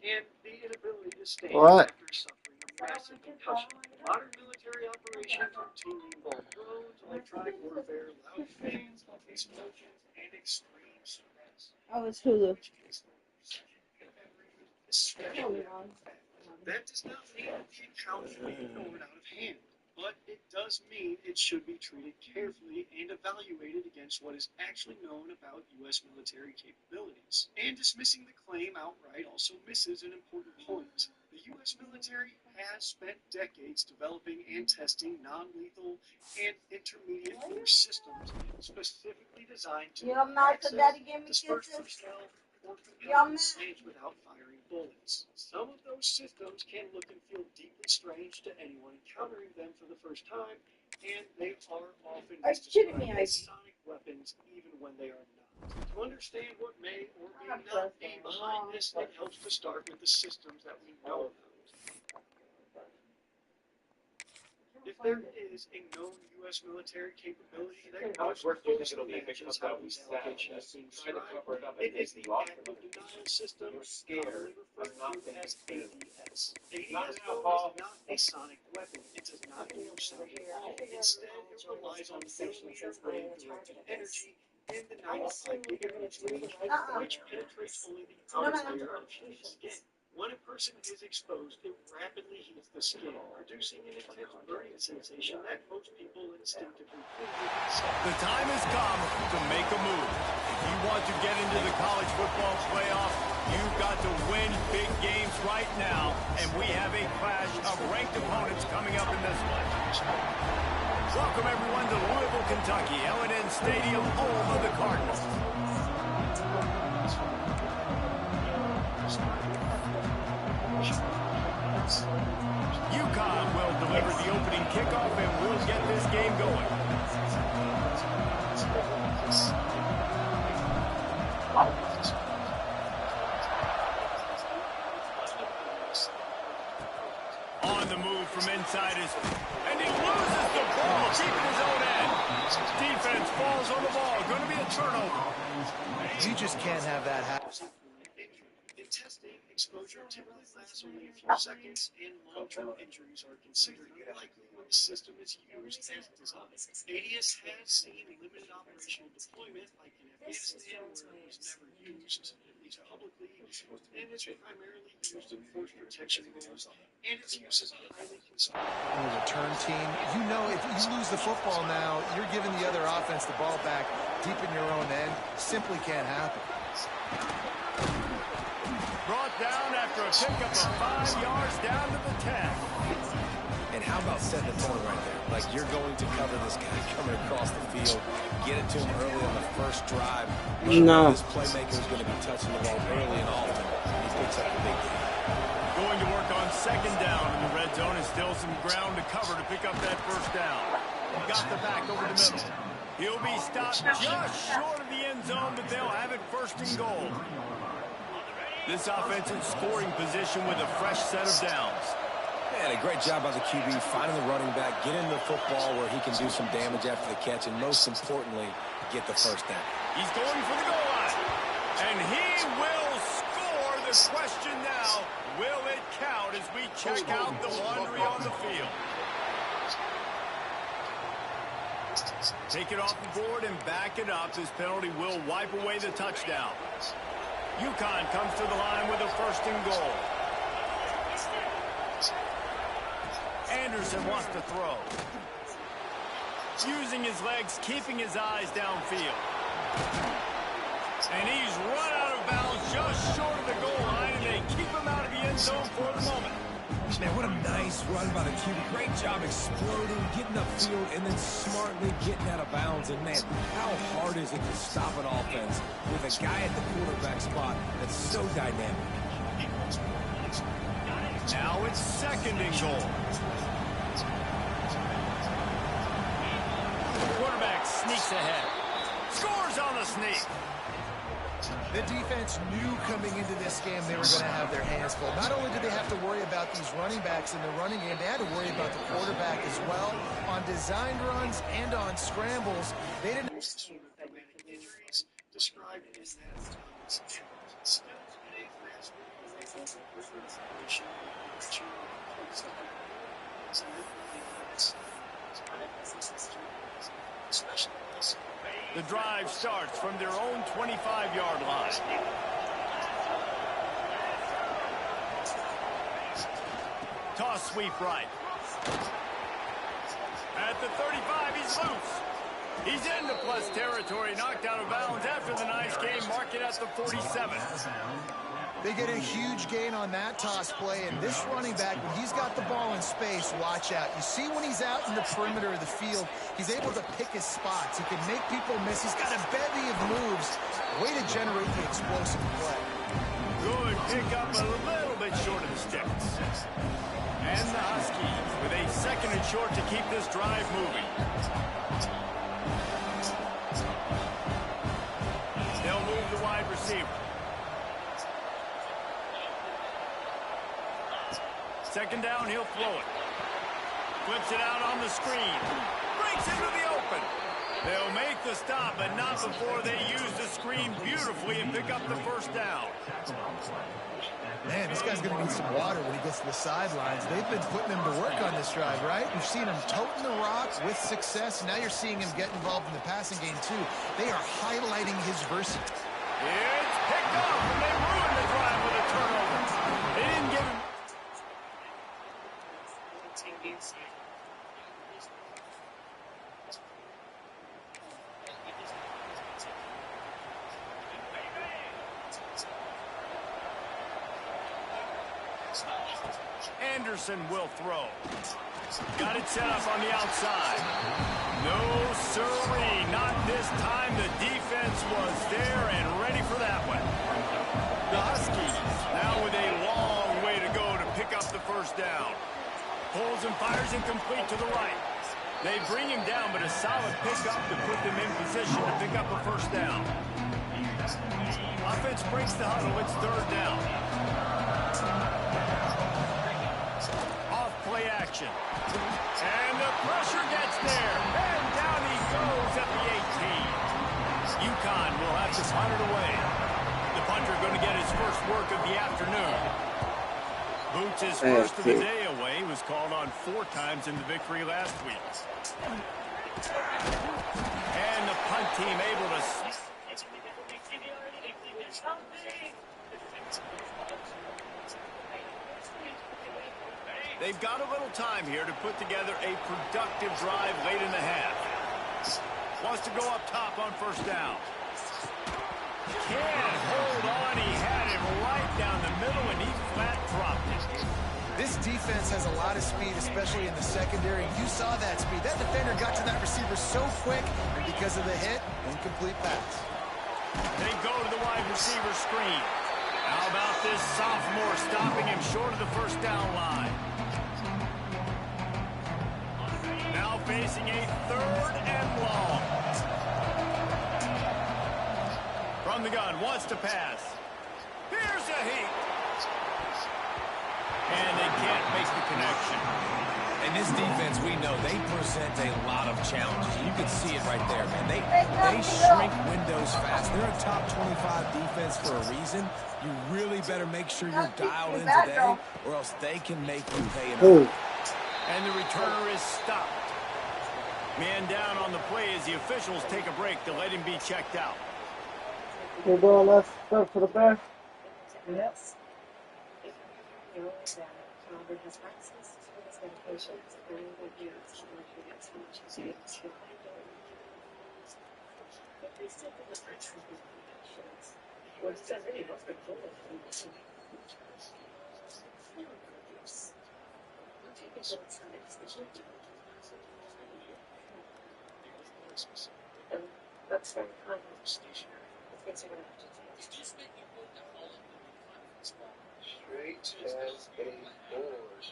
S21: and the inability to stand after suffering a massive concussion. Modern military operations routinely involve drones, electronic warfare, loud fans, explosions, and extreme stress.
S5: Oh, it's Hulu.
S21: That does not mean that the account should be ignored out of hand, but it does mean it should be treated carefully and evaluated against what is actually known about U.S. military capabilities. And dismissing the claim outright also misses an important point. The U.S. military has spent decades developing and testing non-lethal and intermediate force systems specifically designed to access, disperse personnel, or compel siege without firing bullets. Some of those systems can look and feel deeply strange to anyone encountering them for the first time, and they are often described as sonic weapons even when they are not. To understand what may or may not be behind this, it helps to start with the systems that we know about. If there is a known U.S. military capability that most closely matches how these allegations being described, it is the active denial system, commonly referred to as ADS. ADS is not a sonic weapon. It does not use sound at all. Instead, it relies on millimeter wave directed energy in the 95 gigahertz range, which penetrates only the outer layer of human skin. When a person is exposed, it rapidly heats the skin, producing an intense burning sensation that most people instinctively think is
S1: The time has come to make a move. If you want to get into the college football playoff, you've got to win big games right now, and we have a clash of ranked opponents coming up in this one. Welcome, everyone, to Louisville, Kentucky, L&N Stadium, home of the Cardinals. UConn will deliver the opening kickoff, and we'll get this game going. On the move from inside his, and he loses the ball, keeping his own end. Defense falls on the ball, going to be a turnover.
S13: You just can't have that happen.
S21: In testing, exposure typically lasts only a few seconds, and long-term injuries are considered unlikely when the system is used as designed. ADS has seen limited operational deployment, like in Afghanistan, where it was never used, at least publicly, and it's primarily used in force protection roles, and its use is highly constrained.
S13: On a return team, you know if you lose the football now, you're giving the other offense the ball back deep in your own end. Simply can't happen.
S1: Brought down after a pickup of 5 yards down to the 10.
S12: And how about setting the tone right there? Like, you're going to cover this guy coming across the field, get it to him early on the first drive.
S2: No.
S12: This playmaker is going to be touching the ball early and often. He picks up the big game.
S1: Going to work on second down in the red zone, and still some ground to cover to pick up that first down. Got the back over the middle. He'll be stopped just short of the end zone, but they'll have it first and goal. This offensive scoring position with a fresh set of downs.
S12: Man, a great job by the QB finding the running back, getting the football where he can do some damage after the catch, and most importantly, get the first down.
S1: He's going for the goal line, and he will score. The question now, will it count as we check out the laundry on the field? Take it off the board and back it up. This penalty will wipe away the touchdown. UConn comes to the line with a first and goal. Anderson wants to throw. Using his legs, keeping his eyes downfield. And he's run out of bounds just short of the goal line, and they keep him out of the end zone for the moment.
S12: Man, what a nice run by the QB. Great job exploding, getting upfield, and then smartly getting out of bounds. And, man, how hard is it to stop an offense with a guy at the quarterback spot that's so dynamic?
S1: Now it's second and goal. Quarterback sneaks ahead. Scores on the sneak.
S13: The defense knew coming into this game they were going to have their hands full. Not only did they have to worry about these running backs in the running game, they had to worry about the quarterback as well. On designed runs and on scrambles, they didn't...
S21: Injuries described as that.
S1: The drive starts from their own 25-yard line. Toss sweep right. At the 35, he's loose. He's into plus territory, knocked out of bounds after the nice game, mark it at the 47.
S13: They get a huge gain on that toss play, and this running back, when he's got the ball in space, watch out. You see when he's out in the perimeter of the field, he's able to pick his spots. He can make people miss. He's got a bevy of moves. Way to generate the explosive play.
S1: Good pickup, a little bit short of the sticks. And the Huskies with a second and short to keep this drive moving. They'll move the wide receiver. Second down, he'll throw it. Flips it out on the screen. Breaks into the open. They'll make the stop, but not before they use the screen beautifully and pick up the first down.
S13: Man, this guy's going to need some water when he gets to the sidelines. They've been putting him to work on this drive, right? You've seen him toting the rock with success. Now you're seeing him get involved in the passing game, too. They are highlighting his versatility.
S1: It's picked up, and they ruined the drive with a turnover. They didn't give him... Anderson will throw. Got it set up on the outside. No sirree, not this time. The defense was there and ready for that one. The Huskies now with a long way to go to pick up the first down. Pulls and fires incomplete to the right. They bring him down, but a solid pickup to put them in position to pick up a first down. Offense breaks the huddle. It's third down. Off play action. And the pressure gets there. And down he goes at the 18. UConn will have to punt it away. The punter going to get his first work of the afternoon. Boots his first of the day away was called on 4 times in the victory last week. And the punt team able to... They've got a little time here to put together a productive drive late in the half. Wants to go up top on first down. Can't hold on. He had it right down the middle, and he flat dropped it.
S13: This defense has a lot of speed, especially in the secondary. You saw that speed. That defender got to that receiver so quick, and because of the hit, incomplete pass.
S1: They go to the wide receiver screen. How about this sophomore stopping him short of the first down line? Now facing a 3rd and long. From the gun, wants to pass. Here's a heat. And they can't make the connection.
S12: And this defense, we know, they present a lot of challenges. You can see it right there, man. They shrink windows fast. They're a top 25 defense for a reason. You really better make sure you're dialed in today, or else they can make you pay it up.
S1: And the returner is stopped. Man down on the play as the officials take a break to let him be checked out.
S21: They're doing that stuff to the back.
S6: Yes. You know that Calvin has access to his medications and will use as much as he needs to. But they still have different medications. What does that really look like? That's very kind of stationary. Things are going to have to change.
S9: Straight as a board.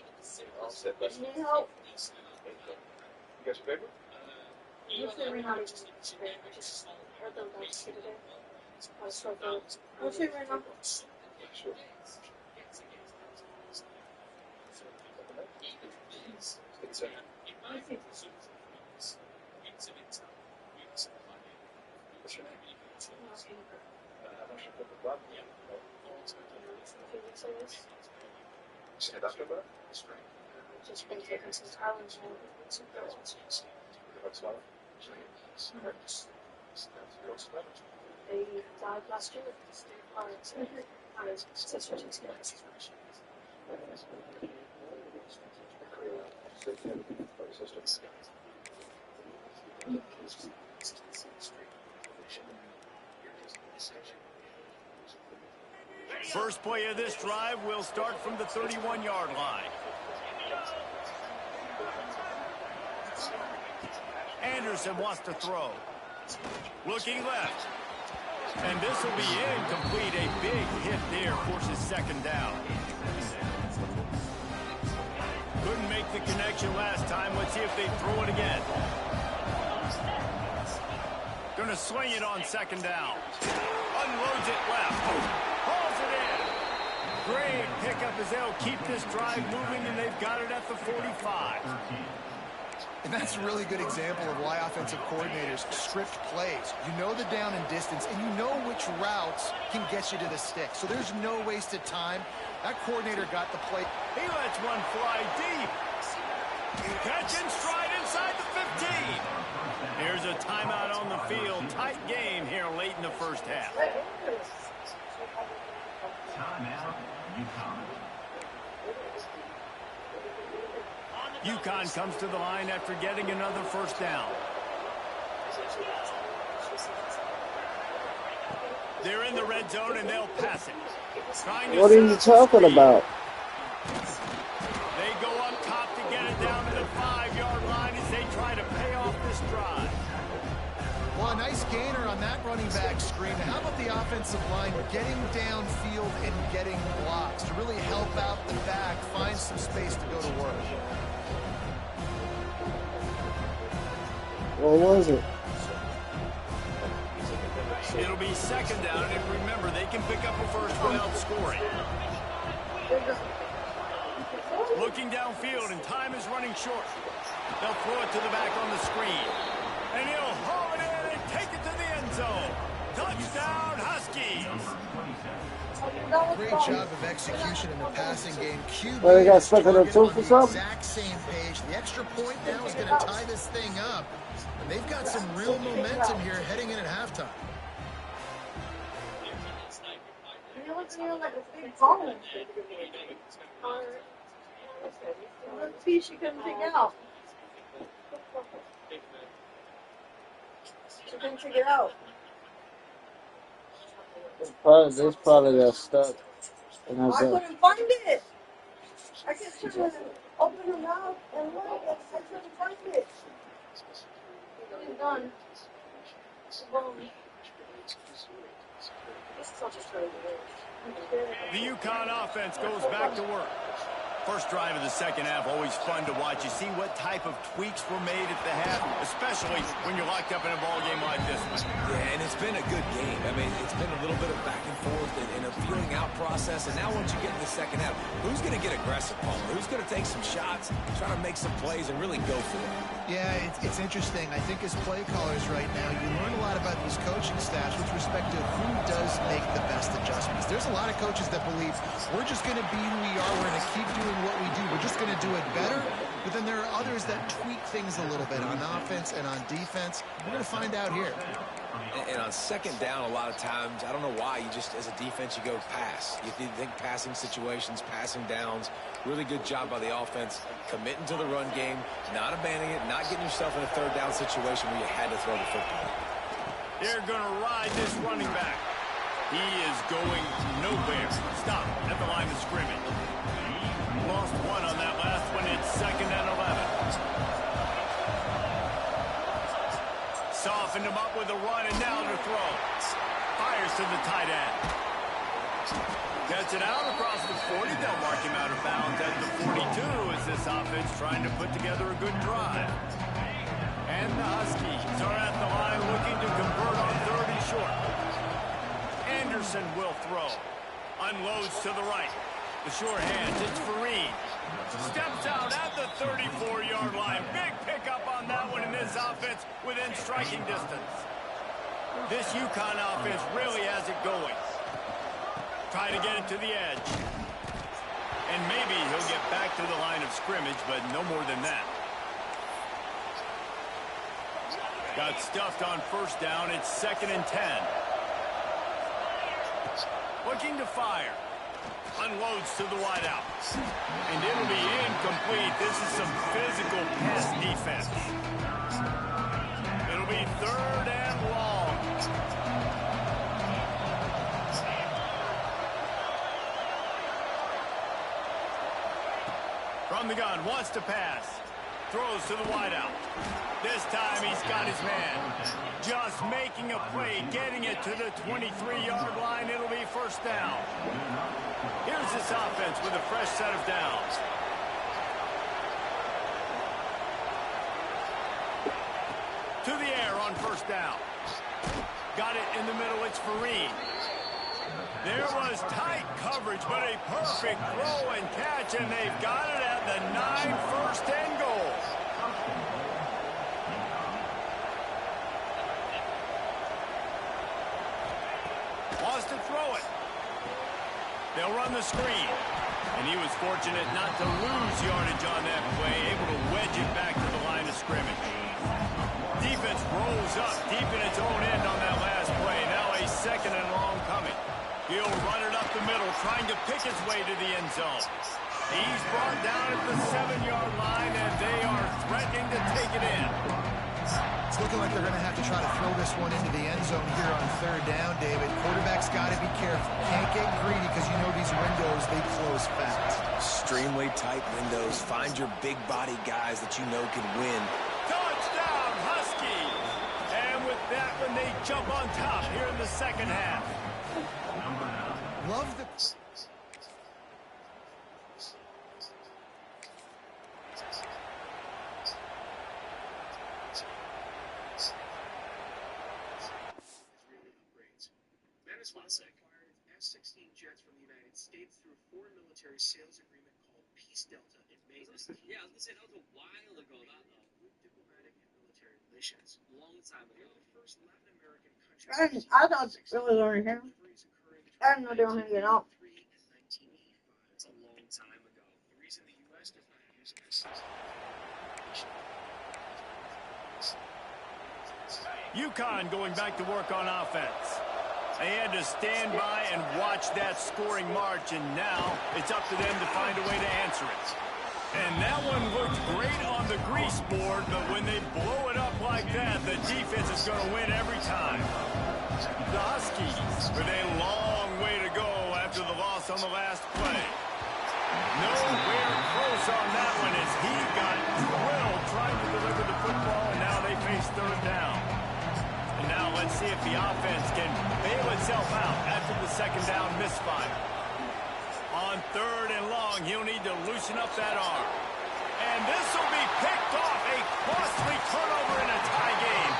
S9: All set, buddy.
S5: Need help?
S9: You got your paper?
S6: Usually we're not just heard them guys here today. I was so good.
S5: I'll show you right now.
S9: Sure. It's a... What's your name? Is it after that?
S6: Just been taking some Tylenol and some pills. They died last year. My sister takes care of us.
S1: First play of this drive will start from the 31-yard line. Anderson wants to throw. Looking left. And this will be incomplete. A big hit there forces second down. Couldn't make the connection last time. Let's see if they throw it again. Gonna swing it on second down. Unloads it left. Hauls it in. Great pickup as they'll keep this drive moving, and they've got it at the 45.
S13: And that's a really good example of why offensive coordinators script plays. You know the down and distance, and you know which routes can get you to the stick. So there's no wasted time. That coordinator got the play.
S1: He lets one fly deep. Catch and stride inside the 15. Here's a timeout on the field. Tight game here late in the first half.
S14: Timeout, UConn.
S1: UConn comes to the line after getting another first down. They're in the red zone and they'll pass it.
S2: What are you talking about?
S1: They go up top to get it down to the 5-yard line as they try to pay off this drive.
S13: Well, a nice gainer on that running back screen. How about the offensive line getting downfield and getting blocks to really help out the back, find some space to go to work?
S2: What was it?
S1: It'll be second down, and remember, they can pick up a first without scoring. Looking downfield, and time is running short. They'll throw it to the back on the screen. And he'll haul it in and take it to the end zone. Touchdown, Huskies!
S13: Great job of execution in the passing game. QB
S2: Well, they got
S13: is
S2: stuck on their
S13: targeted
S2: toe
S13: on
S2: for
S13: the
S2: something?
S13: exact same page. The extra point now is going to tie this thing up. And they've got some real momentum here heading in at halftime.
S5: You're looking at like a big bone. What piece you couldn't take out? You couldn't take it out.
S2: This probably got stuck. And
S5: I couldn't find it. I kept trying to open her mouth and look, and I couldn't find it. It's done. It's a bone.
S1: The UConn offense goes back to work. First drive of the second half, always fun to watch. You see what type of tweaks were made at the half, especially when you're locked up in a ball game like this one.
S12: Yeah, and it's been a good game. I mean, it's been a little bit of back and forth and a feeling out process. And now once you get in the second half, who's going to get aggressive, Paul? Who's going to take some shots, try to make some plays, and really go for it?
S13: Yeah, it's interesting. I think as play callers right now, you learn a lot about these coaching staffs with respect to who does make the best adjustments. There's a lot of coaches that believe we're just going to be who we are. We're going to keep doing what we do. We're just going to do it better. But then there are others that tweak things a little bit on offense and on defense. We're going to find out here.
S12: And on second down, a lot of times, I don't know why, you just, as a defense, you go pass. You think passing situations, passing downs. Really good job by the offense, committing to the run game, not abandoning it, not getting yourself in a third down situation where you had to throw the football.
S1: They're going to ride this running back. He is going nowhere. Stop at the line of scrimmage. Lost one on that last one. It's 2nd and 11. Softened him up with a run, and now to throw. Fires to the tight end. Gets it out across the 40. They'll mark him out of bounds at the 42 as this offense trying to put together a good drive. And the Huskies are at the line looking to convert on 30 short. Anderson will throw. Unloads to the right. The short hands, it's Fareed. Steps out at the 34-yard line. Big pickup on that one in this offense within striking distance. This UConn offense really has it going. Try to get it to the edge. And maybe he'll get back to the line of scrimmage, but no more than that. Got stuffed on first down. It's 2nd and 10. Looking to fire. Unloads to the wideout. And it'll be incomplete. This is some physical pass defense. It'll be 3rd and long. From the gun, wants to pass. Throws to the wideout. This time he's got his man. Just making a play, getting it to the 23-yard line. It'll be 1st down. Here's this offense with a fresh set of downs. To the air on 1st down. Got it in the middle. It's Fareed. There was tight coverage, but a perfect throw and catch, and they've got it at the 9, 1st and goal. Wants to throw it. They'll run the screen. And he was fortunate not to lose yardage on that play, able to wedge it back to the line of scrimmage. Defense rolls up deep in its own end on that last play. Now a 2nd and long coming. He'll run it up the middle, trying to pick his way to the end zone. He's brought down at the 7-yard line, and they are threatening to take it in.
S13: It's looking like they're going to have to try to throw this one into the end zone here on 3rd down, David. Quarterback's got to be careful. Can't get greedy because you know these windows, they close fast.
S12: Extremely tight windows. Find your big body guys that you know can win.
S1: Touchdown, Huskies! And with that one, they jump on top here in the second half.
S13: Love the...
S21: acquired F-16 jets from the United States through a foreign military sales agreement called Peace Delta in May this year.
S3: Yeah, I was going to say, that was a while ago, that though.
S21: With diplomatic and military
S11: missions. Long time ago, the first Latin American country.
S5: I thought it was over here. I didn't know they were hanging out.
S11: It's a long time ago. The reason the U.S. does not use missiles.
S1: UConn going back to work on offense. They had to stand by and watch that scoring march, and now it's up to them to find a way to answer it. And that one looked great on the grease board, but when they blow it up like that, the defense is going to win every time. The Huskies with a long way to go after the loss on the last play. Nowhere close on that one as he got drilled trying to deliver the football, and now they face third down. And now let's see if the offense can bail itself out after the second down misfire. On third and long, he'll need to loosen up that arm. And this will be picked off, a costly turnover in a tie game.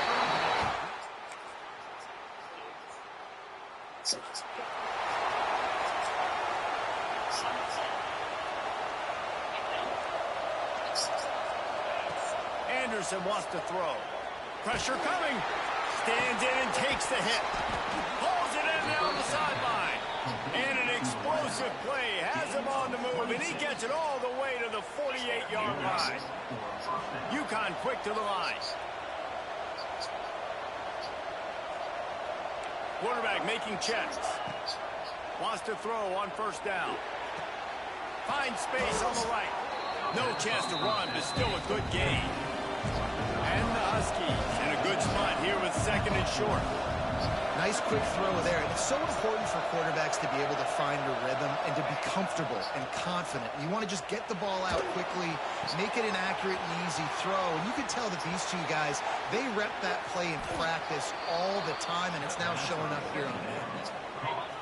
S1: Anderson wants to throw. Pressure coming. Stands in and takes the hit. Pulls it in down the sideline. And an explosive play has him on the move, and he gets it all the way to the 48-yard line. UConn quick to the line. Quarterback making checks. Wants to throw on first down. Finds space on the right. No chance to run, but still a good gain. And the Huskies in a good spot here with second and short.
S13: Nice quick throw there. And it's so important for quarterbacks to be able to find a rhythm and to be comfortable and confident. You want to just get the ball out quickly, make it an accurate and easy throw. And you can tell that these two guys, they rep that play in practice all the time, and it's now showing up here on the field.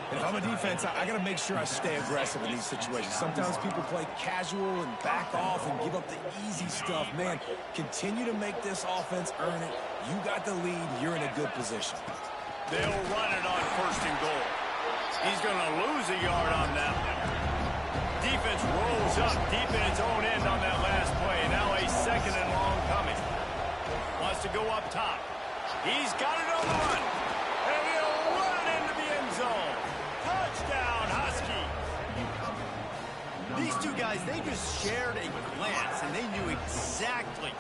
S12: And if I'm a defense, I got to make sure I stay aggressive in these situations. Sometimes people play casual and back off and give up the easy stuff. Man, continue to make this offense earn it. You got the lead. You're in a good position.
S1: They'll run it on first and goal. He's going to lose a yard on that one. Defense rolls up deep in its own end on that last play. Now a second and long coming. Wants to go up top. He's got it on the run. And he'll run it into the end zone. Touchdown, Huskies. These two guys, they just shared a glance, and they knew exactly.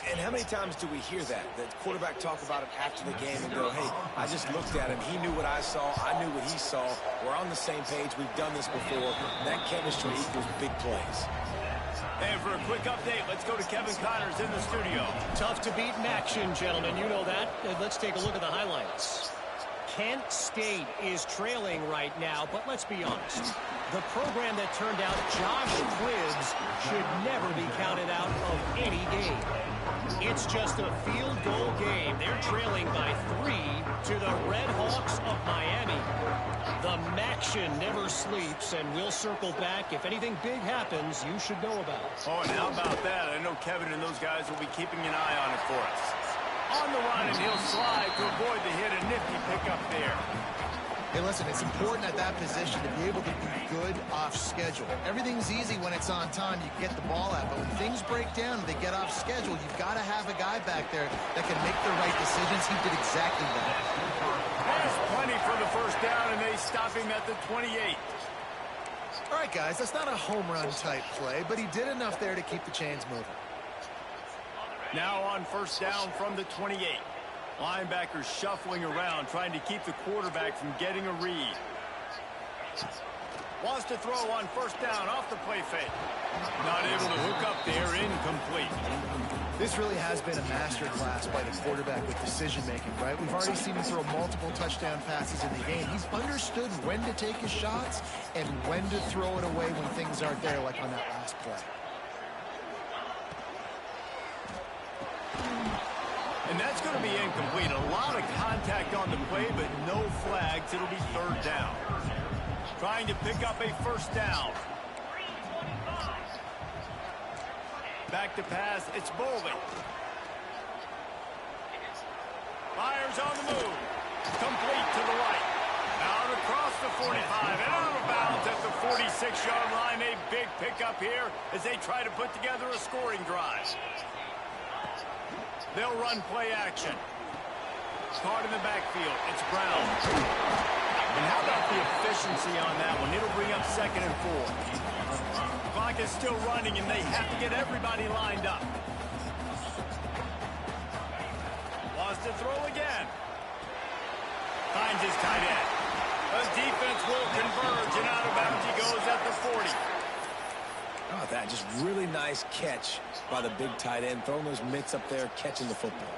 S12: And how many times do we hear that? The quarterback talk about it after the game and go, hey, I just looked at him. He knew what I saw. I knew what he saw. We're on the same page. We've done this before. That chemistry equals big plays.
S1: And for a quick update, let's go to Kevin Connors in the studio.
S16: Tough to beat in action, gentlemen. You know that. Let's take a look at the highlights. Kent State is trailing right now, but let's be honest. The program that turned out Josh Cribbs should never be counted out of any game. It's just a field goal game. They're trailing by 3 to the Red Hawks of Miami. The Maction never sleeps, and we'll circle back. If anything big happens, you should know about it.
S1: Oh, and how about that? I know Kevin and those guys will be keeping an eye on it for us. On the run, and he'll slide to avoid the hit. A nifty pickup there.
S13: Hey, listen, it's important at that position to be able to be good off schedule. Everything's easy when it's on time. You get the ball out. But when things break down and they get off schedule, you've got to have a guy back there that can make the right decisions. He did exactly that.
S1: There's plenty for the first down, and they stop him at the 28.
S13: All right, guys, that's not a home run type play, but he did enough there to keep the chains moving.
S1: Now on first down from the 28. Linebackers shuffling around, trying to keep the quarterback from getting a read. Wants to throw on first down off the play fake. Not able to hook up there, incomplete.
S13: This really has been a masterclass by the quarterback with decision-making, right? We've already seen him throw multiple touchdown passes in the game. He's understood when to take his shots and when to throw it away when things aren't there, like on that last play.
S1: And that's going to be incomplete. A lot of contact on the play, but no flags. It'll be third down. Trying to pick up a first down. Back to pass. It's Bowling. Fires on the move. Complete to the right. Out across the 45 and out of bounds at the 46-yard line. A big pickup here as they try to put together a scoring drive. They'll run play action. Caught in the backfield. It's Brown. And how about the efficiency on that one? It'll bring up 2nd and 4. The clock is still running, and they have to get everybody lined up. Wants to throw again. Finds his tight end. The defense will converge, and out of bounds he goes at the 40.
S12: Oh, that just really nice catch by the big tight end, throwing those mitts up there, catching the football.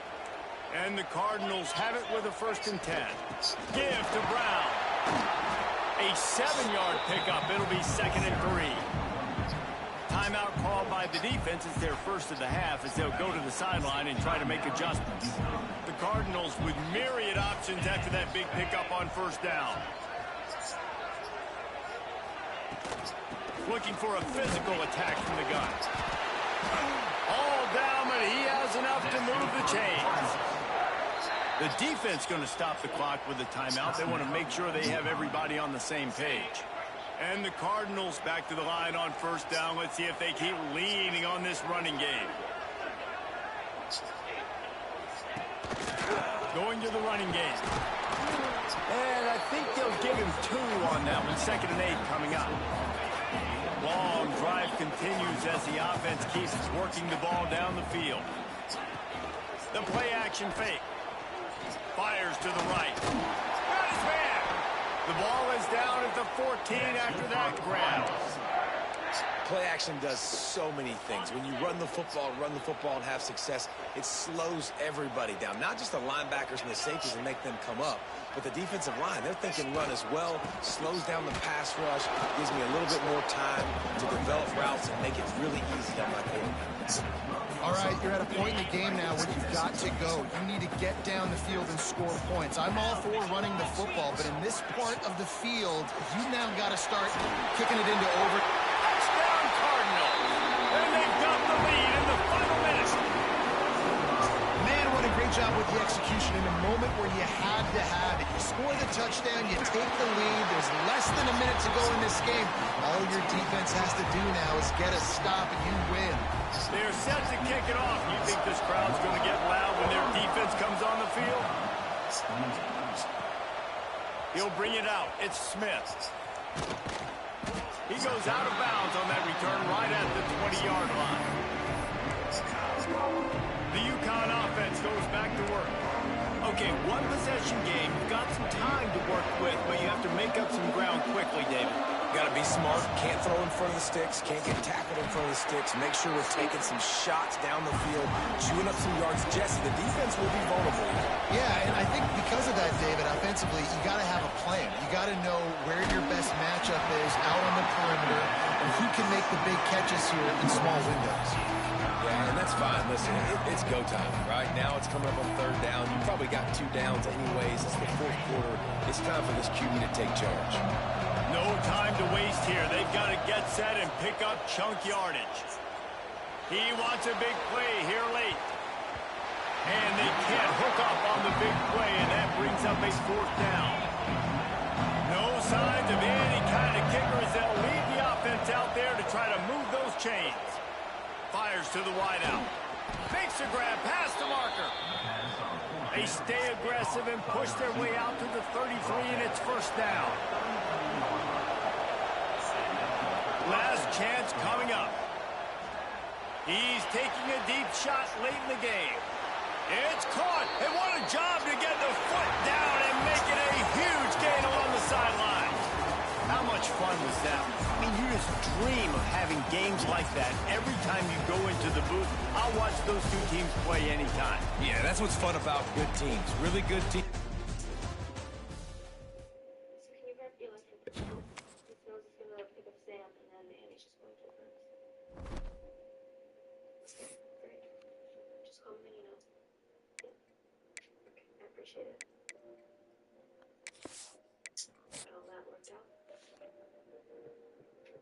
S1: And the Cardinals have it with a 1st and 10. Give to Brown. A 7-yard pickup. It'll be 2nd and 3. Timeout called by the defense. It's their first of the half as they'll go to the sideline and try to make adjustments. The Cardinals with myriad options after that big pickup on 1st down. Looking for a physical attack from the gun. All down, but he has enough to move the chains. The defense going to stop the clock with a timeout. They want to make sure they have everybody on the same page. And the Cardinals back to the line on 1st down. Let's see if they keep leaning on this running game. Going to the running game. And I think they'll give him 2 on that one. 2nd and 8 coming up. Long drive continues as the offense keeps working the ball down the field. The play action fake. Fires to the right. Got his man. The ball is down at the 14 after that grab.
S12: Play action does so many things. When you run the football and have success, it slows everybody down. Not just the linebackers and the safeties and make them come up, but the defensive line. They're thinking run as well, slows down the pass rush, gives me a little bit more time to develop routes and make it really easy on my quarterback.
S13: All right, you're at a point in the game now where you've got to go. You need to get down the field and score points. I'm all for running the football, but in this part of the field, you now got to start kicking it into over.
S1: Touchdown Cardinals! And they've got the lead in the final minute.
S13: Man, what a great job with the execution in a moment where you had to have it. You score the touchdown, you take the lead. There's less than a minute to go in this game. All your defense has to do now is get a stop and you win.
S1: They're set to kick it off. You think this crowd's going to get loud when their defense comes on the field? He'll bring it out. It's Smith. He goes out of bounds on that return right at the 20-yard line. The UConn offense goes back to work. Okay, one possession game. You've got some time to work with, but you have to make up some ground quickly, David.
S12: Got to be smart. Can't throw in front of the sticks. Can't get tackled in front of the sticks. Make sure we're taking some shots down the field, chewing up some yards. Jesse, the defense will be vulnerable.
S13: Yeah, and I think because of that, David, offensively, you got to have a plan. You got to know where your best matchup is out on the perimeter and who can make the big catches here in small windows.
S12: Yeah, and that's fine. Listen, it's go time, right? Now it's coming up on 3rd down. You probably got 2 downs anyways. It's the 4th quarter. It's time for this QB to take charge.
S1: No time to waste here. They've got to get set and pick up chunk yardage. He wants a big play here late. And they can't hook up on the big play, and that brings up a 4th down. No signs of any kind of kickers. They'll lead the offense out there to try to move those chains. Fires to the wideout. Makes a grab past the marker. They stay aggressive and push their way out to the 33, and it's 1st down. Last chance coming up. He's taking a deep shot late in the game. It's caught, and what a job to get the foot down and make it a huge gain along the sideline. How much fun was that? I mean, you just dream of having games like that every time you go into the booth. I'll watch those 2 teams play anytime.
S12: Yeah, that's what's fun about good teams. Really good teams.
S4: So can you grab the electric control? He knows he's going to pick up Sam, and then Annie's just going to furnace. Okay, great. Just call me when you know. Yeah. Okay, I appreciate it. Got all that worked out.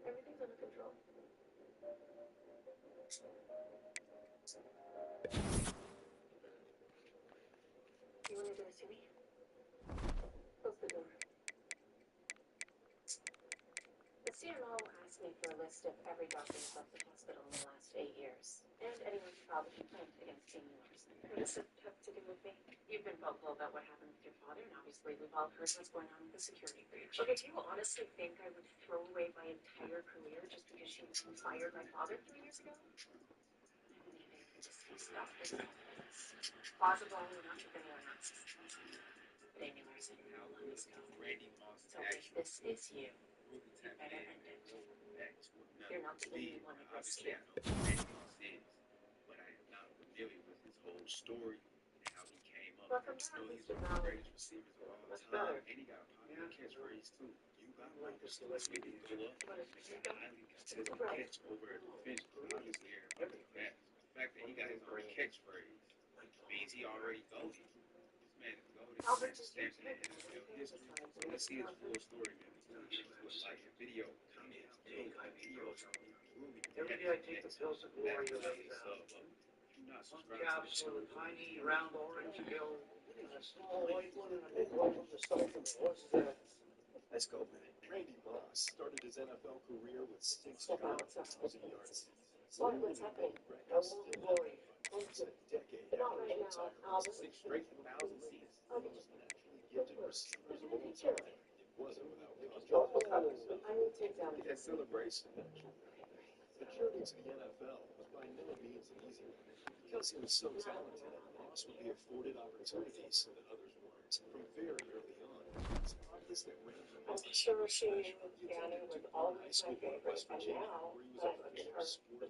S4: Everything's under control. You want to do this to me? Close the door.
S8: of every doctor who's left the hospital in the last 8 years. And anyone who filed a complaint against Amy Larson. What does it have to do with me? You've been vocal about what happened with your father, and obviously we've all heard what's going on with the security breach. Okay, do you honestly think I would throw away my entire career just because she fired my father 3 years ago? Stop this. Plausible enough if anyone else. But Amy Larson will let us go. So if this is you, you better end it. You're not the only one of us here.
S9: But I am not familiar with his whole story and how he came up.
S8: Well, from now,
S9: He's one of the greatest receivers of all time, and he got a popular catchphrase too. You got numbers, so let's make it go up. He's got a highly contested catch over at the finish. Obviously, everybody best. The fact that he got his own catchphrase means he already goes. This man is goaded. Stamps in NFL history. So let's see his full story, man. With like a video comments, videos.
S10: Every day I take the pills of glory away. Capsule, a tiny round orange pill, a small white one and a big one from the supplement. What's that?
S9: Let's go, man. Randy Moss started his NFL career with 6,000 yards.
S8: What's happening?
S10: I want the glory.
S9: It's a decade.
S8: But not right now.
S9: 6 straight 1,000 seasons. Naturally gifted receivers of all time. It wasn't without cost.
S8: I need to take down
S9: That celebration. The journey to the NFL was by no means an easy one. Because he was so talented, Moss would be afforded opportunities that others weren't. From very early on, it's obvious that Randy
S8: I'm sure she knew Danny was always my favorite, and now, but I'm sure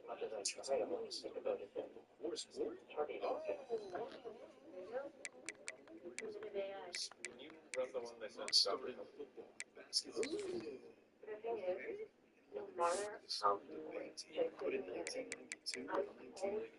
S8: other than try, I'm always think about it.
S9: Or sport?
S19: Can you run the one they sent
S9: started in football, basketball.
S8: But the thing is, no matter how you
S9: But in 1992 and 1993,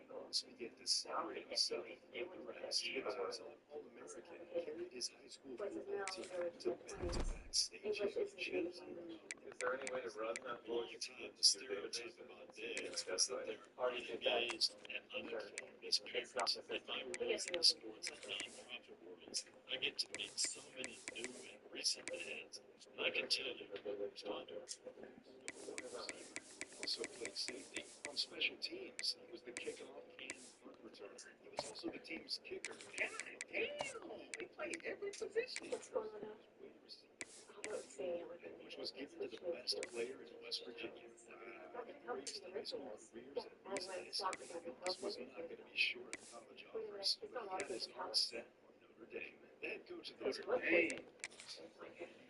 S9: Moss began to separate himself from the rest. He was an All-American and carried his high school football team to back-to-back state championships.
S19: Is there any way to run that
S9: Long time the stereotype about dads was that they were already engaged and uninformed as parents. In my roles in the sports and nonprofit worlds, I get to meet so many new and recent dads. And I can tell you, Tondo also played safety on special teams. He was the kickoff and punt returner. He was also the team's kicker. Damn! He played every position.
S8: What's going on now?
S9: Which was given to the best player in West Virginia. Greatest high school careers and recent Moss was not going to be short of college offers, but he had his heart set on Notre Dame. The head coach of Notre Dame.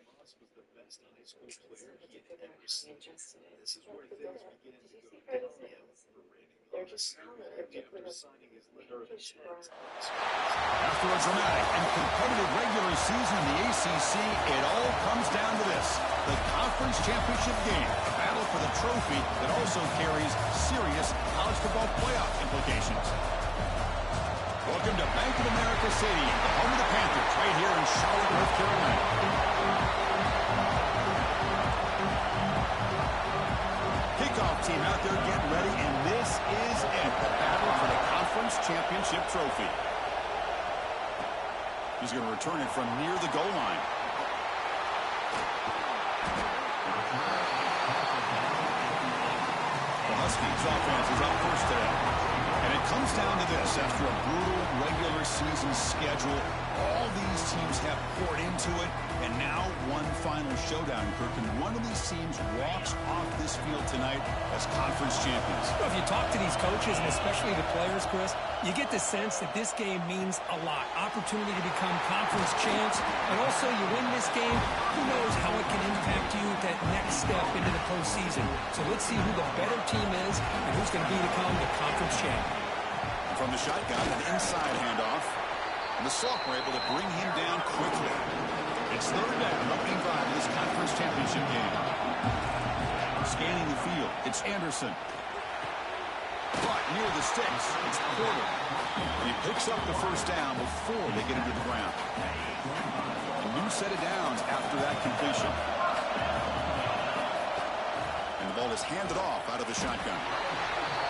S9: Moss was the best high school player he had ever seen. This is where things began to go downhill for Randy Moss. After signing his letter of intent.
S3: After a dramatic and competitive regular season in the ACC, it all comes down to this: the conference championship game, a battle for the trophy that also carries serious college football playoff implications. Welcome to Bank of America Stadium, the home of the Panthers, right here in Charlotte, North Carolina. Kickoff team out there getting ready, and this is it, the battle for the conference championship trophy. He's going to return it from near the goal line. The Huskies offense is up first today. And it comes down to this: after a brutal regular season schedule, all these teams have poured into it, and now one final showdown, Kirk, and one of these teams walks off this field tonight as conference champions.
S22: Well, if you talk to these coaches, and especially the players, Chris, you get the sense that this game means a lot. Opportunity to become conference champs, and also you win this game, who knows how it can impact you that next step into the postseason. So let's see who the better team is and who's going to become the conference champ.
S3: From the shotgun, an inside handoff. And the Salk were able to bring him down quickly. It's third down, opening drive of this conference championship game. Scanning the field, it's Anderson. But near the sticks, it's Porter. And he picks up the first down before they get him to the ground. A new set of downs after that completion. And the ball is handed off out of the shotgun.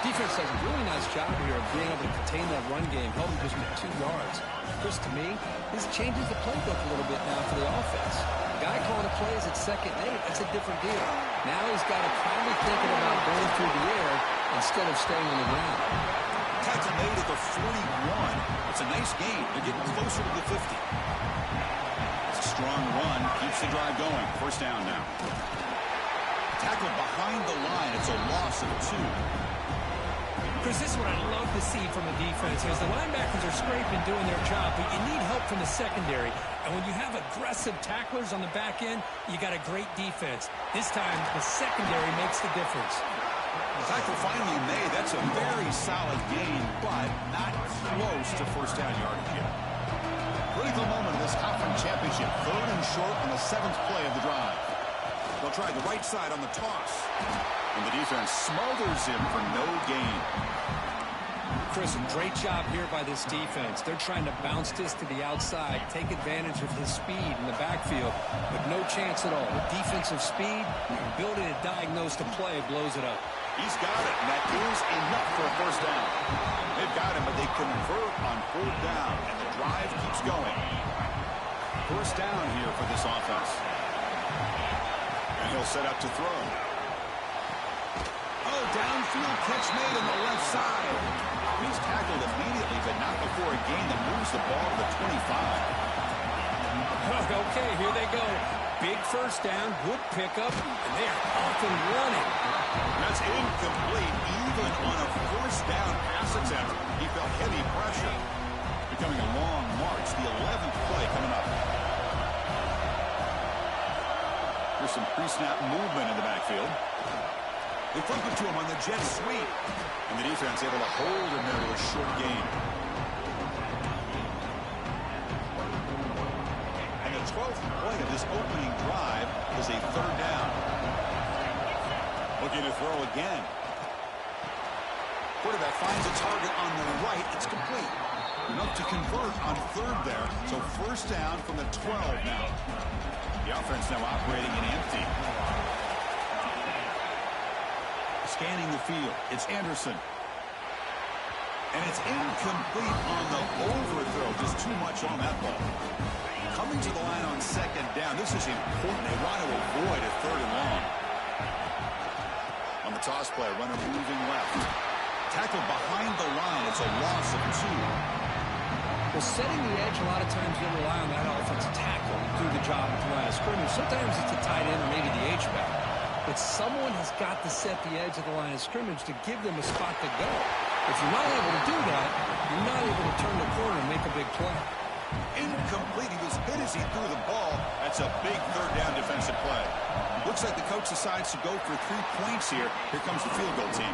S22: Defense does a really nice job here of being able to contain that run game, help them just get 2 yards. Chris, to me, this changes the playbook a little bit now for the offense. The guy calling the plays at 2nd and 8, that's a different deal. Now he's got to probably thinking about going through the air instead of staying on the ground.
S3: Tackle made at the 41. It's a nice gain. They're getting closer to the 50. It's a strong run. Keeps the drive going. First down now. Tackle behind the line. It's a loss of 2.
S22: Chris, this is what I love to see from the defense is the linebackers are scraping, doing their job, but you need help from the secondary. And when you have aggressive tacklers on the back end, you got a great defense. This time, the secondary makes the difference.
S3: Tackle finally made. That's a very solid gain, but not close to first down yardage yet. Critical moment of this conference championship. 3rd and short on the 7th play of the drive. They'll try the right side on the toss. And the defense smothers him for no gain.
S22: Chris, a great job here by this defense. They're trying to bounce this to the outside, take advantage of his speed in the backfield, but no chance at all. The defensive speed, ability to diagnose the play, blows it up.
S3: He's got it, and that is enough for a first down. They've got him, but they convert on 4th down, and the drive keeps going. First down here for this offense. And he'll set up to throw. Oh, downfield catch made on the left side. He's tackled immediately, but not before a gain that moves the ball to the 25.
S22: Okay, here they go. Big first down, good pickup, and they are off and running.
S3: That's incomplete, even on a first down pass attempt. He felt heavy pressure. Becoming a long march, the 11th play coming up. There's some pre-snap movement in the backfield. They flip it to him on the jet sweep. And the defense able to hold him there to a short gain. And the 12th play of this opening drive is a 3rd down. Looking to throw again. Quarterback finds a target on the right. It's complete. Enough to convert on 3rd there. So first down from the 12 now. The offense now operating in empty. Scanning the field. It's Anderson. And it's incomplete on the overthrow. Just too much on that ball. Coming to the line on 2nd down. This is important. They want to avoid a 3rd and long. On the toss play, runner moving left. Tackled behind the line. It's a loss of 2.
S22: Well, setting the edge, a lot of times you rely on that offensive tackle to do the job at the line of scrimmage. Sometimes it's a tight end or maybe the H-back. But someone has got to set the edge of the line of scrimmage to give them a spot to go. If you're not able to do that, you're not able to turn the corner and make a big play.
S3: Incomplete. He was hit as he threw the ball. That's a big 3rd down defensive play. Looks like the coach decides to go for 3 points here. Here comes the field goal team.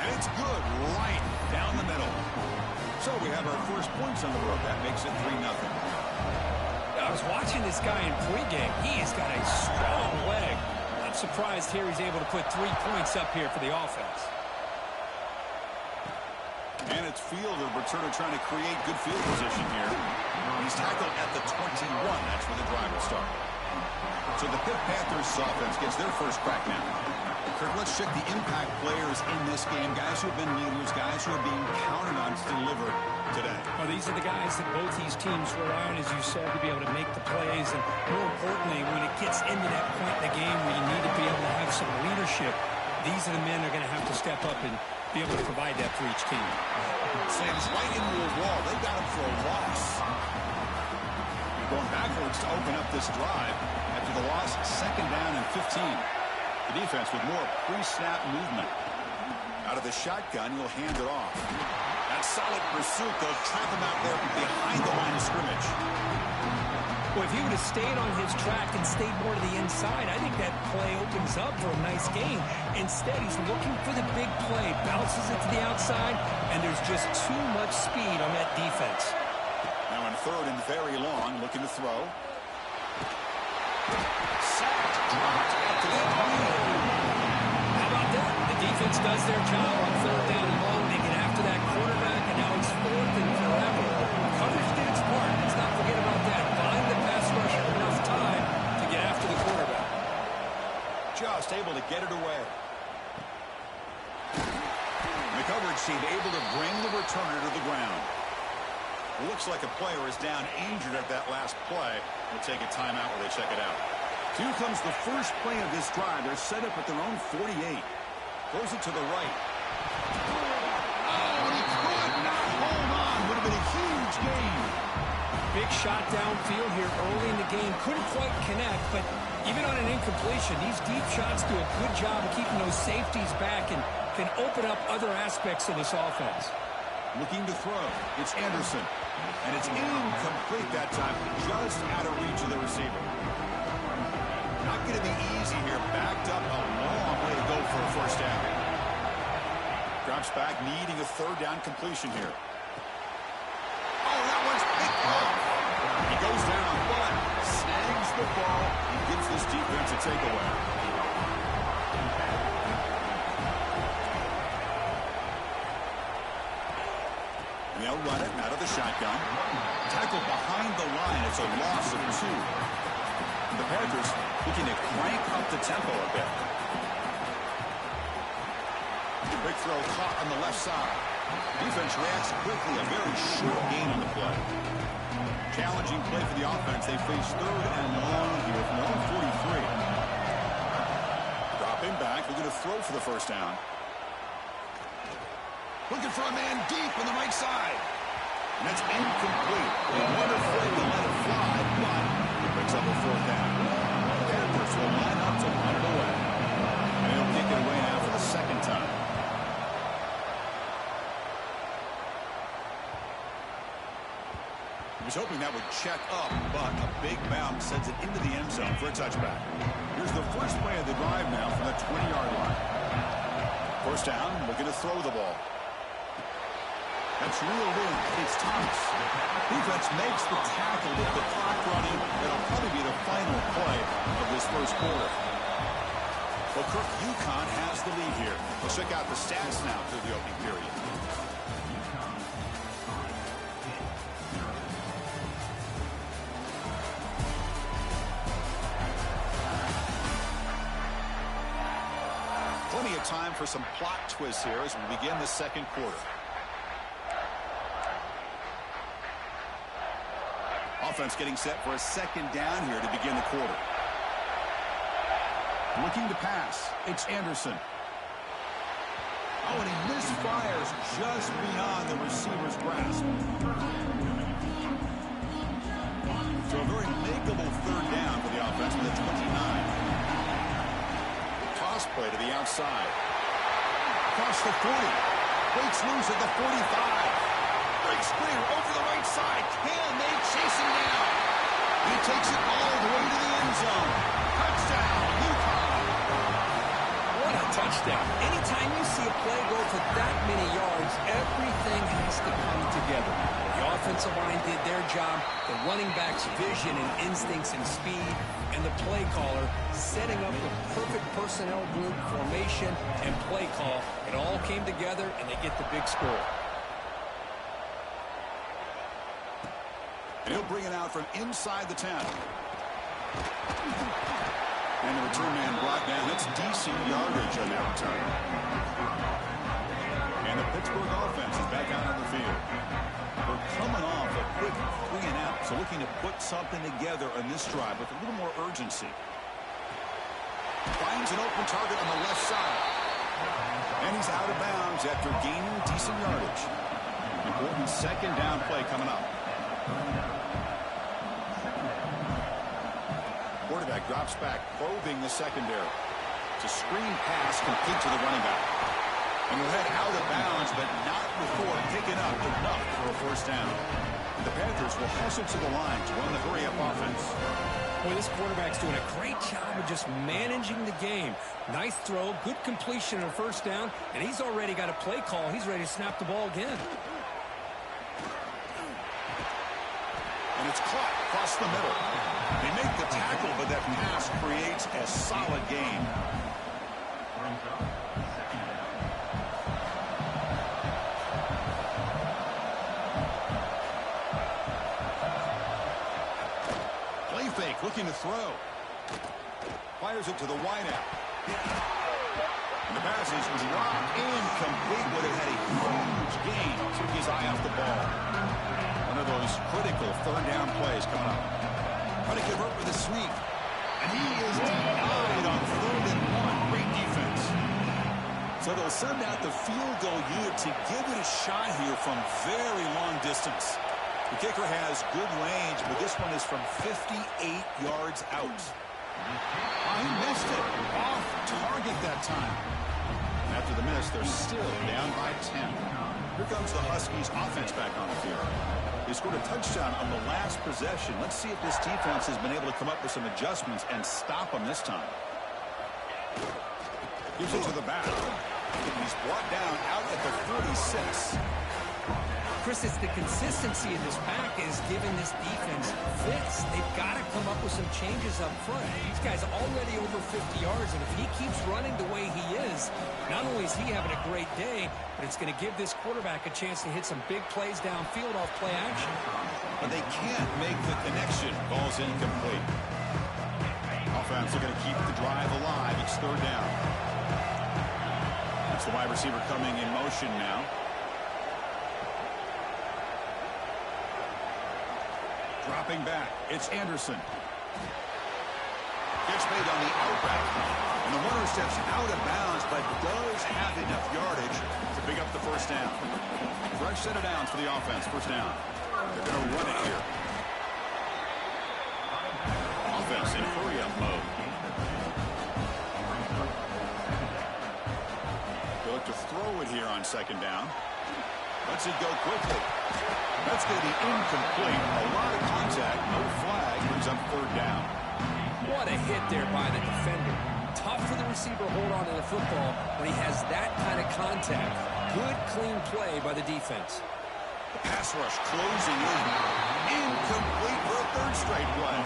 S3: And it's good right down the middle. So we have our first points on the board. That makes it 3-0.
S22: I was watching this guy in pregame. He has got a strong leg. I'm surprised here he's able to put 3 points up here for the offense.
S3: And it's Fielder, returner trying to create good field position here. He's tackled at the 21. That's where the drive will start. So the Pitt Panthers offense gets their first crack now. Kirk, let's check the impact players in this game. Guys who have been leaders, guys who are being counted on to deliver today.
S22: Well, these are the guys that both these teams rely on, as you said, to be able to make the plays. And more importantly, when it gets into that point in the game where you need to be able to have some leadership, these are the men that are going to have to step up and be able to provide that for each team.
S3: Slams right into a wall. They got him for a loss. Going backwards to open up this drive after the loss, 2nd down and 15. The defense with more pre-snap movement. Out of the shotgun, he'll hand it off. That solid pursuit. They'll trap him out there behind the line of scrimmage.
S22: Well, if he would have stayed on his track and stayed more to the inside, I think that play opens up for a nice gain. Instead, he's looking for the big play, bounces it to the outside, and there's just too much speed on that defense.
S3: Now in 3rd and very long, looking to throw. Sacked, dropped at the 20.
S22: How about that? The defense does their job on 3rd down and long. They get after that quarterback, and now it's 4th and forever. Coverage did its part. Let's not forget about that. Find the pass rusher enough time to get after the quarterback.
S3: Just able to get it away. seem able to bring the returner to the ground. It looks like a player is down injured at that last play. We'll take a timeout while they check it out.
S7: Here comes the first play of this drive. They're set up at their own 48.
S3: Throws it to the right. Oh, and he could not hold on. Would have been a huge gain.
S22: Big shot downfield here early in the game. Couldn't quite connect, but even on an incompletion, these deep shots do a good job of keeping those safeties back and can open up other aspects of this offense.
S3: Looking to throw. It's Anderson. And it's incomplete that time. Just out of reach of the receiver. Not going to be easy here. Backed up a long way to go for a first down. Drops back, needing a third down completion here. Oh, that one's picked off. He goes down, but snags the ball and gives this defense a takeaway. They'll run it out of the shotgun. Tackled behind the line. It's a loss of 2. The Panthers looking to crank up the tempo a bit. Big throw caught on the left side. Defense reacts quickly. A very short gain on the play. Challenging play for the offense. They face 3rd and long here from their own 43. Dropping back. They're going to throw for the first down. Looking for a man deep on the right side. And that's incomplete. They were afraid to let it fly, but it brings up a 4th down. The Panthers will line up to run it away. And they'll kick it away now for the 2nd time. He was hoping that would check up, but a big bounce sends it into the end zone for a touchback. Here's the first play of the drive now from the 20-yard line. First down, looking to throw the ball. That's reeled in. It's Thomas. Defense makes the tackle with the clock running. That'll probably be the final play of this first quarter. Well, Kirk, UConn has the lead here. Let's check out the stats now through the opening period. Plenty of time for some plot twists here as we begin the second quarter. Offense getting set for a 2nd down here to begin the quarter. Looking to pass. It's Anderson. Oh, and he misfires just beyond the receiver's grasp. So a very makeable 3rd down for the offense with a 29. Toss play to the outside. Across the 40. Breaks loose at the 45. Breaks clear over the right side. Can they chase him down? He takes it all the way to the end zone. Touchdown, UConn.
S22: What a touchdown. Anytime you see a play go for that many yards, everything has to come together. The offensive line did their job, the running back's vision and instincts and speed, and the play caller setting up the perfect personnel group, formation, and play call. It all came together, and they get the big score.
S3: And he'll bring it out from inside the 10. And the return man brought down. That's decent yardage on that return. And the Pittsburgh offense is back out on the field. We're coming off a quick 3 and out, so looking to put something together on this drive with a little more urgency. Finds an open target on the left side. And he's out of bounds after gaining decent yardage. Important 2nd down play coming up. Quarterback drops back, probing the secondary. It's a screen pass complete to the running back. And he'll head out of bounds, but not before picking up enough for a first down. The Panthers will hustle to the line to run the hurry-up offense.
S22: Boy, this quarterback's doing a great job of just managing the game. Nice throw, good completion on a first down, and he's already got a play call. He's ready to snap the ball again.
S3: And it's caught across the middle. They make the tackle, but that pass creates a solid gain. Play fake, looking to throw. Fires it to the wideout. And the Pass is dropped, incomplete. Would have had a huge gain. Took his eye off the ball. One of those critical third down plays coming up. Trying to convert with a sweep. And he is denied on 3rd and 1. Great defense. So they'll send out the field goal unit to give it a shot here from very long distance. The kicker has good range, but this one is from 58 yards out. He missed it. Off target that time. And after the miss, they're still down by 10. Here comes the Huskies offense back on the field. They scored a touchdown on the last possession. Let's see if this defense has been able to come up with some adjustments and stop them this time. Gives it to the back. He's brought down out at the 46.
S22: Chris, it's the consistency in this pack is giving this defense fits. They've got to come up with some changes up front. This guy's already over 50 yards, and if he keeps running the way he is, not only is he having a great day, but it's going to give this quarterback a chance to hit some big plays downfield off play action.
S3: But they can't make the connection. Ball's incomplete. Offense are going to keep the drive alive. It's 3rd down. That's the wide receiver coming in motion now. Dropping back, it's Anderson. Gets made on the out route. And the runner steps out of bounds, but does have enough yardage to pick up the 1st down. Fresh set of downs for the offense, 1st down. They're going to run it here. Offense in hurry-up mode. They look to throw it here on 2nd down. Lets it go quickly. That's going to be incomplete. A lot of contact. No flag. Brings up 3rd down.
S22: What a hit there by the defender. Tough for the receiver to hold on to the football when he has that kind of contact. Good, clean play by the defense.
S3: The pass rush closing in. Incomplete for a 3rd straight play.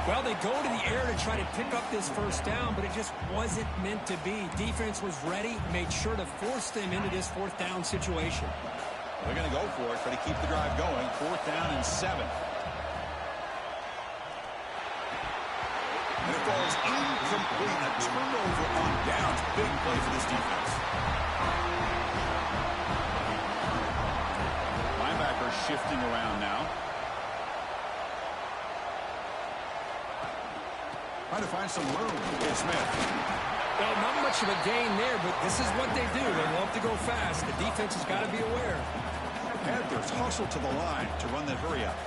S22: Well, they go to the air to try to pick up this 1st down, but it just wasn't meant to be. Defense was ready, made sure to force them into this 4th down situation.
S3: They're going to go for it, try to keep the drive going. 4th down and 7. And it falls incomplete. A turnover on downs. Big play for this defense. Linebacker shifting around now. Trying to find some room. It's Smith.
S22: Well, not much of a gain there, but this is what they do. They love to go fast. The defense has got to be aware.
S3: Panthers hustle to the line to run that hurry up.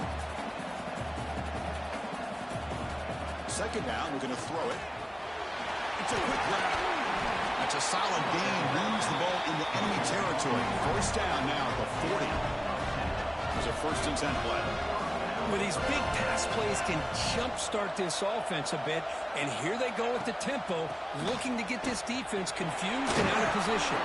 S3: 2nd down, we're going to throw it. It's a quick grab. That's a solid gain. Moves the ball into enemy territory. 1st down now at the 40. There's a 1st and 10 play.
S22: Well, these big pass plays can jumpstart this offense a bit, and here they go at the tempo, looking to get this defense confused and out of position.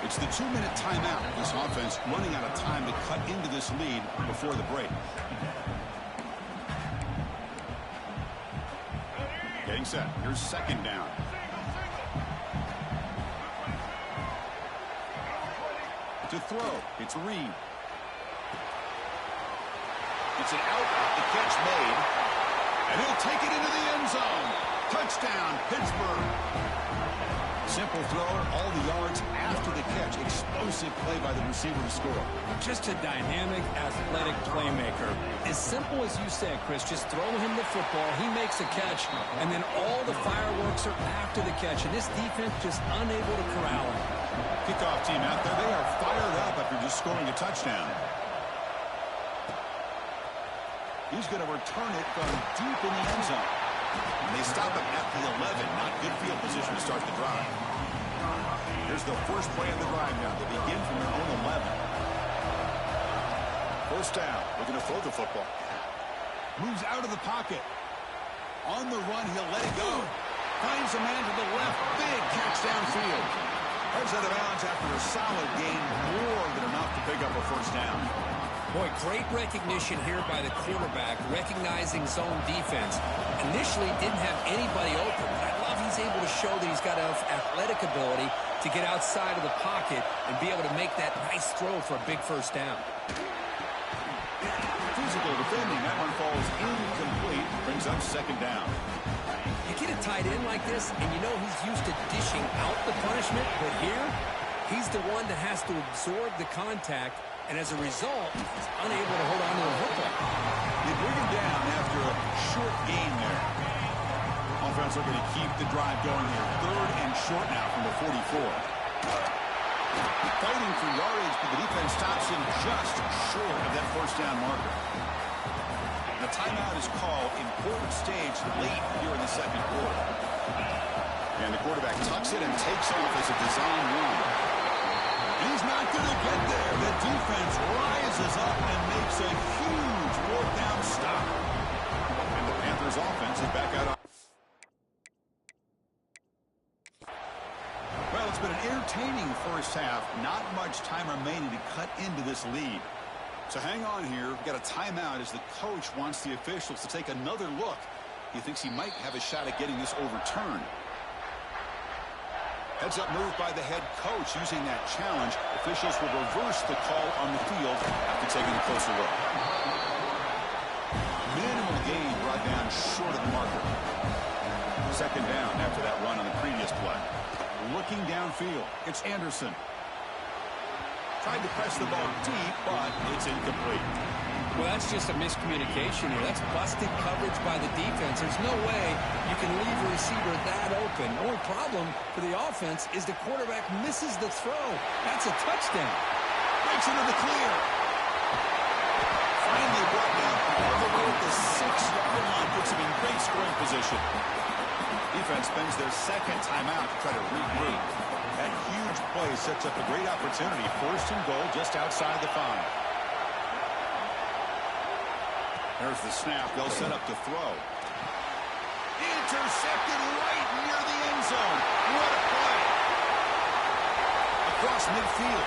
S3: It's the 2-minute timeout. This offense running out of time to cut into this lead before the break. Getting set. Here's 2nd down. To throw, it's Reed. It's an out, the catch made, and he'll take it into the end zone. Touchdown, Pittsburgh. Simple throw, all the yards after the catch. Explosive play by the receiver to score.
S22: Just a dynamic, athletic playmaker. As simple as you said, Chris, just throw him the football, he makes a catch, and then all the fireworks are after the catch, and this defense just unable to corral him.
S3: Kickoff team out there, they are fired up after just scoring a touchdown. He's going to return it from deep in the end zone. And they stop him at the 11. Not good field position to start the drive. Here's the first play of the drive now. They begin from their own 11. 1st down. Looking to throw the football. Moves out of the pocket. On the run, he'll let it go. Finds a man to the left. Big catch downfield. Heads out of bounds after a solid gain. More than enough to pick up a 1st down.
S22: Boy, great recognition here by the quarterback, recognizing zone defense. Initially didn't have anybody open, but I love he's able to show that he's got enough athletic ability to get outside of the pocket and be able to make that nice throw for a big 1st down.
S3: Physical defending. That one falls incomplete. Brings up 2nd down.
S22: You get a tight end like this, and you know he's used to dishing out the punishment, but here, he's the one that has to absorb the contact, and as a result, he's unable to hold on to the football.
S3: They bring him down after a short gain there. Offense looking to keep the drive going here. 3rd and short now from the 44. Fighting for yardage, but the defense stops him just short of that first down marker. The timeout is called. Important stage late here in the second quarter. And the quarterback tucks it and takes off as a design run. He's not going to get there. The defense rises up and makes a huge 4th down stop. And the Panthers offense is back out on. Well, it's been an entertaining first half. Not much time remaining to cut into this lead. So hang on here. We've got a timeout as the coach wants the officials to take another look. He thinks he might have a shot at getting this overturned. Heads up move by the head coach using that challenge. Officials will reverse the call on the field after taking a closer look. Minimal gain brought down short of the marker. 2nd down after that run on the previous play. Looking downfield, it's Anderson. Tried to press the ball deep, but it's incomplete.
S22: Well, that's just a miscommunication here. That's busted coverage by the defense. There's no way you can leave a receiver that open. The only problem for the offense is the quarterback misses the throw. That's a touchdown.
S3: Breaks into the clear. Finally brought down all the way at the 6-yard line. Puts him in great scoring position. Defense spends their 2nd timeout to try to regroup. That huge play sets up a great opportunity. 1st and goal just outside the 5. There's the snap. They'll set up to throw. Intercepted right near the end zone. What a play. Across midfield.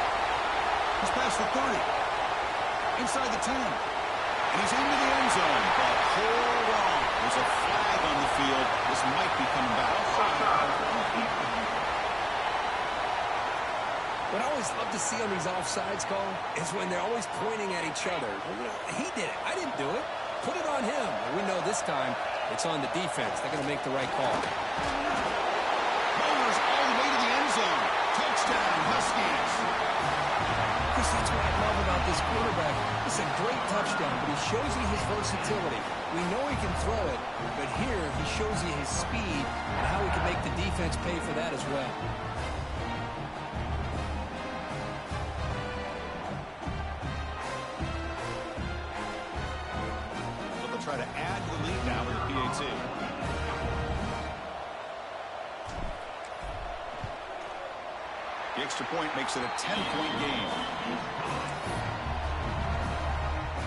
S3: He's past the 30. Inside the 10. And he's into the end zone. But hold on. There's a flag on the field. This might be coming back.
S22: What I always love to see on these offsides call is when they're always pointing at each other. He did it. I didn't do it. Put it on him. We know this time it's on the defense. They're going to make the right call.
S3: Bowlers all the way to the end zone. Touchdown, Huskies.
S22: Chris, that's what I love about this quarterback. It's a great touchdown, but he shows you his versatility. We know he can throw it, but here he shows you his speed and how he can make the defense pay for that as well.
S3: Try to add to the lead now with the PAT. The extra point makes it a 10-point game.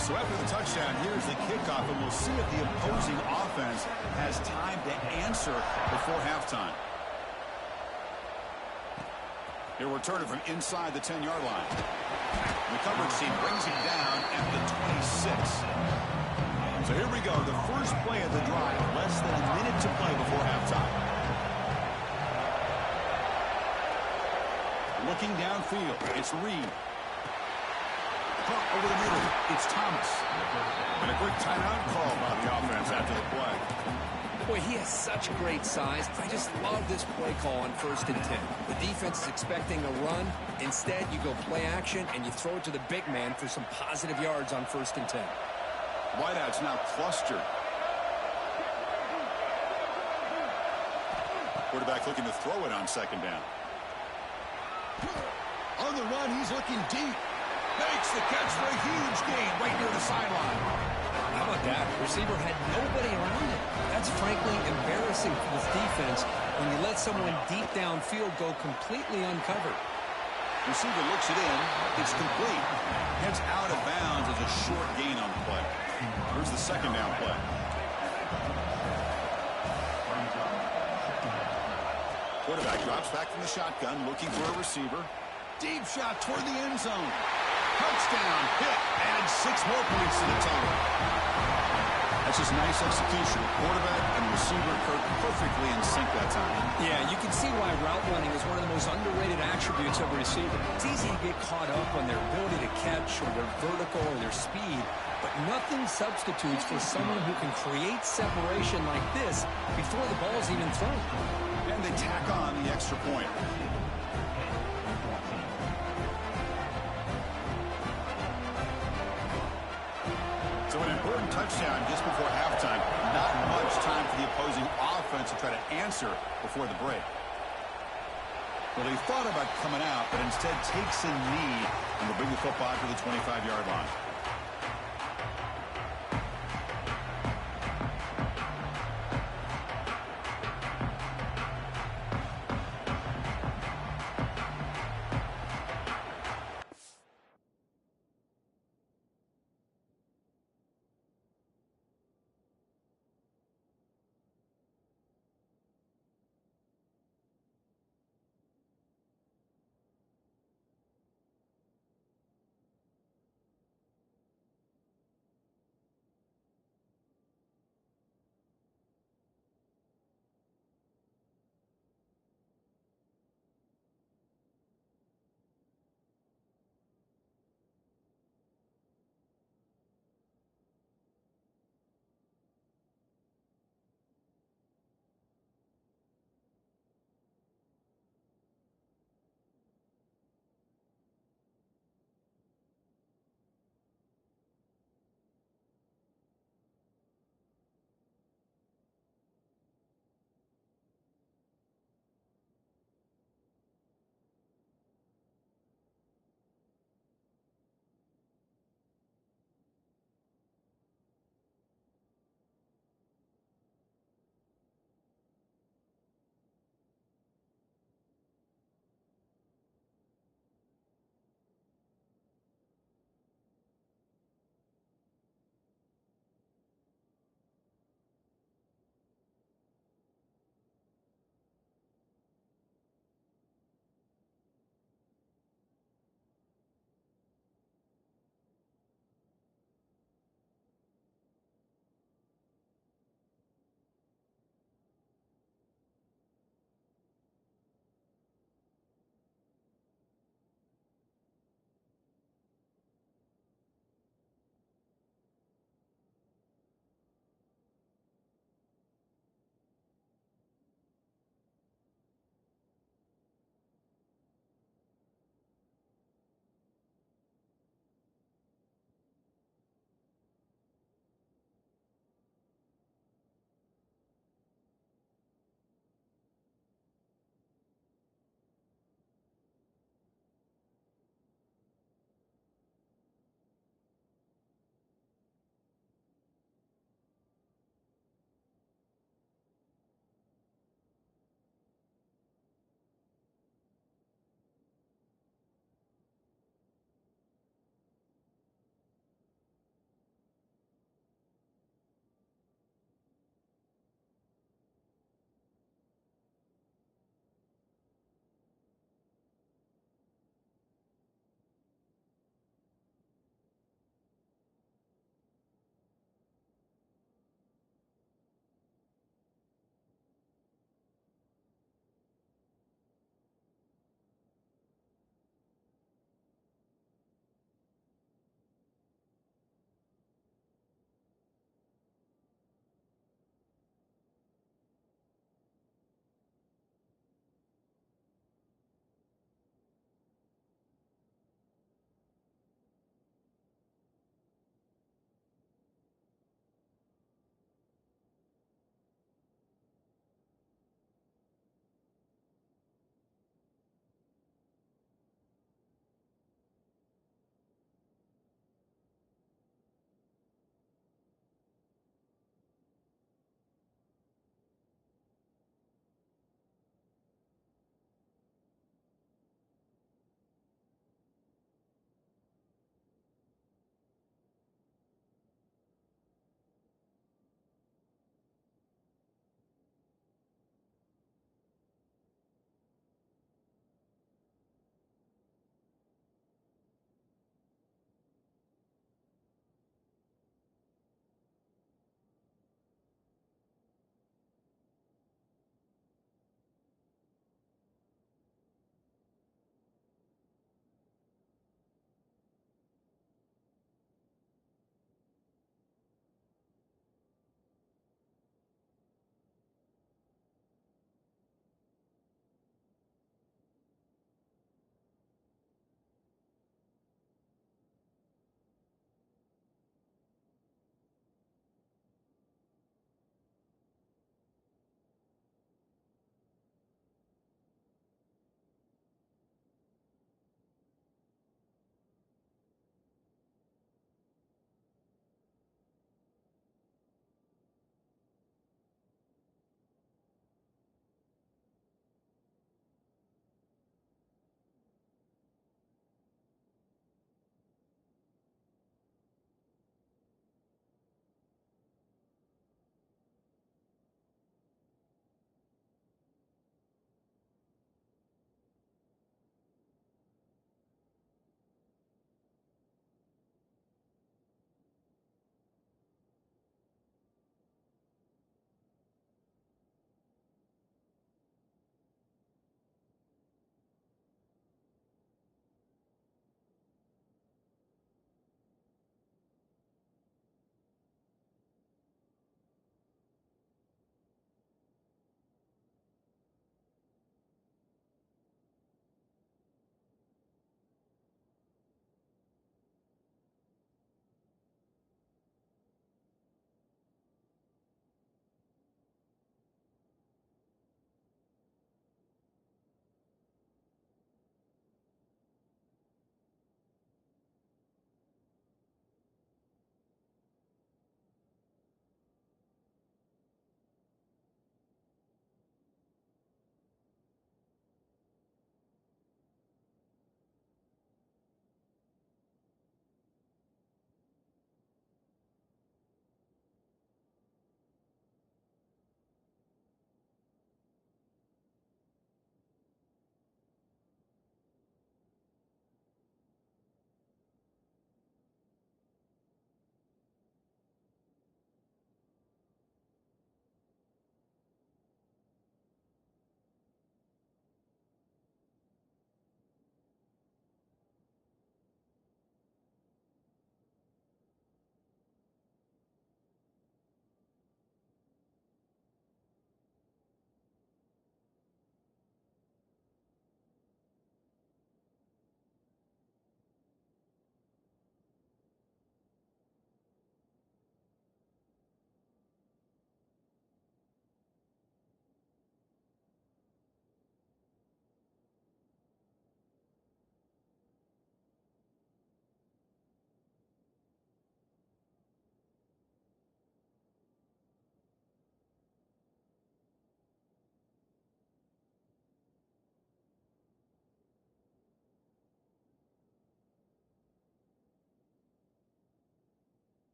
S3: So after the touchdown, here's the kickoff, and we'll see if the opposing offense has time to answer before halftime. He'll return it from inside the 10-yard line. The coverage team brings him down at the 26. So here we go, the first play of the drive, less than a minute to play before halftime. Looking downfield, it's Reed. Caught over the middle, it's Thomas. And a quick timeout call by the offense after the play.
S22: Boy, he has such great size. I just love this play call on 1st and 10. The defense is expecting a run. Instead, you go play action, and you throw it to the big man for some positive yards on 1st and 10.
S3: Wideouts now clustered. Quarterback looking to throw it on 2nd down. On the run, he's looking deep. Makes the catch for a huge gain right near the sideline.
S22: How about that? Receiver had nobody around him. That's frankly embarrassing for this defense when you let someone deep downfield go completely uncovered.
S3: Receiver looks it in. It's complete. Heads out of bounds as a short gain on the play. Here's the 2nd down play. Quarterback drops back from the shotgun, looking for a receiver. Deep shot toward the end zone. Touchdown, hit, added 6 more points to the total. That's just nice execution. Quarterback and receiver Kirk perfectly in sync that time.
S22: Yeah, you can see why route running is one of the most underrated attributes of a receiver. It's easy to get caught up on their ability to catch or their vertical or their speed, but nothing substitutes for someone who can create separation like this before the ball's even thrown.
S3: And they tack on the extra point. So an important touchdown just before halftime. Not much time for the opposing offense to try to answer before the break. Well, they thought about coming out, but instead takes a knee and will bring the football to the 25-yard line.